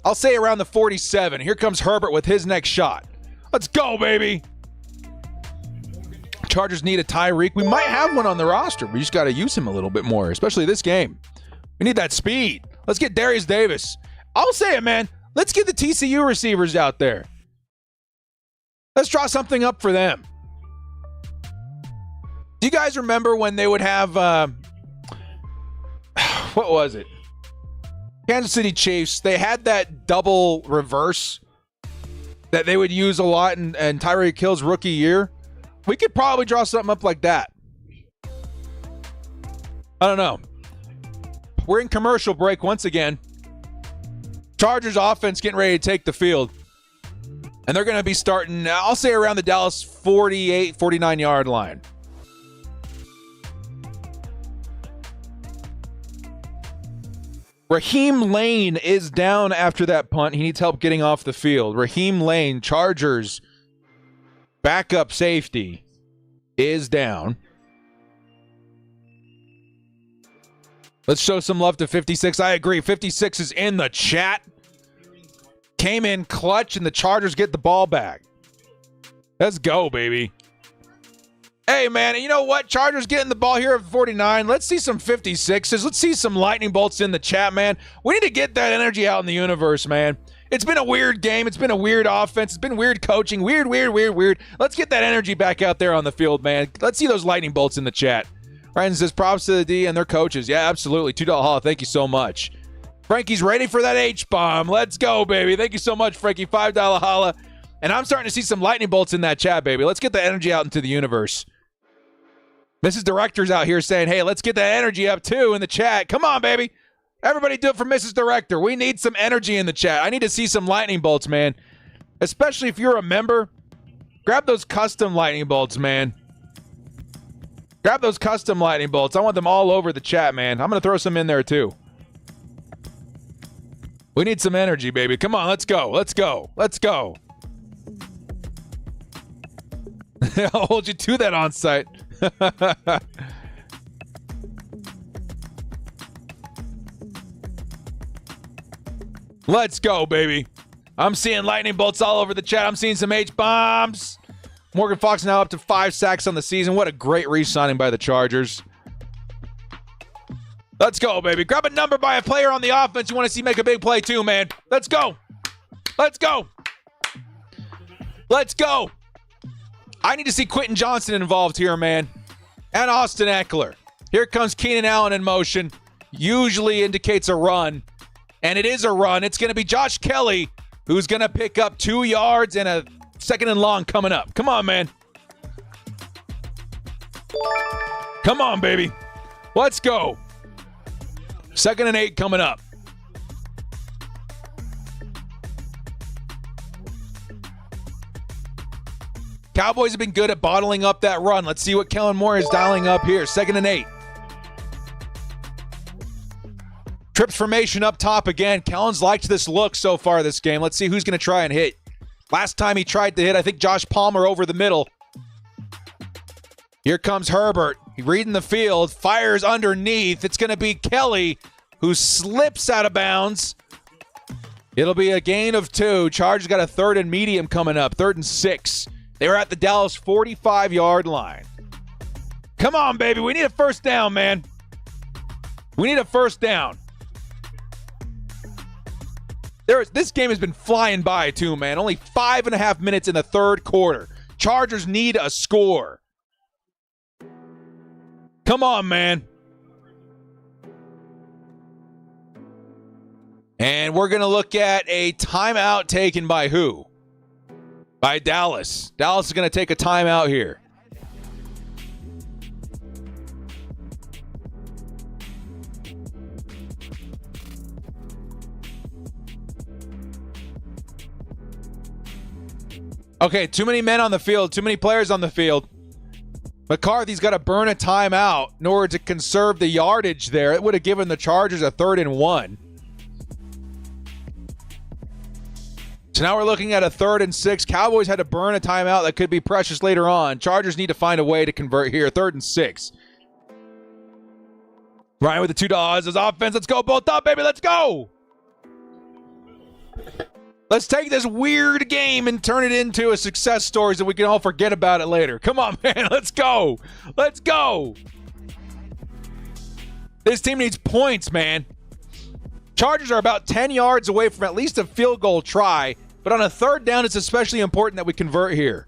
I'll say around the 47. Here comes Herbert with his next shot. Let's go, baby. Chargers need a Tyreek. We might have one on the roster. We just got to use him a little bit more, especially this game. We need that speed. Let's get Darius Davis. I'll say it, man. Let's get the TCU receivers out there. Let's draw something up for them. Do you guys remember when they would have, what was it? Kansas City Chiefs. They had that double reverse that they would use a lot in Tyreek Hill's rookie year. We could probably draw something up like that. I don't know. We're in commercial break once again. Chargers offense getting ready to take the field. And they're going to be starting, I'll say, around the Dallas 48, 49-yard line. Raheem Lane is down after that punt. He needs help getting off the field. Raheem Lane, Chargers backup safety, is down. Let's show some love to 56. I agree. 56 is in the chat. Came in clutch, and the Chargers get the ball back. Let's go, baby. Hey, man, you know what? Chargers getting the ball here at 49. Let's see some 56s. Let's see some lightning bolts in the chat, man. We need to get that energy out in the universe, man. It's been a weird game. It's been a weird offense. It's been weird coaching. Weird. Let's get that energy back out there on the field, man. Let's see those lightning bolts in the chat. Ryan says, props to the D and their coaches. Yeah, absolutely. $2 haul. Thank you so much. Frankie's ready for that H-bomb. Let's go, baby. Thank you so much, Frankie. $5 holla. And I'm starting to see some lightning bolts in that chat, baby. Let's get the energy out into the universe. Mrs. Director's out here saying, hey, let's get that energy up, too, in the chat. Come on, baby. Everybody do it for Mrs. Director. We need some energy in the chat. I need to see some lightning bolts, man. Especially if you're a member. Grab those custom lightning bolts, man. Grab those custom lightning bolts. I want them all over the chat, man. I'm going to throw some in there, too. We need some energy, baby. Come on, let's go. Let's go. Let's go. I'll hold you to that on site. Let's go, baby. I'm seeing lightning bolts all over the chat. I'm seeing some H-bombs. Morgan Fox now up to 5 sacks on the season. What a great re-signing by the Chargers. Let's go, baby. Grab a number by a player on the offense you want to see make a big play too, man. Let's go. Let's go. Let's go. I need to see Quentin Johnson involved here, man. And Austin Eckler. Here comes Keenan Allen in motion. Usually indicates a run. And it is a run. It's going to be Josh Kelly, who's going to pick up 2 yards and a second and long coming up. Come on, man. Come on, baby. Let's go. 2nd and 8 coming up. Cowboys have been good at bottling up that run. Let's see what Kellen Moore is dialing up here. 2nd and 8. Trips formation up top again. Kellen's liked this look so far this game. Let's see who's going to try and hit. Last time he tried to hit, I think Josh Palmer over the middle. Here comes Herbert. He reading the field. Fires underneath. It's going to be Kelly who slips out of bounds. It'll be a gain of 2. Chargers got a 3rd and medium coming up. 3rd and 6. They were at the Dallas 45-yard line. Come on, baby. We need a first down, man. We need a first down. This game has been flying by, too, man. Only 5.5 minutes in the 3rd quarter. Chargers need a score. Come on, man. And we're going to look at a timeout taken by who? By Dallas. Dallas is going to take a timeout here. Okay, too many men on the field, too many players on the field. McCarthy's got to burn a timeout in order to conserve the yardage there. It would have given the Chargers a 3rd and 1. So now we're looking at a 3rd and 6. Cowboys had to burn a timeout that could be precious later on. Chargers need to find a way to convert here. 3rd and 6. Ryan with the $2. His offense. Let's go. Both up, baby. Let's go. Let's take this weird game and turn it into a success story so we can all forget about it later. Come on, man. Let's go. Let's go. This team needs points, man. Chargers are about 10 yards away from at least a field goal try, but on a 3rd down, it's especially important that we convert here.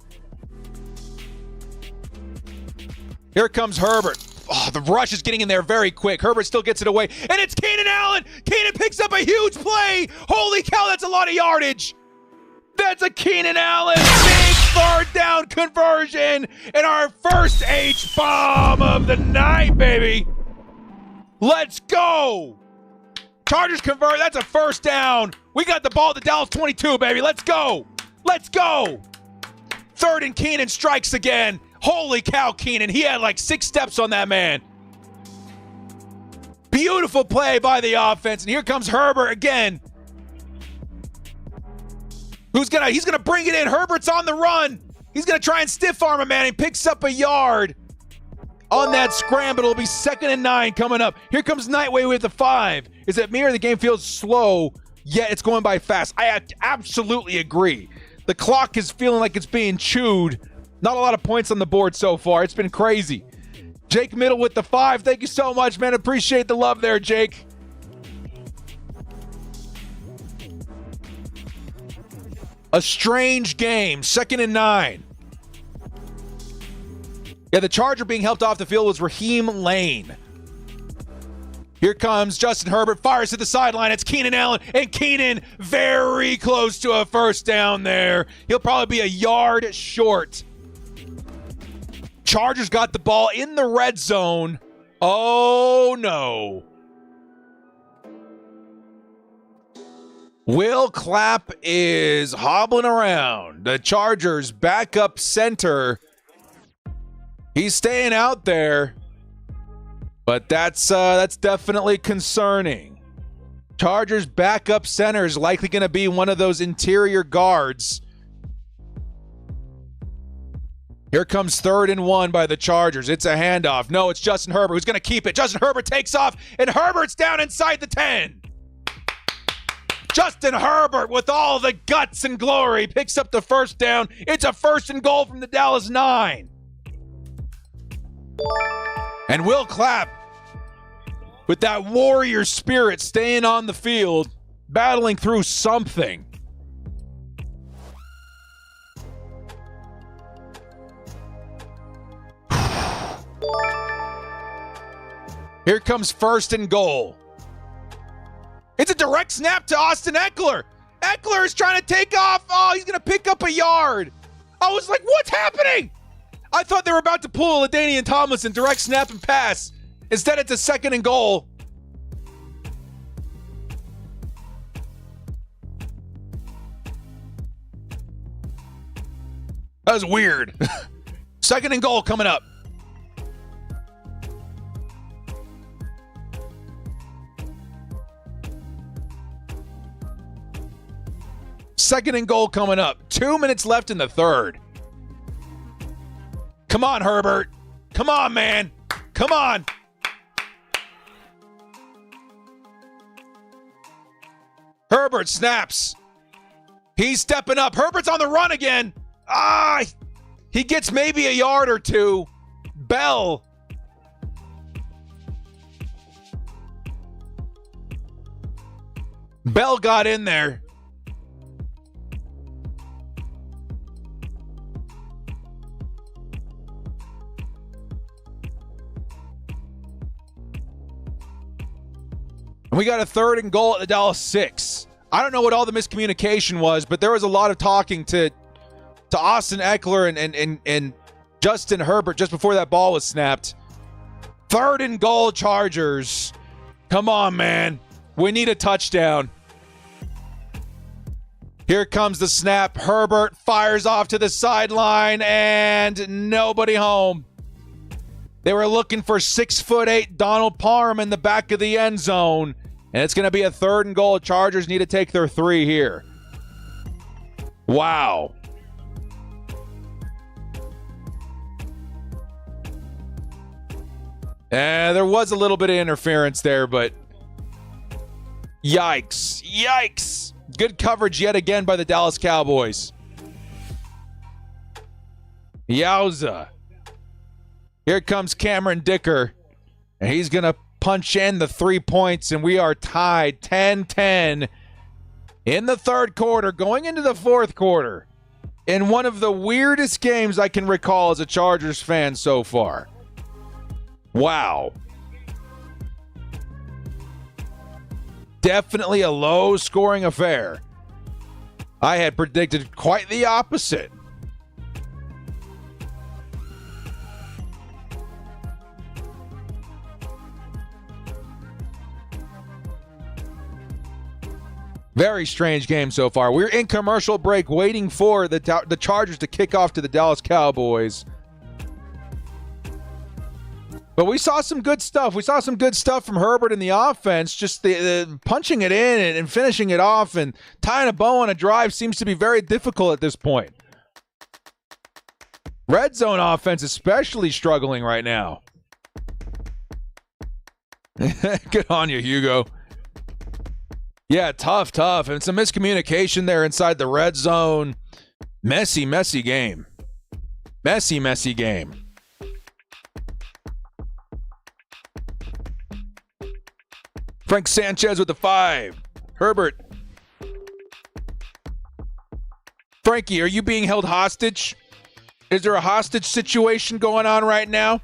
Here comes Herbert. Oh, the rush is getting in there very quick. Herbert still gets it away, and it's Keenan Allen. Keenan picks up a huge play. Holy cow, that's a lot of yardage. That's a Keenan Allen big 3rd down conversion and our first H-bomb of the night, baby. Let's go. Chargers convert. That's a 1st down. We got the ball at the Dallas 22, baby. Let's go. Let's go. 3rd and Keenan strikes again. Holy cow, Keenan. He had like 6 steps on that man. Beautiful play by the offense. And here comes Herbert again. He's gonna bring it in. Herbert's on the run. He's gonna try and stiff arm a man. He picks up a yard on that scramble. It'll be 2nd and 9 coming up. Here comes Nightway with the 5. Is it me or the game feels slow, yet it's going by fast? I absolutely agree. The clock is feeling like it's being chewed. Not a lot of points on the board so far. It's been crazy. Jake Middle with the 5. Thank you so much, man. Appreciate the love there, Jake. A strange game. 2nd and 9. Yeah, the Charger being helped off the field was Raheem Lane. Here comes Justin Herbert. Fires to the sideline. It's Keenan Allen. And Keenan very close to a 1st down there. He'll probably be a yard short. Chargers got the ball in the red zone. Oh, no. Will Clapp is hobbling around. The Chargers backup center. He's staying out there. But that's definitely concerning. Chargers backup center is likely going to be one of those interior guards. Here comes 3rd and 1 by the Chargers. It's a handoff. No, it's Justin Herbert who's going to keep it. Justin Herbert takes off, and Herbert's down inside the 10. Justin Herbert with all the guts and glory picks up the 1st down. It's a 1st and goal from the Dallas 9. And Will Clapp, with that warrior spirit, staying on the field, battling through something. Here comes 1st and goal. It's a direct snap to Austin Eckler. Eckler is trying to take off. Oh, he's going to pick up a yard. I was like, what's happening? I thought they were about to pull LaDainian Tomlinson, direct snap and pass. Instead, it's a 2nd and goal. That was weird. 2nd and goal coming up. Second and goal coming up. 2 minutes left in the 3rd. Come on, Herbert. Come on, man. Come on. Herbert snaps. He's stepping up. Herbert's on the run again. He gets maybe a yard or 2. Bell. Bell got in there. And we got a 3rd and goal at the Dallas 6. I don't know what all the miscommunication was, but there was a lot of talking to Austin Eckler and Justin Herbert just before that ball was snapped. 3rd and goal, Chargers. Come on, man. We need a touchdown. Here comes the snap. Herbert fires off to the sideline, and nobody home. They were looking for 6'8" Donald Parham in the back of the end zone, and it's going to be a 3rd and goal. Chargers need to take their 3 here. Wow. There was a little bit of interference there, but yikes. Yikes. Good coverage yet again by the Dallas Cowboys. Yowza. Here comes Cameron Dicker, and he's going to punch in the 3 points, and we are tied 10-10 in the 3rd quarter, going into the 4th quarter, in one of the weirdest games I can recall as a Chargers fan so far. Wow. Definitely a low-scoring affair. I had predicted quite the opposite. Very strange game so far. We're in commercial break waiting for the Chargers to kick off to the Dallas Cowboys. But we saw some good stuff. We saw some good stuff from Herbert in the offense. Just the punching it in and finishing it off and tying a bow on a drive seems to be very difficult at this point. Red zone offense especially struggling right now. Good on you, Hugo. Yeah, tough. And some miscommunication there inside the red zone. Messy game. Messy game. Frank Sanchez with the 5. Herbert. Frankie, are you being held hostage? Is there a hostage situation going on right now?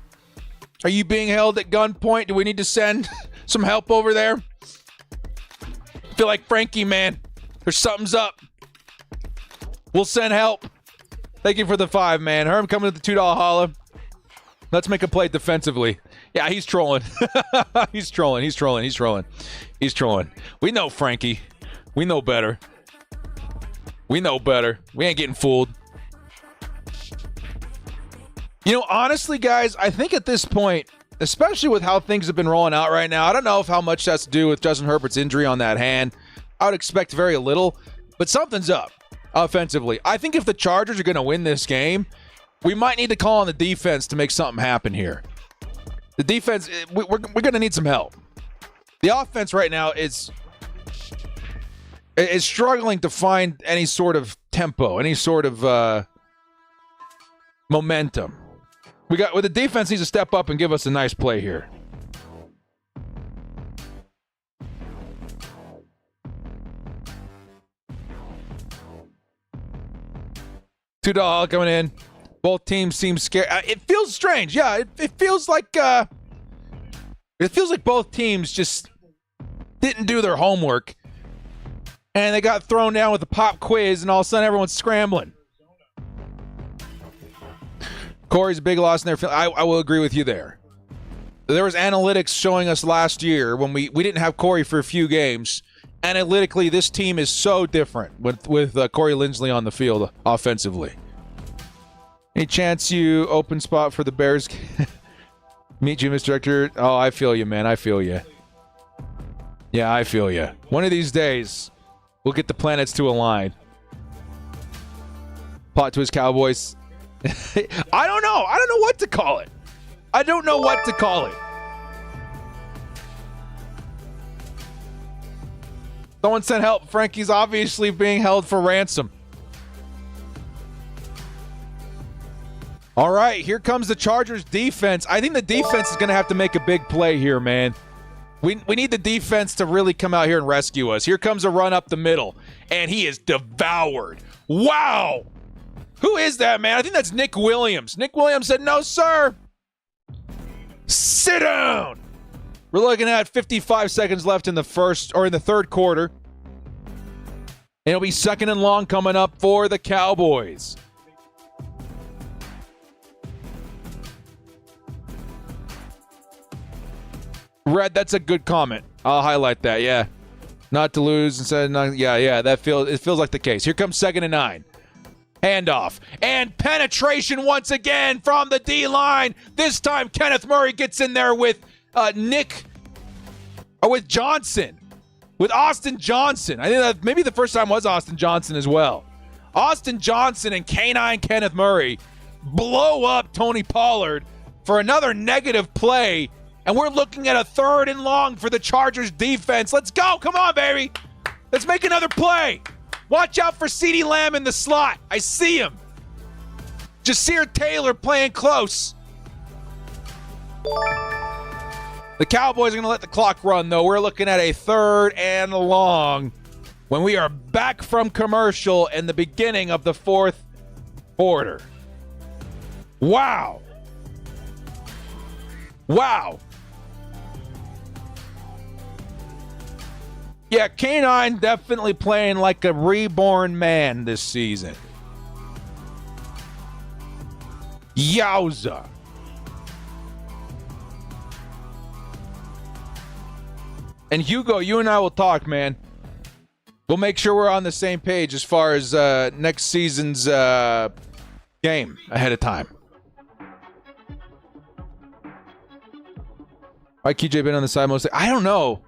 Are you being held at gunpoint? Do we need to send some help over there? Feel like Frankie, man. There's something's up. We'll send help. Thank you for the 5, man. Herm coming with the $2 holla. Let's make a play defensively. Yeah, he's trolling. He's trolling. We know Frankie. We know better. We ain't getting fooled. You know, honestly, guys, I think at this point, especially with how things have been rolling out right now, I don't know if how much that's to do with Justin Herbert's injury on that hand. I would expect very little, but something's up offensively. I think if the Chargers are going to win this game, we might need to call on the defense to make something happen here. The defense, we're going to need some help. The offense right now is struggling to find any sort of tempo, any sort of momentum. The defense needs to step up and give us a nice play here. $2 coming in. Both teams seem scared. It feels strange. Yeah, it feels like both teams just didn't do their homework, and they got thrown down with a pop quiz, and all of a sudden everyone's scrambling. Corey's a big loss in there. I will agree with you there. There was analytics showing us last year when we didn't have Corey for a few games. Analytically, this team is so different with Corey Lindsley on the field offensively. Any chance you open spot for the Bears? Meet you, Mr. Director. Oh, I feel you, man. I feel you. Yeah, I feel you. One of these days, we'll get the planets to align. Plot twist Cowboys. I don't know. I don't know what to call it. Someone sent help. Frankie's obviously being held for ransom. All right, here comes the Chargers defense. I think the defense is going to have to make a big play here, man. We need the defense to really come out here and rescue us. Here comes a run up the middle, and he is devoured. Wow! Who is that, man? I think that's Nick Williams. Nick Williams said, "No, sir. Sit down." We're looking at 55 seconds left in the third quarter. It'll be 2nd and long coming up for the Cowboys. Red, that's a good comment. I'll highlight that, yeah. Not to lose instead of not, yeah, it feels like the case. Here comes 2nd and 9. Handoff. And penetration once again from the D-line. This time Kenneth Murray gets in there with with Johnson. With Austin Johnson. I think that maybe the first time was Austin Johnson as well. Austin Johnson and K9 Kenneth Murray blow up Tony Pollard for another negative play. And we're looking at a 3rd and long for the Chargers defense. Let's go. Come on, baby. Let's make another play. Watch out for CeeDee Lamb in the slot. I see him. Jasir Taylor playing close. The Cowboys are going to let the clock run, though. We're looking at a 3rd and long when we are back from commercial in the beginning of the 4th quarter. Wow. Wow. Yeah, K9 definitely playing like a reborn man this season. Yowza. And Hugo, you and I will talk, man. We'll make sure we're on the same page as far as next season's game ahead of time. Why KJ been on the side most? I don't know.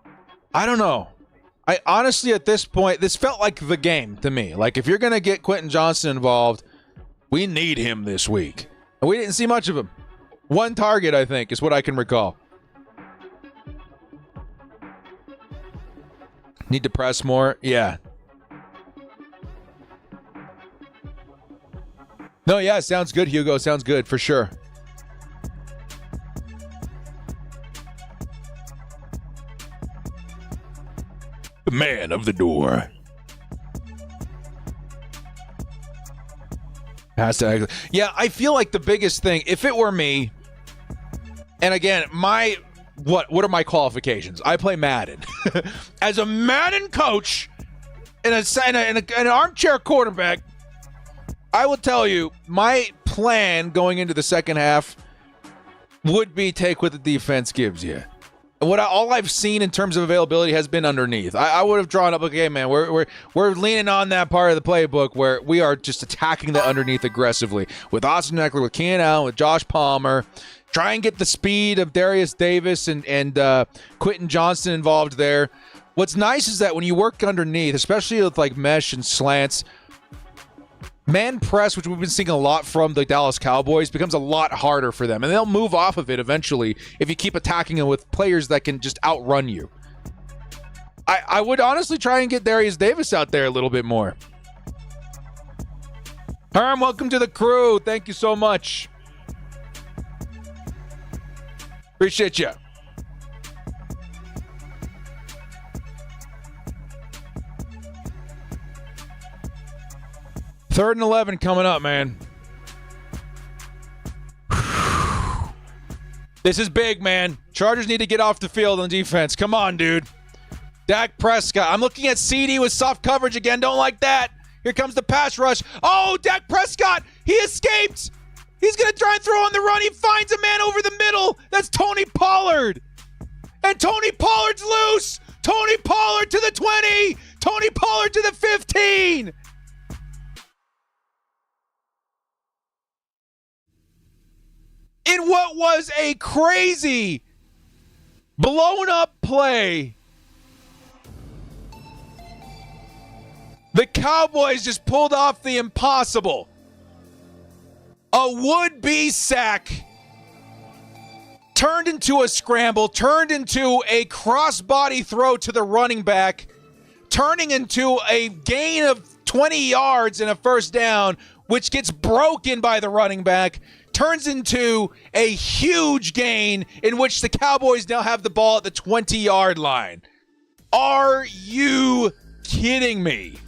I honestly, at this point, this felt like the game to me. Like, if you're going to get Quentin Johnson involved, we need him this week. And we didn't see much of him. 1 target, I think, is what I can recall. Need to press more? Yeah. No, yeah, sounds good, Hugo. Sounds good, for sure. The man of the door. Yeah, I feel like the biggest thing, if it were me, and again, what are my qualifications? I play Madden. As a Madden coach and an armchair quarterback, I will tell you, my plan going into the second half would be take what the defense gives you. All I've seen in terms of availability has been underneath. I would have drawn up, okay, man, we're leaning on that part of the playbook where we are just attacking the underneath aggressively with Austin Eckler, with Keenan Allen, with Josh Palmer. Try and get the speed of Darius Davis and Quentin Johnson involved there. What's nice is that when you work underneath, especially with like mesh and slants, man press, which we've been seeing a lot from the Dallas Cowboys, becomes a lot harder for them. And they'll move off of it eventually if you keep attacking them with players that can just outrun you. I would honestly try and get Darius Davis out there a little bit more. Herm, welcome to the crew. Thank you so much. Appreciate you. Third and 11 coming up, man. This is big, man. Chargers need to get off the field on defense. Come on, dude. Dak Prescott. I'm looking at CD with soft coverage again. Don't like that. Here comes the pass rush. Oh, Dak Prescott. He escaped. He's going to try and throw on the run. He finds a man over the middle. That's Tony Pollard. And Tony Pollard's loose. Tony Pollard to the 20. Tony Pollard to the 15. In what was a crazy, blown up play, the Cowboys just pulled off the impossible. A would-be sack turned into a scramble, turned into a crossbody throw to the running back, turning into a gain of 20 yards and a first down, which gets broken by the running back, turns into a huge gain in which the Cowboys now have the ball at the 20-yard line. Are you kidding me?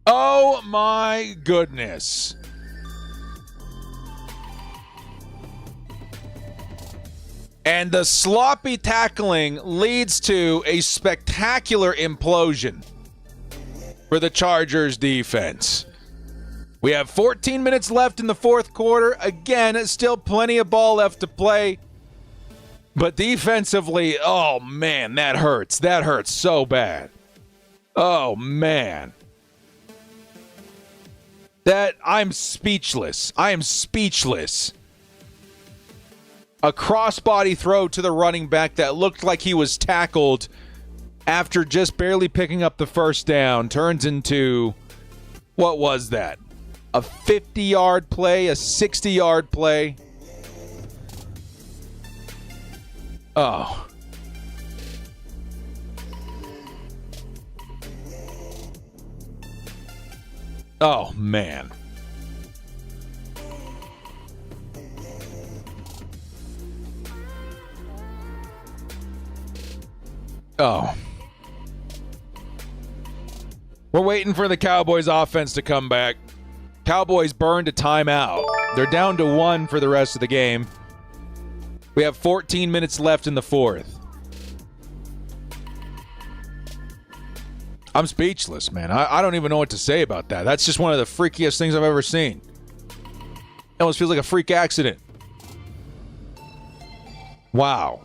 Oh my goodness. And the sloppy tackling leads to a spectacular implosion for the Chargers defense. We have 14 minutes left in the fourth quarter. Again, still plenty of ball left to play. But defensively, oh man, that hurts. That hurts so bad. Oh, man. I'm speechless. I am speechless. A crossbody throw to the running back that looked like he was tackled after just barely picking up the first down turns into, what was that? A 50-yard play, a 60-yard play. Oh. Oh, man. Oh. We're waiting for the Cowboys offense to come back. Cowboys burned a timeout. They're down to 1 for the rest of the game. We have 14 minutes left in the fourth. I'm speechless, man. I don't even know what to say about that. That's just one of the freakiest things I've ever seen. It almost feels like a freak accident. Wow.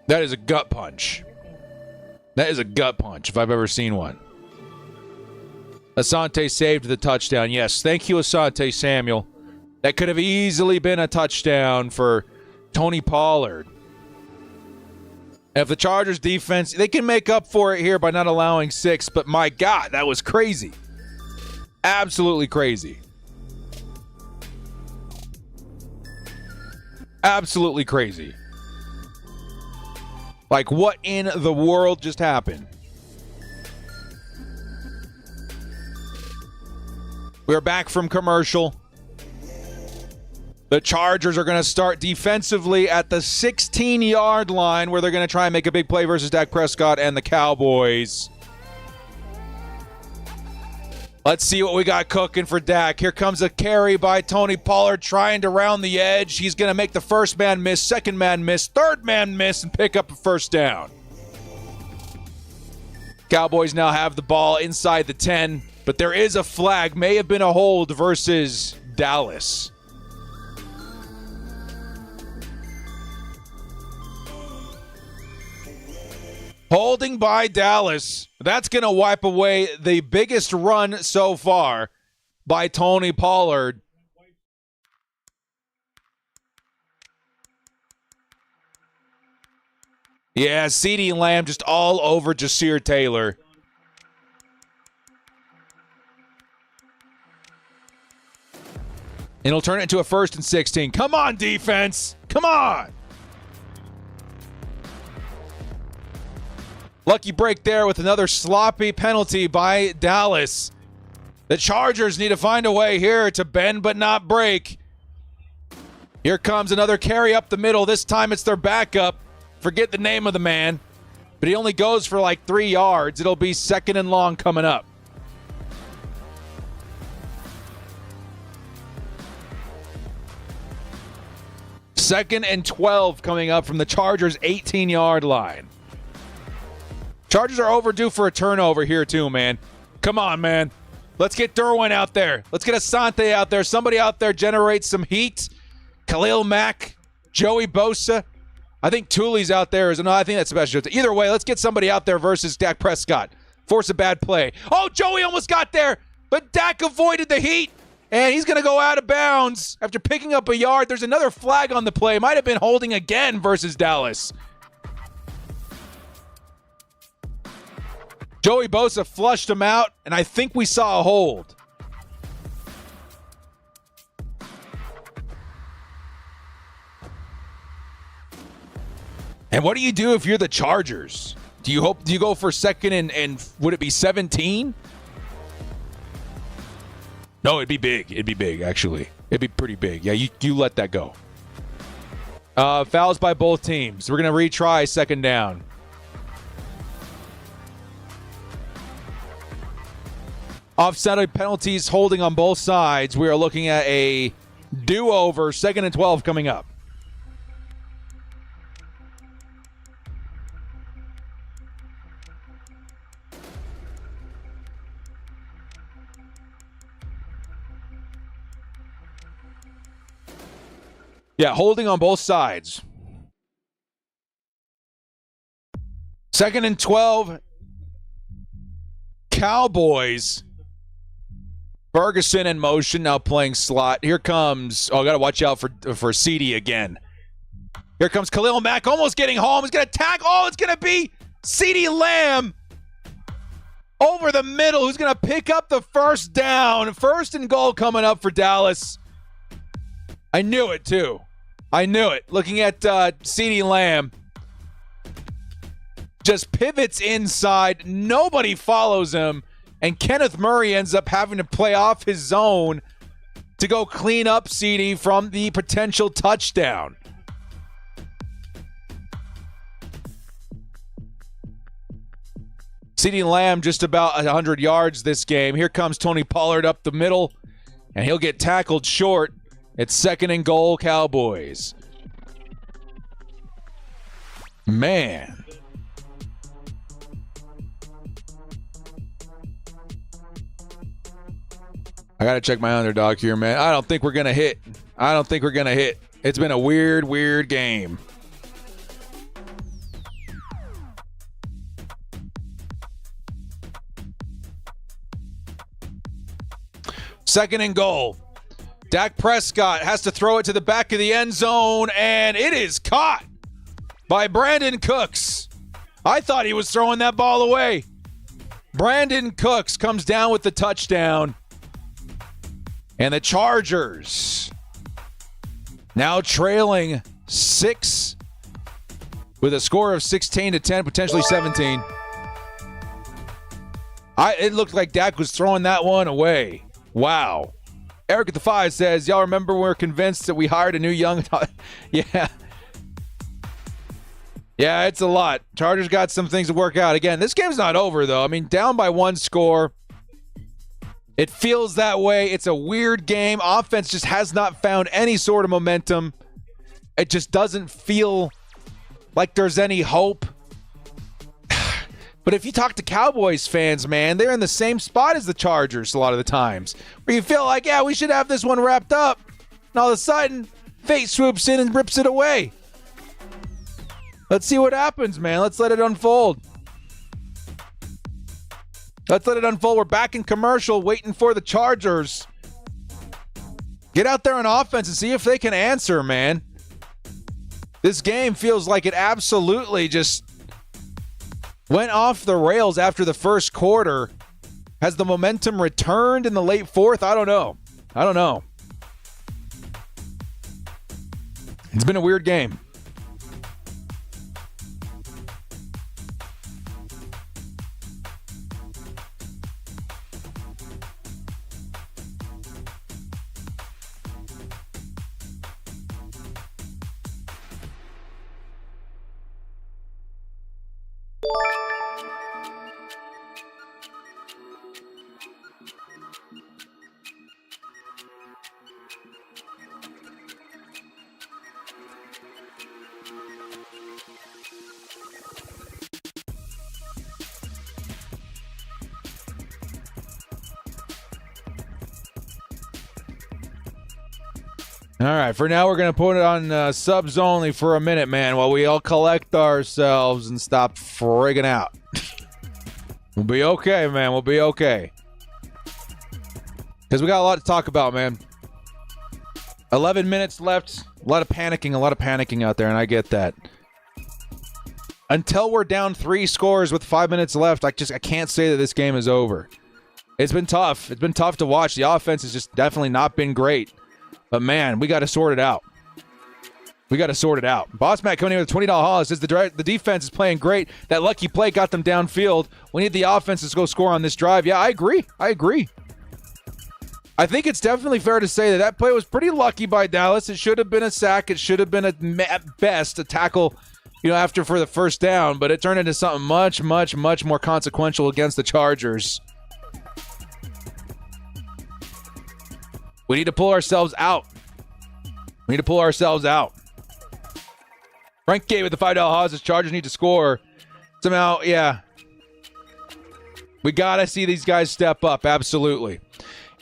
That is a gut punch. That is a gut punch if I've ever seen one. Asante saved the touchdown. Yes, thank you, Asante Samuel. That could have easily been a touchdown for Tony Pollard. And if the Chargers defense, they can make up for it here by not allowing 6, but my God, that was crazy. Absolutely crazy. Absolutely crazy. Like, what in the world just happened? We're back from commercial. The Chargers are going to start defensively at the 16-yard line where they're going to try and make a big play versus Dak Prescott and the Cowboys. Let's see what we got cooking for Dak. Here comes a carry by Tony Pollard trying to round the edge. He's going to make the first man miss, second man miss, third man miss, and pick up a first down. Cowboys now have the ball inside the 10, but there is a flag. May have been a hold versus Dallas. Holding by Dallas. That's going to wipe away the biggest run so far by Tony Pollard. Yeah, CeeDee Lamb just all over Jasir Taylor. And it'll turn it into a 1st and 16. Come on, defense. Come on. Lucky break there with another sloppy penalty by Dallas. The Chargers need to find a way here to bend but not break. Here comes another carry up the middle. This time it's their backup. Forget the name of the man. But he only goes for like 3 yards. It'll be 2nd and long coming up. Second and 12 coming up from the Chargers' 18-yard line. Chargers are overdue for a turnover here too, man. Come on, man. Let's get Derwin out there. Let's get Asante out there. Somebody out there generate some heat. Khalil Mack, Joey Bosa. I think Thule's out there. No, I think that's special. Either way, let's get somebody out there versus Dak Prescott. Force a bad play. Oh, Joey almost got there, but Dak avoided the heat, and he's going to go out of bounds after picking up a yard. There's another flag on the play. Might have been holding again versus Dallas. Joey Bosa flushed him out, and I think we saw a hold. And what do you do if you're the Chargers? Do you go for 2nd and would it be 17? No, it'd be big. It'd be big, actually. It'd be pretty big. Yeah, you let that go. Fouls by both teams. We're going to retry 2nd down. Offside penalties holding on both sides. We are looking at a do-over, 2nd and 12 coming up. Yeah, holding on both sides. 2nd and 12. Cowboys. Ferguson in motion, now playing slot. Here comes, got to watch out for CD again. Here comes Khalil Mack, almost getting home. He's going to tackle. Oh, it's going to be CD Lamb over the middle, who's going to pick up the first down. 1st and goal coming up for Dallas. I knew it, too. I knew it. Looking at CD Lamb. Just pivots inside. Nobody follows him. And Kenneth Murray ends up having to play off his zone to go clean up CD from the potential touchdown. CD Lamb just about 100 yards this game. Here comes Tony Pollard up the middle, and he'll get tackled short. It's 2nd and goal, Cowboys. Man. I got to check my underdog here, man. I don't think we're going to hit. It's been a weird, weird game. Second and goal. Dak Prescott has to throw it to the back of the end zone, and it is caught by Brandon Cooks. I thought he was throwing that ball away. Brandon Cooks comes down with the touchdown. And the Chargers now trailing 6 with a score of 16-10, potentially 17. It looked like Dak was throwing that one away. Wow. Eric at the 5 says, y'all remember we were convinced that we hired a new young... Yeah. Yeah, it's a lot. Chargers got some things to work out. Again, this game's not over, though. I mean, down by 1 score. It feels that way. It's a weird game. Offense just has not found any sort of momentum. It just doesn't feel like there's any hope. But if you talk to Cowboys fans, man, they're in the same spot as the Chargers a lot of the times, where you feel like, yeah, we should have this one wrapped up. And all of a sudden, fate swoops in and rips it away. Let's see what happens, man. Let's let it unfold. We're back in commercial waiting for the Chargers. Get out there on offense and see if they can answer, man. This game feels like it absolutely just went off the rails after the first quarter. Has the momentum returned in the late 4th? I don't know. It's been a weird game. All right, for now, we're going to put it on subs only for a minute, man, while we all collect ourselves and stop frigging out. We'll be okay, man. We'll be okay. Because we got a lot to talk about, man. 11 minutes left. A lot of panicking out there, and I get that. Until we're down 3 scores with 5 minutes left, I can't say that this game is over. It's been tough. It's been tough to watch. The offense has just definitely not been great. But, man, we got to sort it out. Boss Matt coming in with a $20 haul says the defense is playing great. That lucky play got them downfield. We need the offense to go score on this drive. Yeah, I agree. I think it's definitely fair to say that play was pretty lucky by Dallas. It should have been a sack. It should have been, at best, a tackle, after for the first down. But it turned into something much, much, much more consequential against the Chargers. We need to pull ourselves out. Frank Gay with the $5 Haas. Chargers need to score. Somehow, yeah. We got to see these guys step up, absolutely.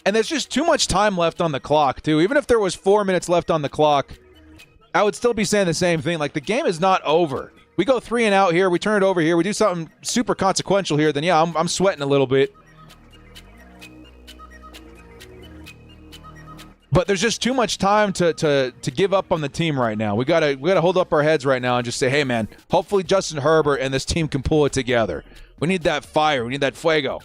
And there's just too much time left on the clock, too. Even if there was 4 minutes left on the clock, I would still be saying the same thing. Like, the game is not over. We go 3 and out here. We turn it over here. We do something super consequential here. Then, yeah, I'm sweating a little bit. But there's just too much time to give up on the team right now. We gotta hold up our heads right now and just say, hey, man, hopefully Justin Herbert and this team can pull it together. We need that fire. We need that fuego.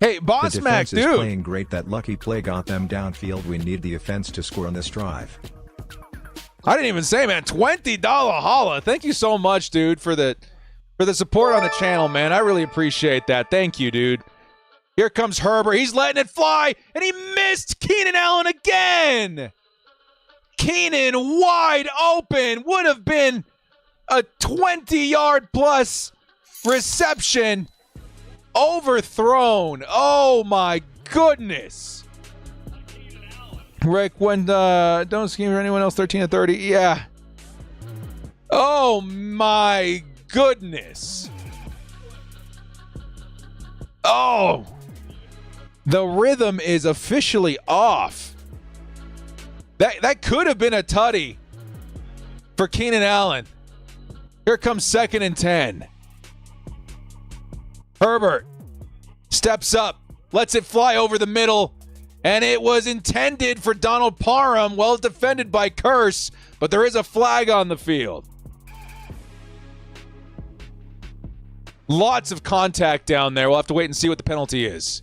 Hey, Boss Mac, dude. The defense is playing great. That lucky play got them downfield. We need the offense to score on this drive. I didn't even say, man. $20 holla. Thank you so much, dude, for the support on the channel, man. I really appreciate that. Thank you, dude. Here comes Herbert. He's letting it fly, and he missed Keenan Allen again. Keenan wide open. Would have been a 20-yard plus reception. Overthrown. Oh, my goodness. Rick, when don't scheme for anyone else 13-30. Yeah. Oh, my goodness. Oh. The rhythm is officially off. That could have been a tutty for Keenan Allen. Here comes 2nd and 10. Herbert steps up, lets it fly over the middle, and it was intended for Donald Parham, well defended by Curse, but there is a flag on the field. Lots of contact down there. We'll have to wait and see what the penalty is.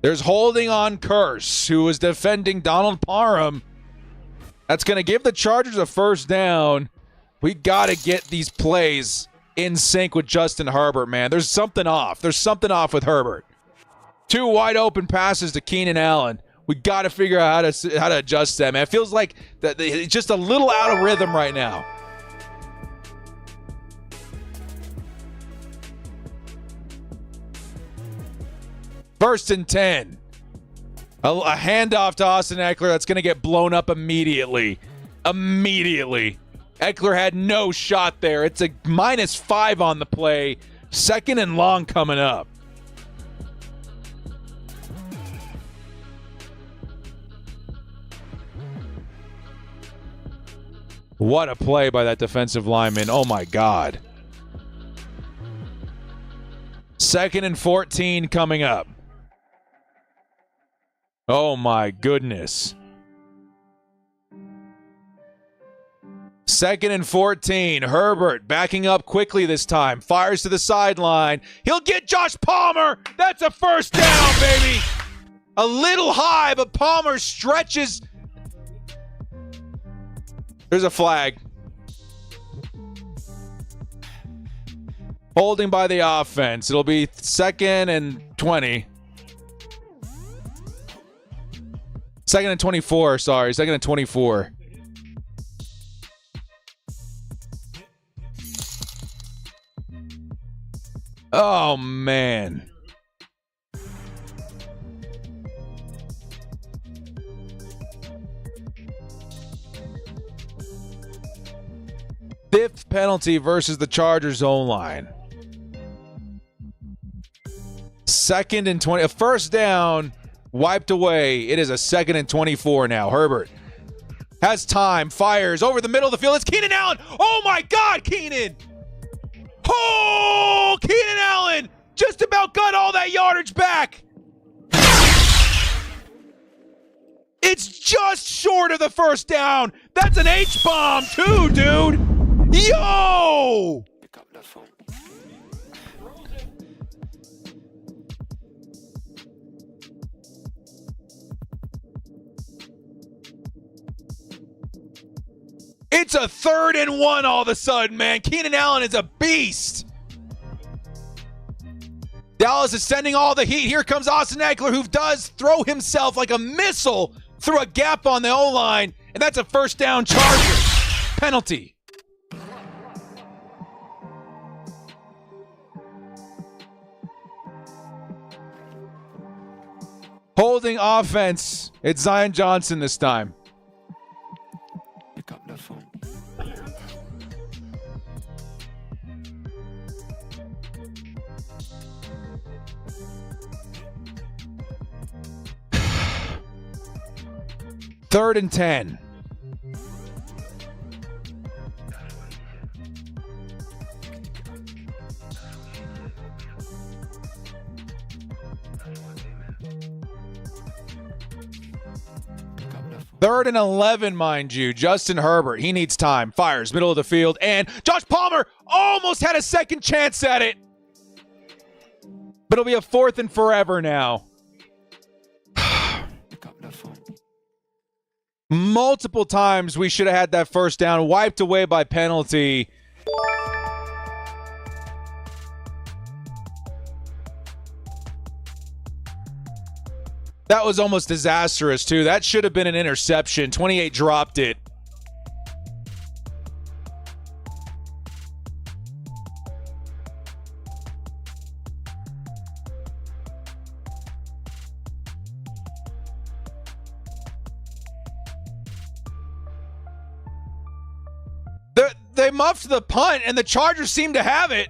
There's holding on Curse, who was defending Donald Parham. That's going to give the Chargers a first down. We got to get these plays in sync with Justin Herbert, man. There's something off. There's something off with Herbert. 2 wide open passes to Keenan Allen. We got to figure out how to adjust that, man. It feels like that it's just a little out of rhythm right now. First and 10. A handoff to Austin Eckler that's going to get blown up immediately. Eckler had no shot there. It's a -5 on the play. 2nd and long coming up. What a play by that defensive lineman. Oh, my God. 2nd and 14 coming up. Oh, my goodness. 2nd and 14. Herbert backing up quickly this time. Fires to the sideline. He'll get Josh Palmer. That's a first down, baby. A little high, but Palmer stretches. There's a flag. Holding by the offense. It'll be 2nd and 20. 2nd and 24, sorry. 2nd and 24. Oh, man. Fifth penalty versus the Chargers own line. 2nd and 20. A first down wiped away. It is a 2nd and 24 now. Herbert has time. Fires over the middle of the field. It's Keenan Allen. Oh, my God, Keenan. Oh, Keenan Allen just about got all that yardage back. It's just short of the first down. That's an H-bomb too, dude. Yo! Pick up the phone. It's a 3rd and 1 all of a sudden, man. Keenan Allen is a beast. Dallas is sending all the heat. Here comes Austin Eckler, who does throw himself like a missile through a gap on the O-line, and that's a first down Charger. Penalty. Holding offense. It's Zion Johnson this time. Pick up the phone. Third and 10. Third and 11, mind you. Justin Herbert, he needs time. Fires, middle of the field, and Josh Palmer almost had a second chance at it. But it'll be a fourth and forever now. Pick up the phone. Multiple times we should have had that first down wiped away by penalty. That was almost disastrous, too. That should have been an interception. 28 dropped it. They muffed the punt, and the Chargers seem to have it.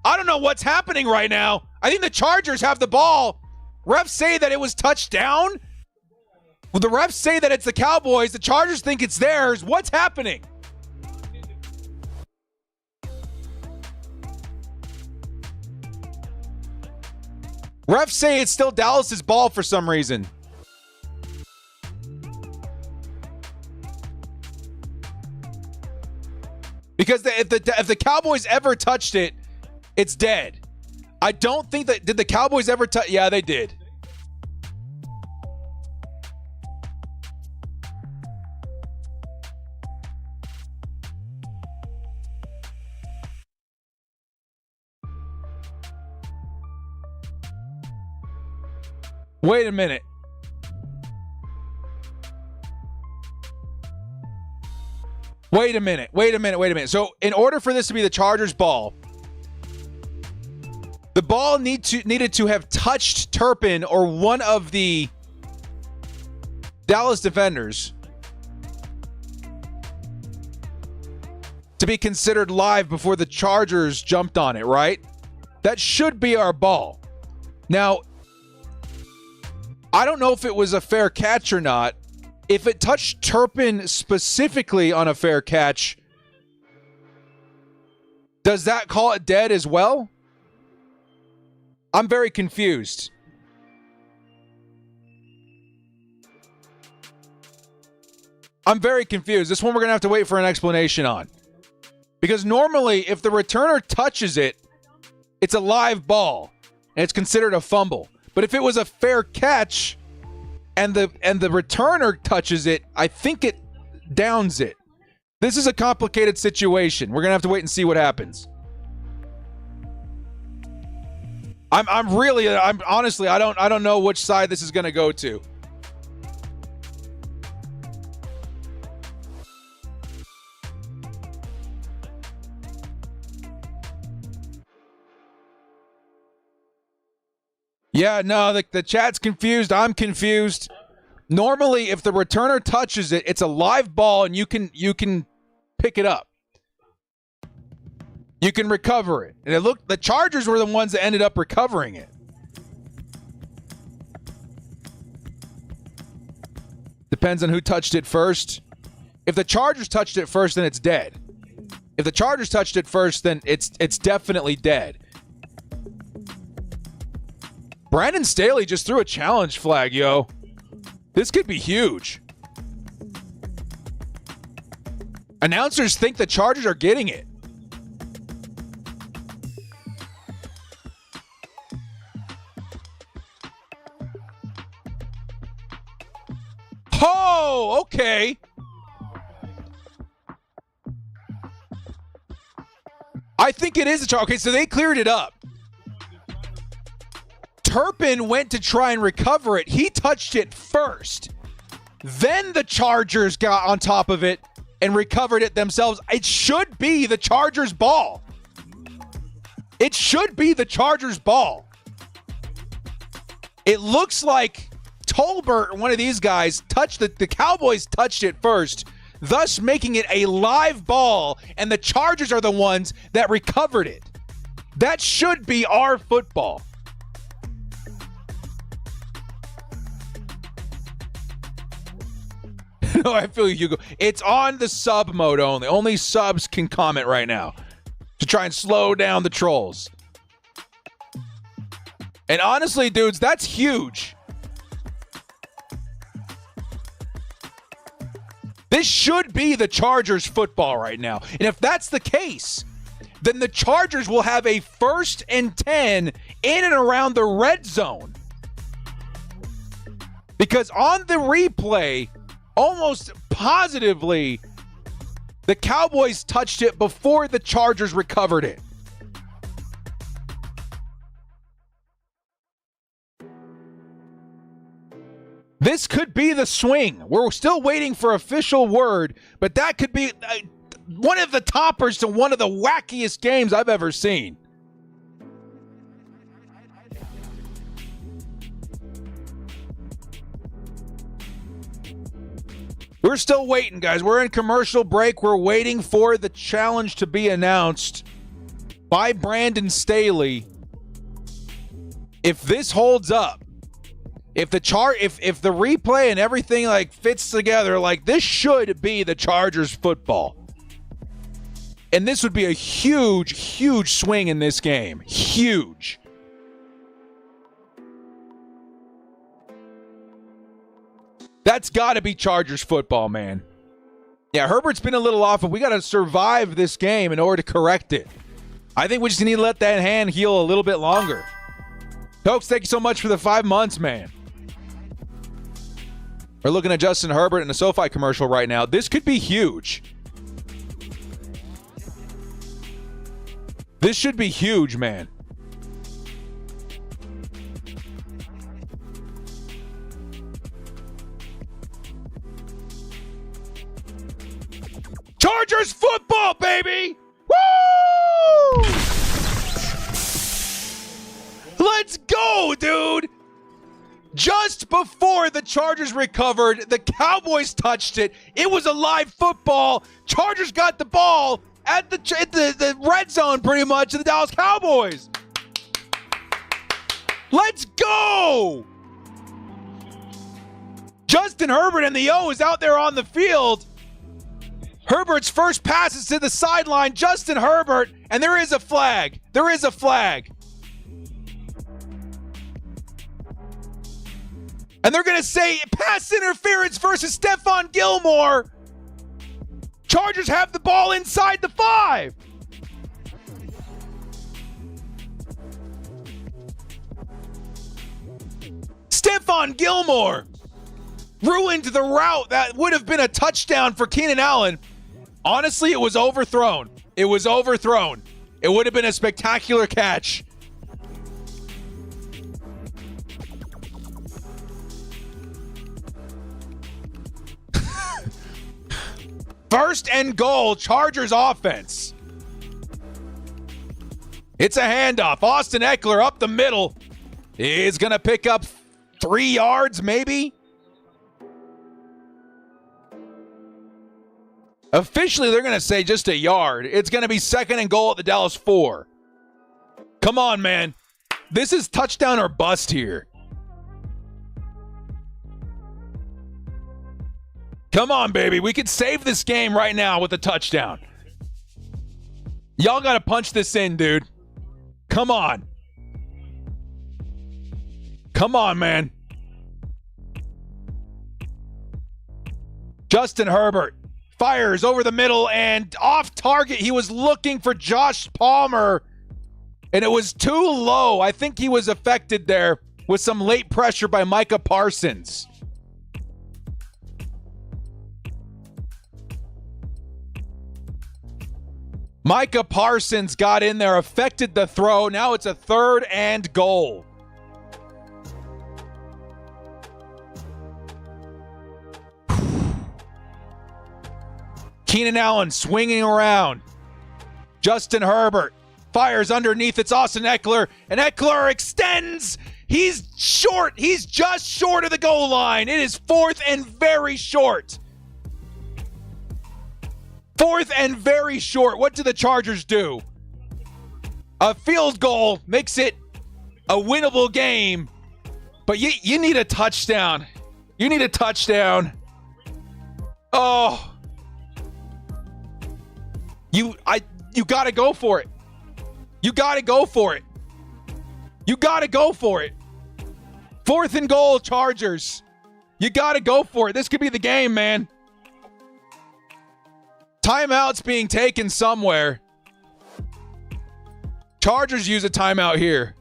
I don't know what's happening right now. I think the Chargers have the ball. Refs say that it was touchdown. Well, the refs say that it's the Cowboys. The Chargers think it's theirs. What's happening? Refs say it's still Dallas's ball for some reason. Because if the Cowboys ever touched it, it's dead. I don't think that... Did the Cowboys ever touch... Yeah, they did. Wait a minute. Wait a minute. So in order for this to be the Chargers' ball, the ball needed to have touched Turpin or one of the Dallas defenders to be considered live before the Chargers jumped on it, right? That should be our ball. Now, I don't know if it was a fair catch or not. If it touched Turpin specifically on a fair catch, does that call it dead as well? I'm very confused. This one we're going to have to wait for an explanation on. Because normally, if the returner touches it, it's a live ball, and it's considered a fumble. But if it was a fair catch and the returner touches it, I think it downs it. This is a complicated situation. We're going to have to wait and see what happens. I'm honestly, I don't know which side this is going to go to. Yeah, no, the chat's confused. I'm confused. Normally, if the returner touches it, it's a live ball and you can pick it up. You can recover it. And the Chargers were the ones that ended up recovering it. Depends on who touched it first. If the Chargers touched it first, then it's dead. If the Chargers touched it first, then it's definitely dead. Brandon Staley just threw a challenge flag, yo. This could be huge. Announcers think the Chargers are getting it. Oh, okay. I think it is a charge. Okay, so they cleared it up. Turpin went to try and recover it. He touched it first. Then the Chargers got on top of it and recovered it themselves. It should be the Chargers' ball. It looks like Tolbert, one of these guys, touched the Cowboys touched it first, thus making it a live ball, and the Chargers are the ones that recovered it. That should be our football. No, I feel you go. It's on the sub mode only. Only subs can comment right now to try and slow down the trolls. And honestly, dudes, that's huge. This should be the Chargers football right now. And if that's the case, then the Chargers will have a 1st and 10 in and around the red zone. Because on the replay, almost positively, the Cowboys touched it before the Chargers recovered it. This could be the swing. We're still waiting for official word, but that could be one of the toppers to one of the wackiest games I've ever seen. We're still waiting, guys. We're in commercial break. We're waiting for the challenge to be announced by Brandon Staley. If this holds up, if the replay and everything like fits together, like this should be the Chargers football. And this would be a huge, huge swing in this game. Huge. That's got to be Chargers football, man. Yeah, Herbert's been a little off, but we got to survive this game in order to correct it. I think we just need to let that hand heal a little bit longer. Folks, thank you so much for the 5 months, man. We're looking at Justin Herbert in the SoFi commercial right now. This could be huge. This should be huge, man. Chargers football, baby! Woo! Let's go, dude! Just before the Chargers recovered, the Cowboys touched it. It was a live football. Chargers got the ball at the red zone pretty much of the Dallas Cowboys. Let's go! Justin Herbert and the O is out there on the field. Herbert's first pass is to the sideline. Justin Herbert, and there is a flag. There is a flag. And they're going to say pass interference versus Stephon Gilmore. Chargers have the ball inside the 5. Stephon Gilmore ruined the route that would have been a touchdown for Keenan Allen. Honestly, it was overthrown. It was overthrown. It would have been a spectacular catch. First and goal, Chargers offense. It's a handoff. Austin Eckler up the middle. Is going to pick up 3 yards, maybe. Officially, they're going to say just a yard. It's going to be 2nd and goal at the Dallas 4. Come on, man. This is touchdown or bust here. Come on, baby. We could save this game right now with a touchdown. Y'all got to punch this in, dude. Come on. Come on, man. Justin Herbert fires over the middle and off target. He was looking for Josh Palmer, and it was too low. I think he was affected there with some late pressure by Micah Parsons. Micah Parsons got in there, affected the throw. Now it's a 3rd and goal. Keenan Allen swinging around. Justin Herbert fires underneath. It's Austin Eckler, and Eckler extends. He's short. He's just short of the goal line. It is 4th and very short. 4th and very short. What do the Chargers do? A field goal makes it a winnable game, but you need a touchdown. You need a touchdown. Oh. You got to go for it. You got to go for it. You got to go for it. 4th and goal, Chargers. You got to go for it. This could be the game, man. Timeout's being taken somewhere. Chargers use a timeout here.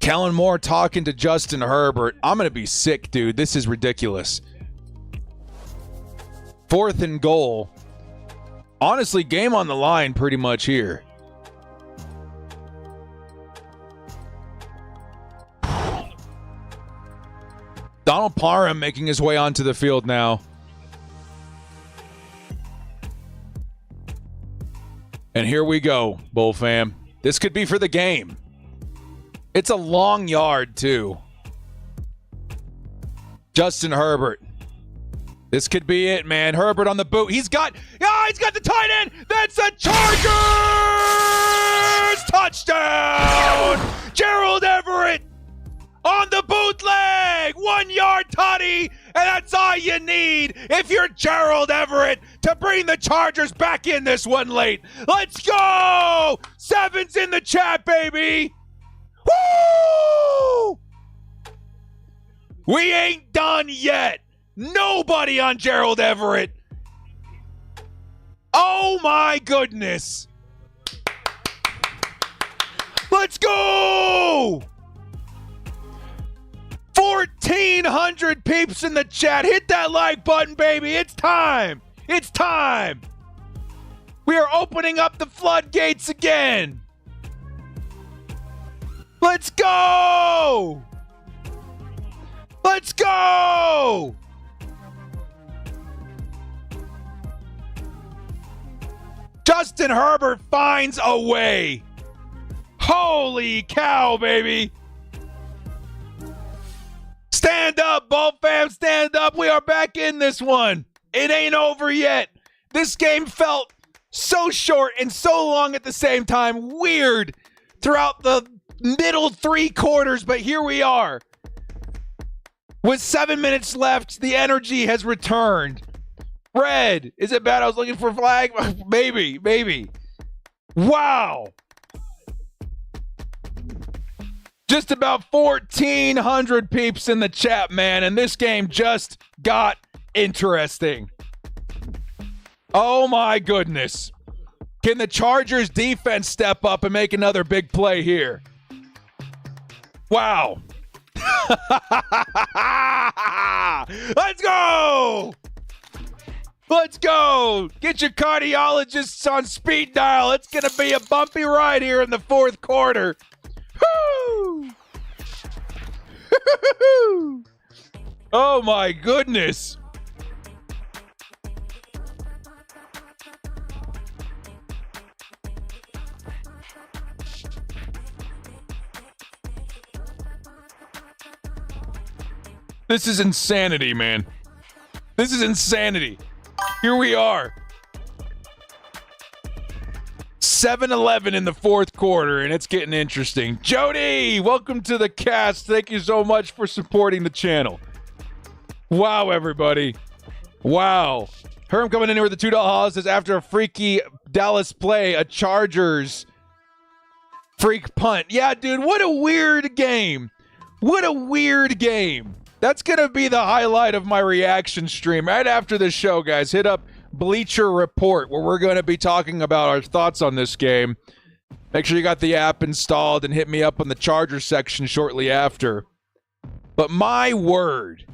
Kellen Moore talking to Justin Herbert. I'm going to be sick, dude. This is ridiculous. 4th and goal. Honestly, game on the line pretty much here. Donald Parham making his way onto the field now. And here we go, Bull fam. This could be for the game. It's a long yard, too. Justin Herbert. This could be it, man. Herbert on the boot. He's got the tight end. That's a Chargers touchdown. Gerald Everett on the bootleg. 1 yard tutty. And that's all you need if you're Gerald Everett to bring the Chargers back in this one late. Let's go. 7's in the chat, baby. Woo! We ain't done yet. Nobody on Gerald Everett. Oh my goodness. Let's go. 1,400 peeps in the chat. Hit that like button, baby. It's time. It's time. We are opening up the floodgates again. Let's go! Let's go! Justin Herbert finds a way. Holy cow, baby. Stand up, Bull fam, stand up. We are back in this one. It ain't over yet. This game felt so short and so long at the same time. Weird throughout the middle 3 quarters, but here we are. With 7 minutes left, the energy has returned. Red, is it bad? I was looking for a flag. Maybe. Wow. Just about 1,400 peeps in the chat, man, and this game just got interesting. Oh my goodness. Can the Chargers defense step up and make another big play here? Wow. Let's go. Let's go. Get your cardiologists on speed dial. It's going to be a bumpy ride here in the 4th quarter. Woo! Oh my goodness. This is insanity, man. This is insanity. Here we are. 7-11 in the 4th quarter, and it's getting interesting. Jody, welcome to the cast. Thank you so much for supporting the channel. Wow, everybody. Wow. Herm coming in here with the $2 haul says, after a freaky Dallas play, a Chargers freak punt. Yeah, dude, what a weird game. What a weird game. That's going to be the highlight of my reaction stream right after this show, guys. Hit up Bleacher Report, where we're going to be talking about our thoughts on this game. Make sure you got the app installed and hit me up on the Chargers section shortly after. But my word,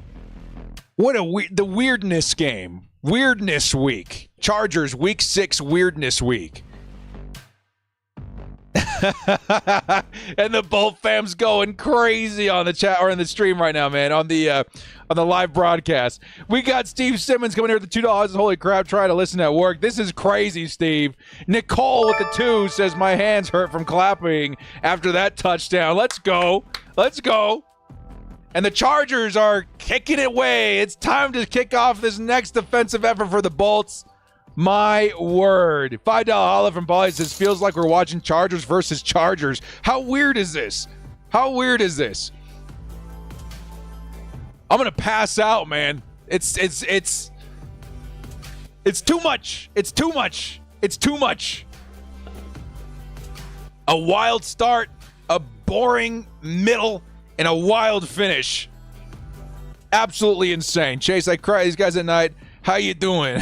what the weirdness game. Weirdness week. Chargers week 6 weirdness week. And the Bolt fam's going crazy on the chat or in the stream right now, man, on the live broadcast. We got Steve Simmons coming here with the $2. Holy crap, trying to listen at work. This is crazy, Steve. Nicole with the 2 says, my hands hurt from clapping after that touchdown. Let's go. Let's go. And the Chargers are kicking it away. It's time to kick off this next defensive effort for the Bolts. My word. $5 holla from Polly says, feels like we're watching Chargers versus Chargers. How weird is this? How weird is this? I'm going to pass out, man. It's too much. It's too much. It's too much. A wild start, a boring middle, and a wild finish. Absolutely insane. Chase, I cry these guys at night. How you doing?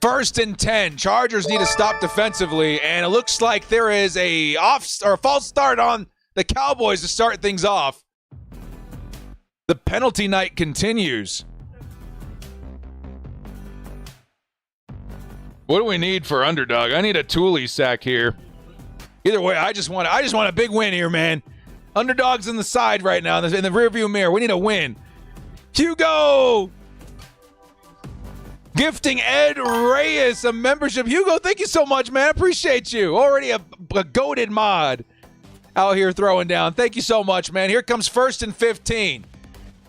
1st and 10. Chargers need to stop defensively, and it looks like there is a false start on the Cowboys to start things off. The penalty night continues. What do we need for underdog? I need a Thule sack here. Either way, I just want a big win here, man. Underdog's in the side right now, in the rearview mirror. We need a win. Hugo! Gifting Ed Reyes a membership. Hugo, thank you so much, man. I appreciate you. Already a goated mod out here throwing down. Thank you so much, man. Here comes 1st and 15.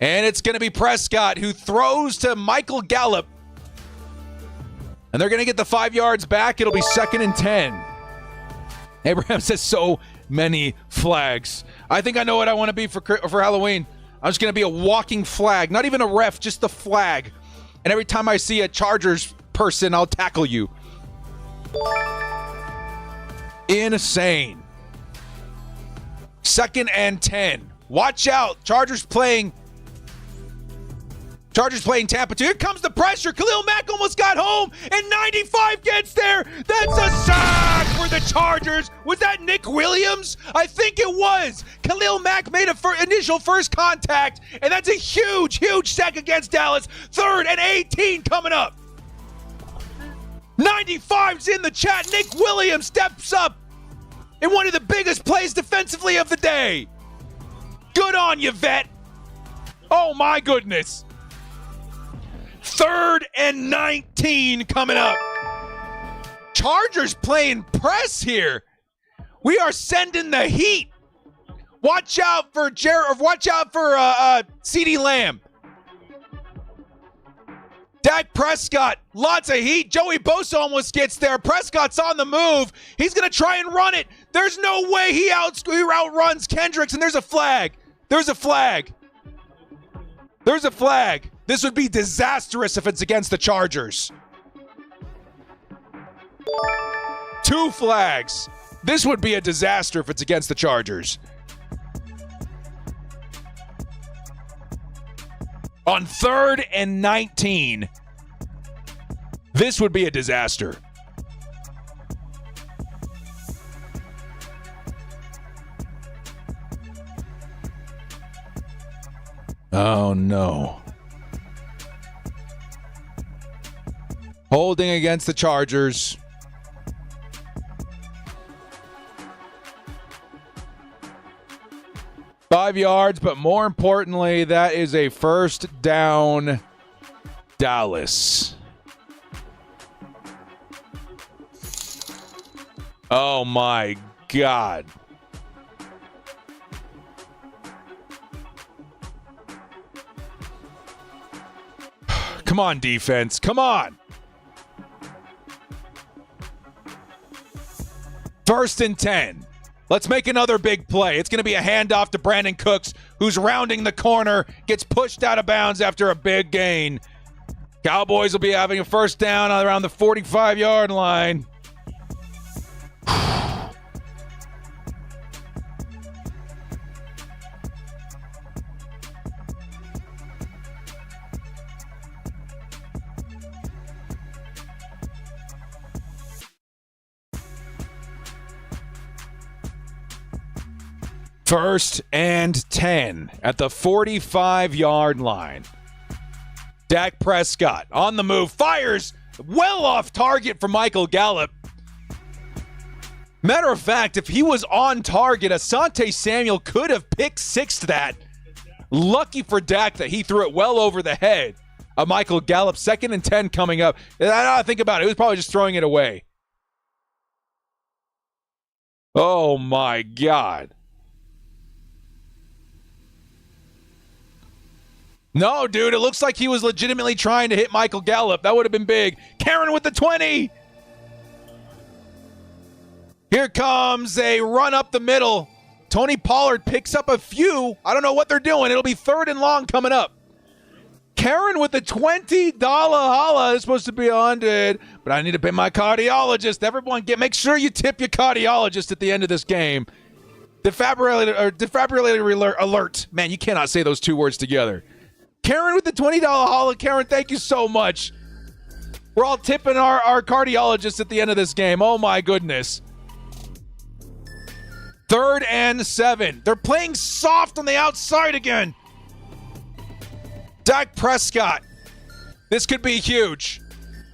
And it's going to be Prescott who throws to Michael Gallup. And they're going to get the 5 yards back. It'll be 2nd and 10. Abraham says so many flags. I think I know what I want to be for Halloween. I'm just going to be a walking flag. Not even a ref, just the flag. And every time I see a Chargers person, I'll tackle you. Insane. 2nd and 10. Watch out. Chargers playing Tampa 2. Here comes the pressure. Khalil Mack almost got home, and 95 gets there. That's a sack for the Chargers. Was that Nick Williams? I think it was. Khalil Mack made initial first contact, and that's a huge, huge sack against Dallas. 3rd and 18 coming up. 95's in the chat. Nick Williams steps up in one of the biggest plays defensively of the day. Good on you, vet. Oh, my goodness. 3rd and 19 coming up. Chargers playing press here. We are sending the heat. Watch out for CeeDee Lamb. Dak Prescott, lots of heat. Joey Bosa almost gets there. Prescott's on the move. He's going to try and run it. There's no way he outruns Kendricks, and there's a flag. There's a flag. There's a flag. This would be disastrous if it's against the Chargers. 2 flags. This would be a disaster if it's against the Chargers. On 3rd and 19, this would be a disaster. Oh, no. Holding against the Chargers. Five yards, but more importantly, that is a 1st down, Dallas. Oh, my God. Come on, defense. Come on. 1st and 10. Let's make another big play. It's going to be a handoff to Brandon Cooks, who's rounding the corner, gets pushed out of bounds after a big gain. Cowboys will be having a 1st down around the 45-yard line. First and 10 at the 45-yard line. Dak Prescott on the move, fires well off target for Michael Gallup. Matter of fact, if he was on target, Asante Samuel could have pick-sixed that. Lucky for Dak that he threw it well over the head of Michael Gallup. 2nd and 10 coming up. I think about it. He was probably just throwing it away. Oh, my God. No, dude, it looks like he was legitimately trying to hit Michael Gallup. That would have been big. Karen with the 20. Here comes a run up the middle. Tony Pollard picks up a few. I don't know what they're doing. It'll be 3rd and long coming up. Karen with the $20 holla. Is supposed to be 100, but I need to pay my cardiologist. Everyone, make sure you tip your cardiologist at the end of this game. Defibrillator alert. Man, you cannot say those two words together. Karen with the $20 holla. Karen, thank you so much. We're all tipping our cardiologist at the end of this game. Oh, my goodness. 3rd and 7. They're playing soft on the outside again. Dak Prescott. This could be huge.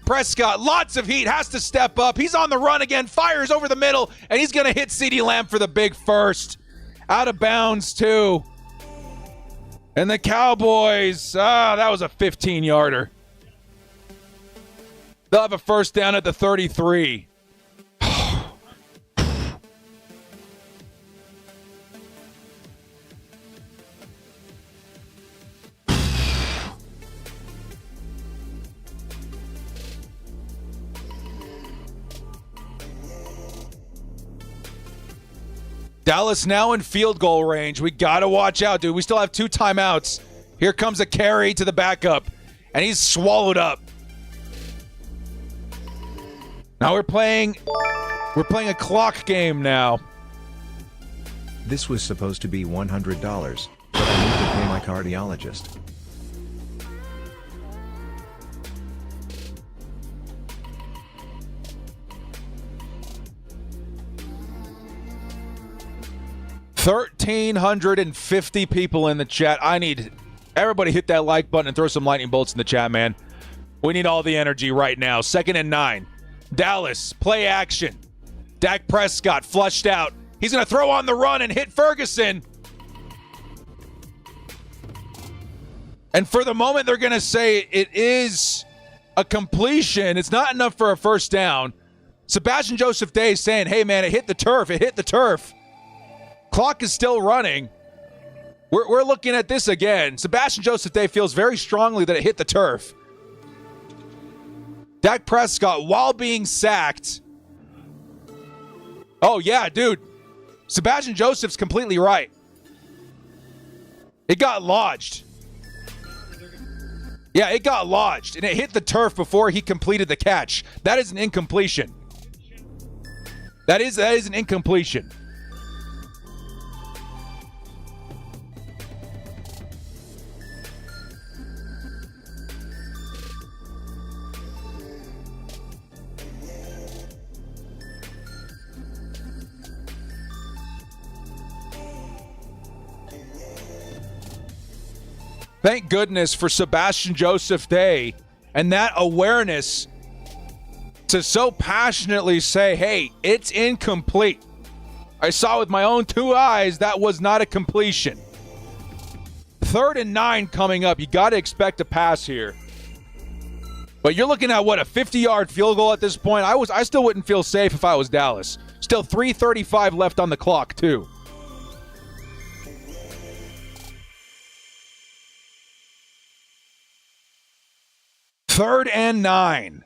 Prescott, lots of heat, has to step up. He's on the run again, fires over the middle, and he's going to hit CeeDee Lamb for the big first. Out of bounds, too. And the Cowboys, that was a 15-yarder. They'll have a first down at the 33. Dallas now in field goal range. We got to watch out, dude. We still have 2 timeouts. Here comes a carry to the backup, and he's swallowed up. Now we're playing a clock game now. This was supposed to be $100, but I need to pay my cardiologist. $1,350 people in the chat. I need everybody hit that like button and throw some lightning bolts in the chat, man. We need all the energy right now. 2nd and 9. Dallas, play action. Dak Prescott flushed out. He's going to throw on the run and hit Ferguson. And for the moment, they're going to say it is a completion. It's not enough for a first down. Sebastian Joseph Day saying, hey, man, it hit the turf. It hit the turf. Clock is still running. We're looking at this again. Sebastian Joseph Day feels very strongly that it hit the turf. Dak Prescott, while being sacked. Oh, yeah, dude. Sebastian Joseph's completely right. It got lodged. Yeah, it got lodged, and it hit the turf before he completed the catch. That is an incompletion. That is an incompletion. Thank goodness for Sebastian Joseph Day and that awareness to so passionately say, hey, it's incomplete. I saw with my own 2 eyes that was not a completion. 3rd and 9 coming up. You got to expect a pass here. But you're looking at, what, a 50-yard field goal at this point? I still wouldn't feel safe if I was Dallas. Still 3:35 left on the clock, too. Third and 9.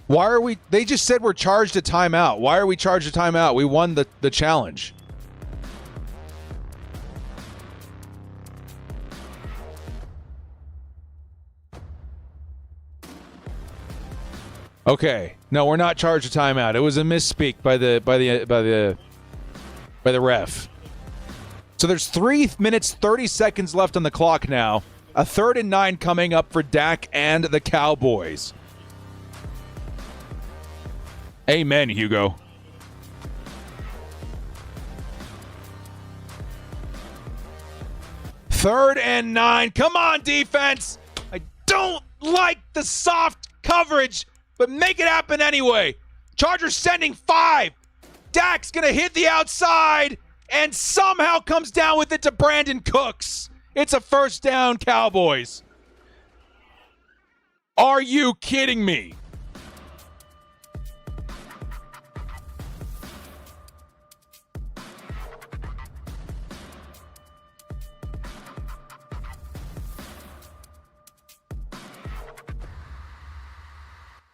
Why are we? They just said we're charged a timeout. Why are we charged a timeout? We won the challenge. Okay, no, we're not charged a timeout. It was a misspeak by the ref. So there's 3 minutes 30 seconds left on the clock now. A 3rd and 9 coming up for Dak and the Cowboys. Amen, Hugo. Third and 9. Come on, defense. I don't like the soft coverage, but make it happen anyway. Chargers sending 5. Dak's going to hit the outside and somehow comes down with it to Brandon Cooks. It's a first down, Cowboys. Are you kidding me?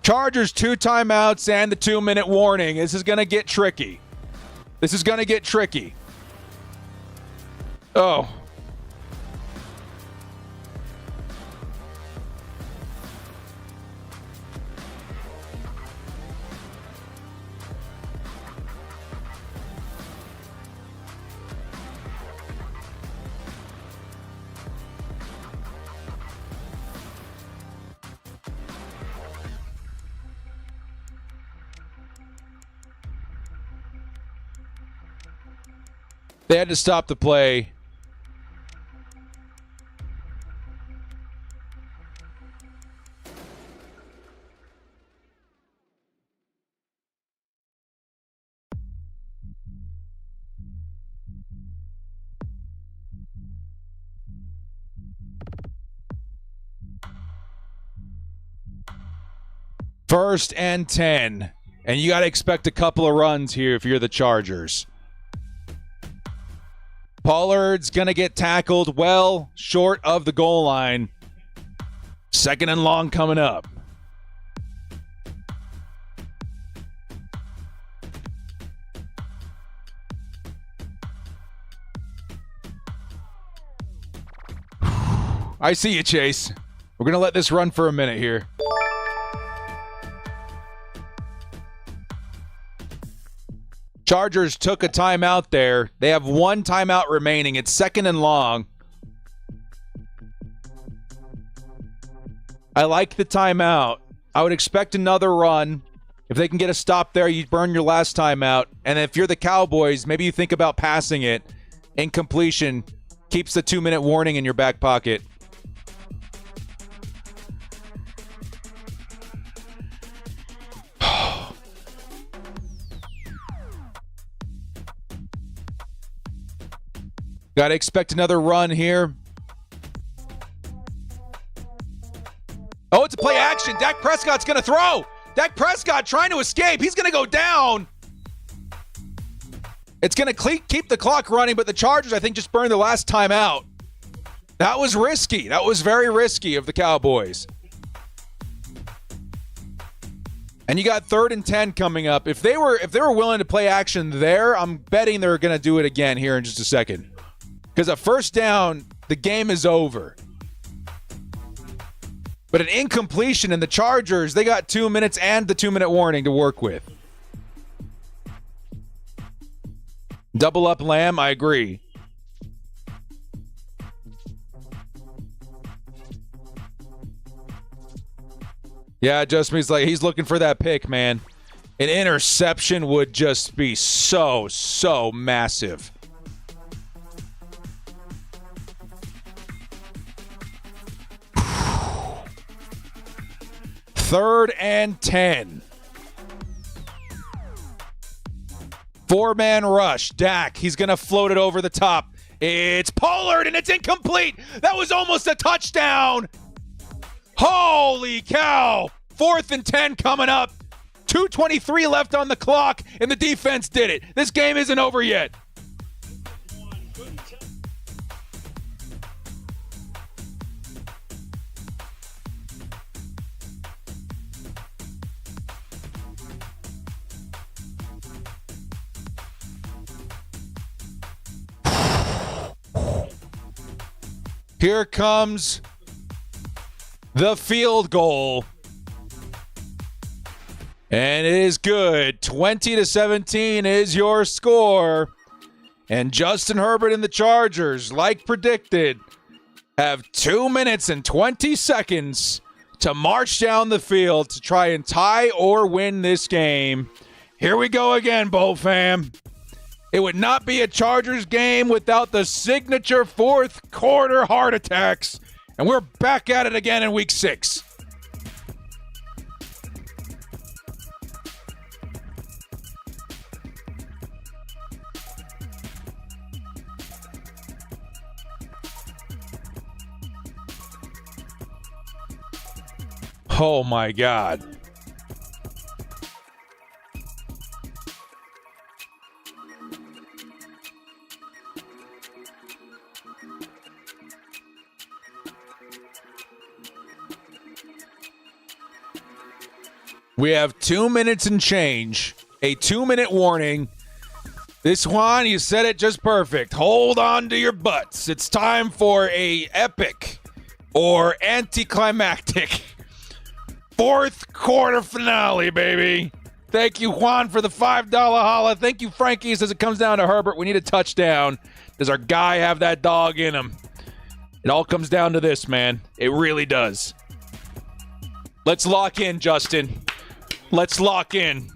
Chargers 2 timeouts and the 2-minute warning. This is going to get tricky. Oh. They had to stop the play. First and 10. And you got to expect a couple of runs here if you're the Chargers. Pollard's going to get tackled well short of the goal line. Second and long coming up. I see you, Chase. We're going to let this run for a minute here. Chargers took a timeout there. They have 1 timeout remaining. It's second and long. I like the timeout. I would expect another run. If they can get a stop there, you burn your last timeout. And if you're the Cowboys, maybe you think about passing it. Incompletion keeps the 2-minute warning in your back pocket. Got to expect another run here. Oh, it's a play action. Dak Prescott's going to throw. Dak Prescott trying to escape. He's going to go down. It's going to keep the clock running, but the Chargers, I think, just burned the last time out. That was risky. That was very risky of the Cowboys. And you got 3rd and 10 coming up. If they were willing to play action there, I'm betting they're going to do it again here in just a second. Because a first down, the game is over. But an incompletion in the Chargers, they got 2 minutes and the 2-minute warning to work with. Double up Lamb, I agree. Yeah, just means like he's looking for that pick, man. An interception would just be so massive. Third and 10. 4-man rush. Dak, he's going to float it over the top. It's Pollard, and it's incomplete. That was almost a touchdown. Holy cow. 4th and 10 coming up. 2:23 left on the clock, and the defense did it. This game isn't over yet. Here comes the field goal. And it is good. 20-17 is your score. And Justin Herbert and the Chargers, like predicted, have 2 minutes and 20 seconds to march down the field to try and tie or win this game. Here we go again, Bolt fam. It would not be a Chargers game without the signature fourth quarter heart attacks. And we're back at it again in week 6. Oh my God. We have 2 minutes and change, a 2-minute warning. This Juan, you said it just perfect. Hold on to your butts. It's time for a epic or anticlimactic fourth quarter finale, baby. Thank you, Juan, for the $5 holla. Thank you, Frankie. Says it comes down to Herbert. We need a touchdown. Does our guy have that dog in him? It all comes down to this, man. It really does. Let's lock in, Justin. Let's lock in.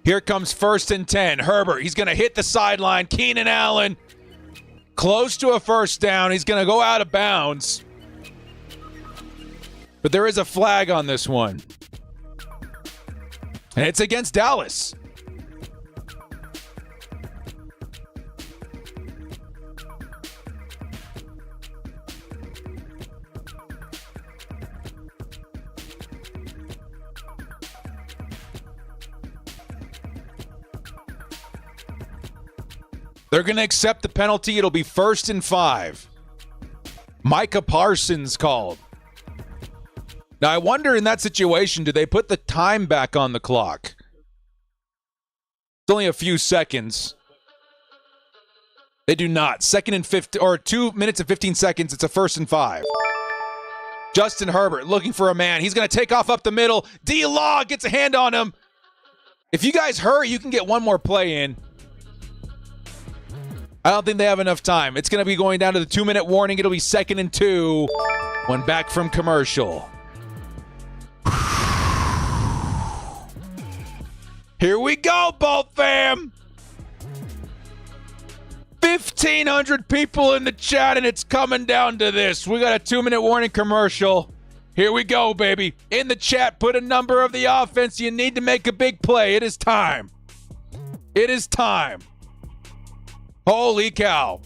Here comes 1st and 10. Herbert, he's going to hit the sideline. Keenan Allen, close to a first down. He's going to go out of bounds. But there is a flag on this one. And it's against Dallas. They're going to accept the penalty. It'll be 1st and 5. Micah Parsons called. Now, I wonder in that situation, do they put the time back on the clock? It's only a few seconds. They do not. 2 minutes and 15 seconds. It's a 1st and 5. Justin Herbert looking for a man. He's going to take off up the middle. D-Law gets a hand on him. If you guys hurry, you can get one more play in. I don't think they have enough time. It's going to be going down to the 2-minute warning. It'll be 2nd and 2 when back from commercial. Here we go, Bolt fam. 1,500 people in the chat, and it's coming down to this. We got a 2-minute warning commercial. Here we go, baby. In the chat, put a number of the offense. You need to make a big play. It is time. It is time. Holy cow.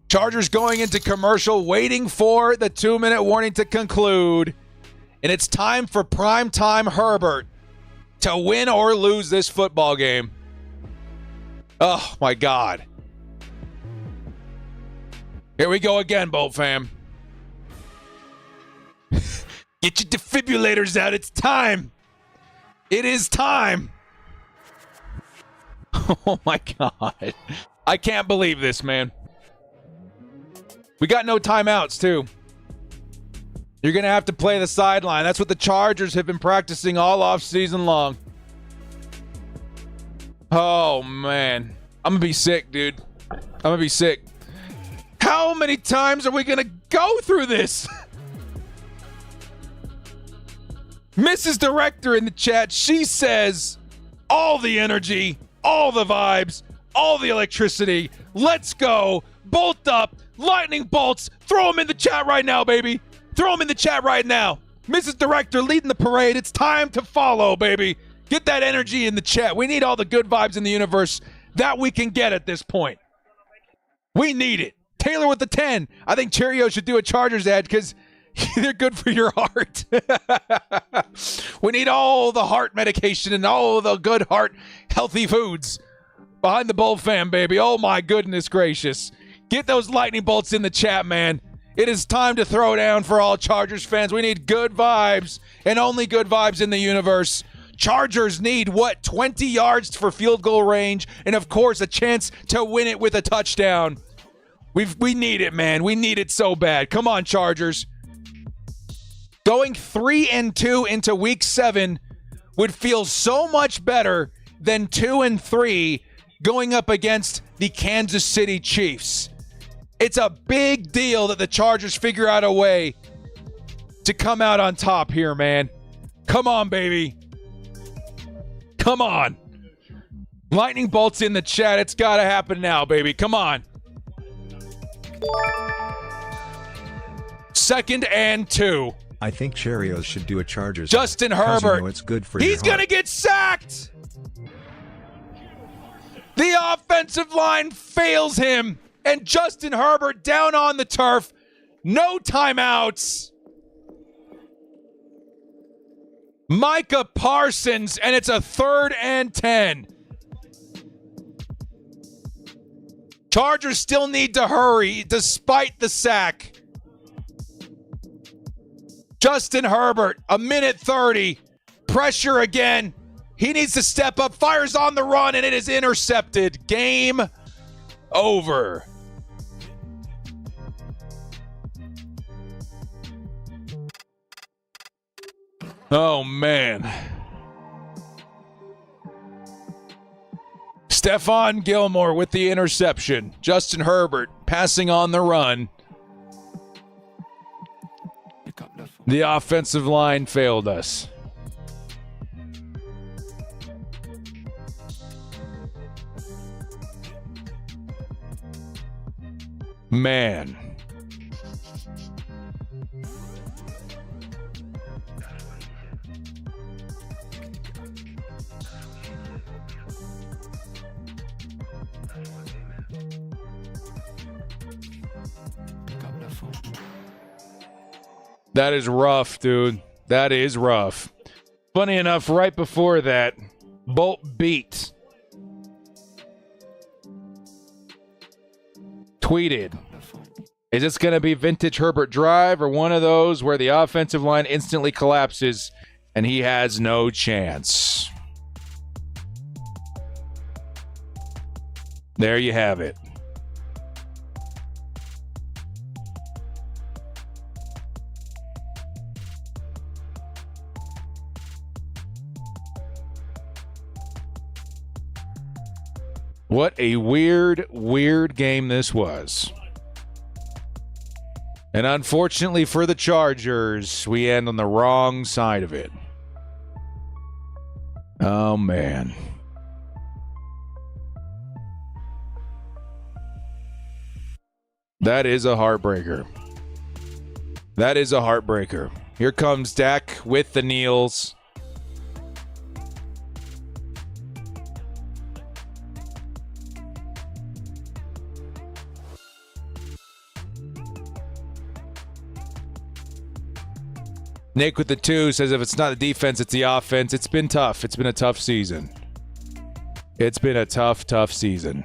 Chargers going into commercial, waiting for the 2-minute warning to conclude. And it's time for primetime Herbert to win or lose this football game. Oh, my God. Here we go again, Bolt fam. Get your defibrillators out. It's time. It is time. Oh, my God. I can't believe this, man. We got no timeouts, too. You're going to have to play the sideline. That's what the Chargers have been practicing all offseason long. Oh, man. I'm going to be sick, dude. I'm going to be sick. How many times are we going to go through this? Mrs. Director in the chat, she says, all the energy, all the vibes, all the electricity. Let's go. Bolt up. Lightning bolts. Throw them in the chat right now, baby. Throw them in the chat right now. Mrs. Director leading the parade. It's time to follow, baby. Get that energy in the chat. We need all the good vibes in the universe that we can get at this point. We need it. Taylor with the 10. I think Cheerios should do a Chargers ad because they're good for your heart. We need all the heart medication and all the good heart healthy foods behind the Bolt fam, baby. Oh, my goodness gracious. Get those lightning bolts in the chat, man. It is time to throw down for all Chargers fans. We need good vibes and only good vibes in the universe. Chargers need, 20 yards for field goal range and, of course, a chance to win it with a touchdown. We need it, man. We need it so bad. Come on, Chargers. Going 3-2 into week 7 would feel so much better than 2-3 going up against the Kansas City Chiefs. It's a big deal that the Chargers figure out a way to come out on top here, man. Come on, baby. Come on. Lightning bolts in the chat. It's got to happen now, baby. Come on. 2nd and 2. I think Cheerios should do a Chargers. Justin Herbert. You know it's good for He's going to get sacked. The offensive line fails him. And Justin Herbert down on the turf. No timeouts. Micah Parsons, and it's a 3rd and 10. Chargers still need to hurry despite the sack. Justin Herbert, a minute 30. Pressure again. He needs to step up. Fires on the run, and it is intercepted. Game over. Oh, man. Stephon Gilmore with the interception. Justin Herbert passing on the run. The offensive line failed us. Man. That is rough, dude. That is rough. Funny enough, right before that, Bolt Beat tweeted, is this going to be vintage Herbert drive or one of those where the offensive line instantly collapses and he has no chance? There you have it. What a weird, weird game this was. And unfortunately for the Chargers, we end on the wrong side of it. Oh, man. That is a heartbreaker. That is a heartbreaker. Here comes Dak with the kneels. Nick with the 2 says if it's not the defense, it's the offense. It's been tough. It's been a tough season. It's been a tough, tough season.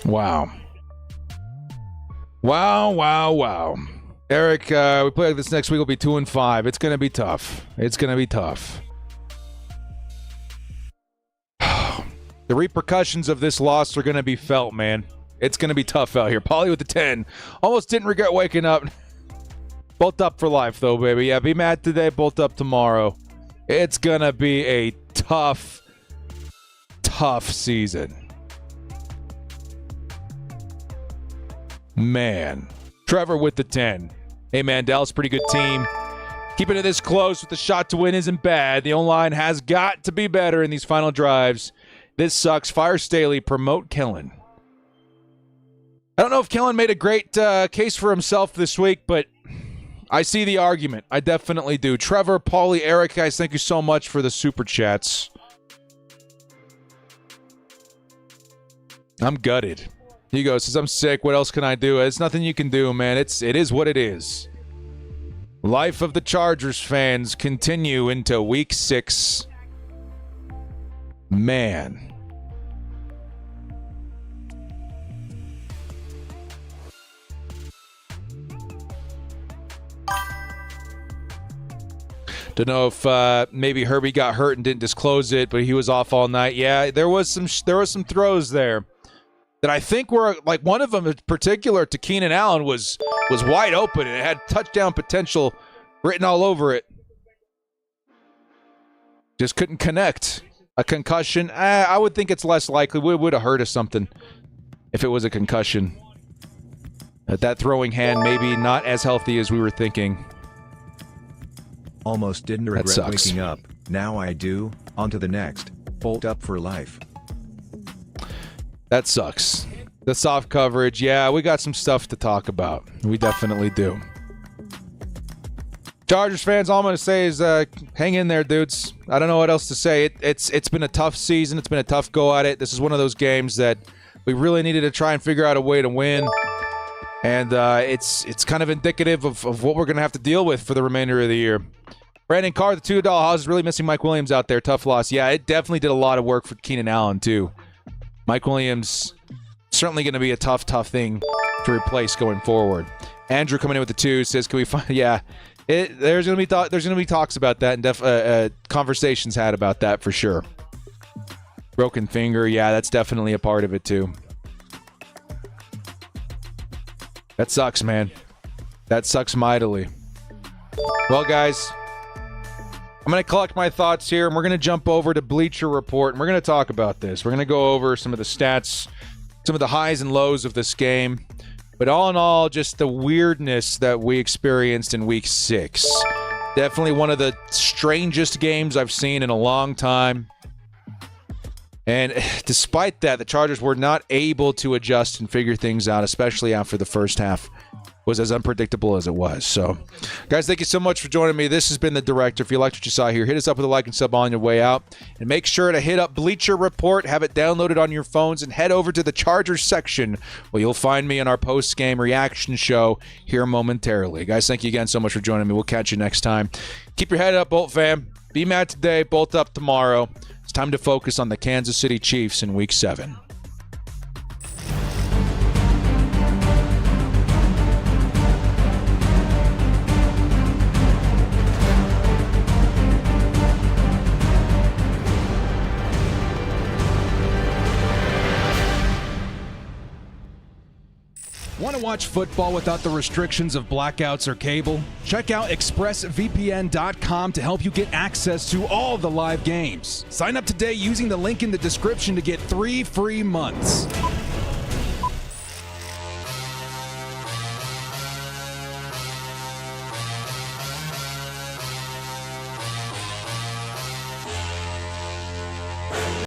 Wow. Wow. Eric, we play like this next week. We'll be 2-5. It's going to be tough. It's going to be tough. The repercussions of this loss are going to be felt, man. It's going to be tough out here. Paulie with the 10. Almost didn't regret waking up. Bolt up for life, though, baby. Yeah, be mad today, bolt up tomorrow. It's going to be a tough, tough season. Man. Trevor with the 10. Hey, man, Dallas, pretty good team. Keeping it this close with the shot to win isn't bad. The O-line has got to be better in these final drives. This sucks. Fire Staley. Promote Kellen. I don't know if Kellen made a great case for himself this week, but I see the argument. I definitely do. Trevor, Paulie, Eric, guys, thank you so much for the super chats. I'm gutted. Hugo says, I'm sick. What else can I do? It's nothing you can do, man. It is what it is. Life of the Chargers fans continue into week 6. Man. Don't know if maybe Herbie got hurt and didn't disclose it, but he was off all night. Yeah, there was some throws there that I think were, like, one of them in particular to Keenan Allen was wide open, and it had touchdown potential written all over it. Just couldn't connect. A concussion, I would think it's less likely. We would have heard of something if it was a concussion. That throwing hand maybe not as healthy as we were thinking. Almost didn't regret waking up. Now I do. On to the next. Bolt up for life. That sucks. The soft coverage, yeah, we got some stuff to talk about. We definitely do. Chargers fans, all I'm going to say is hang in there, dudes. I don't know what else to say. It's been a tough season. It's been a tough go at it. This is one of those games that we really needed to try and figure out a way to win. And it's kind of indicative of what we're going to have to deal with for the remainder of the year. Brandon Carr, the $2 house, is really missing Mike Williams out there. Tough loss. Yeah, it definitely did a lot of work for Keenan Allen, too. Mike Williams, certainly going to be a tough thing to replace going forward. Andrew coming in with the 2 says, "Can we find?" Yeah, there's going to be talks about that and conversations had about that for sure. Broken finger, yeah, that's definitely a part of it too. That sucks, man. That sucks mightily. Well, guys, I'm going to collect my thoughts here, and we're going to jump over to Bleacher Report, and we're going to talk about this. We're going to go over some of the stats, some of the highs and lows of this game. But all in all, just the weirdness that we experienced in Week 6. Definitely one of the strangest games I've seen in a long time. And despite that, the Chargers were not able to adjust and figure things out, especially after the first half was as unpredictable as it was. So, guys, thank you so much for joining me. This has been The Director. If you liked what you saw here, hit us up with a like and sub on your way out. And make sure to hit up Bleacher Report, have it downloaded on your phones, and head over to the Chargers section where you'll find me on our post-game reaction show here momentarily. Guys, thank you again so much for joining me. We'll catch you next time. Keep your head up, Bolt fam. Be mad today, bolt up tomorrow. It's time to focus on the Kansas City Chiefs in Week 7. Want to watch football without the restrictions of blackouts or cable? Check out expressvpn.com to help you get access to all the live games. Sign up today using the link in the description to get 3 free months.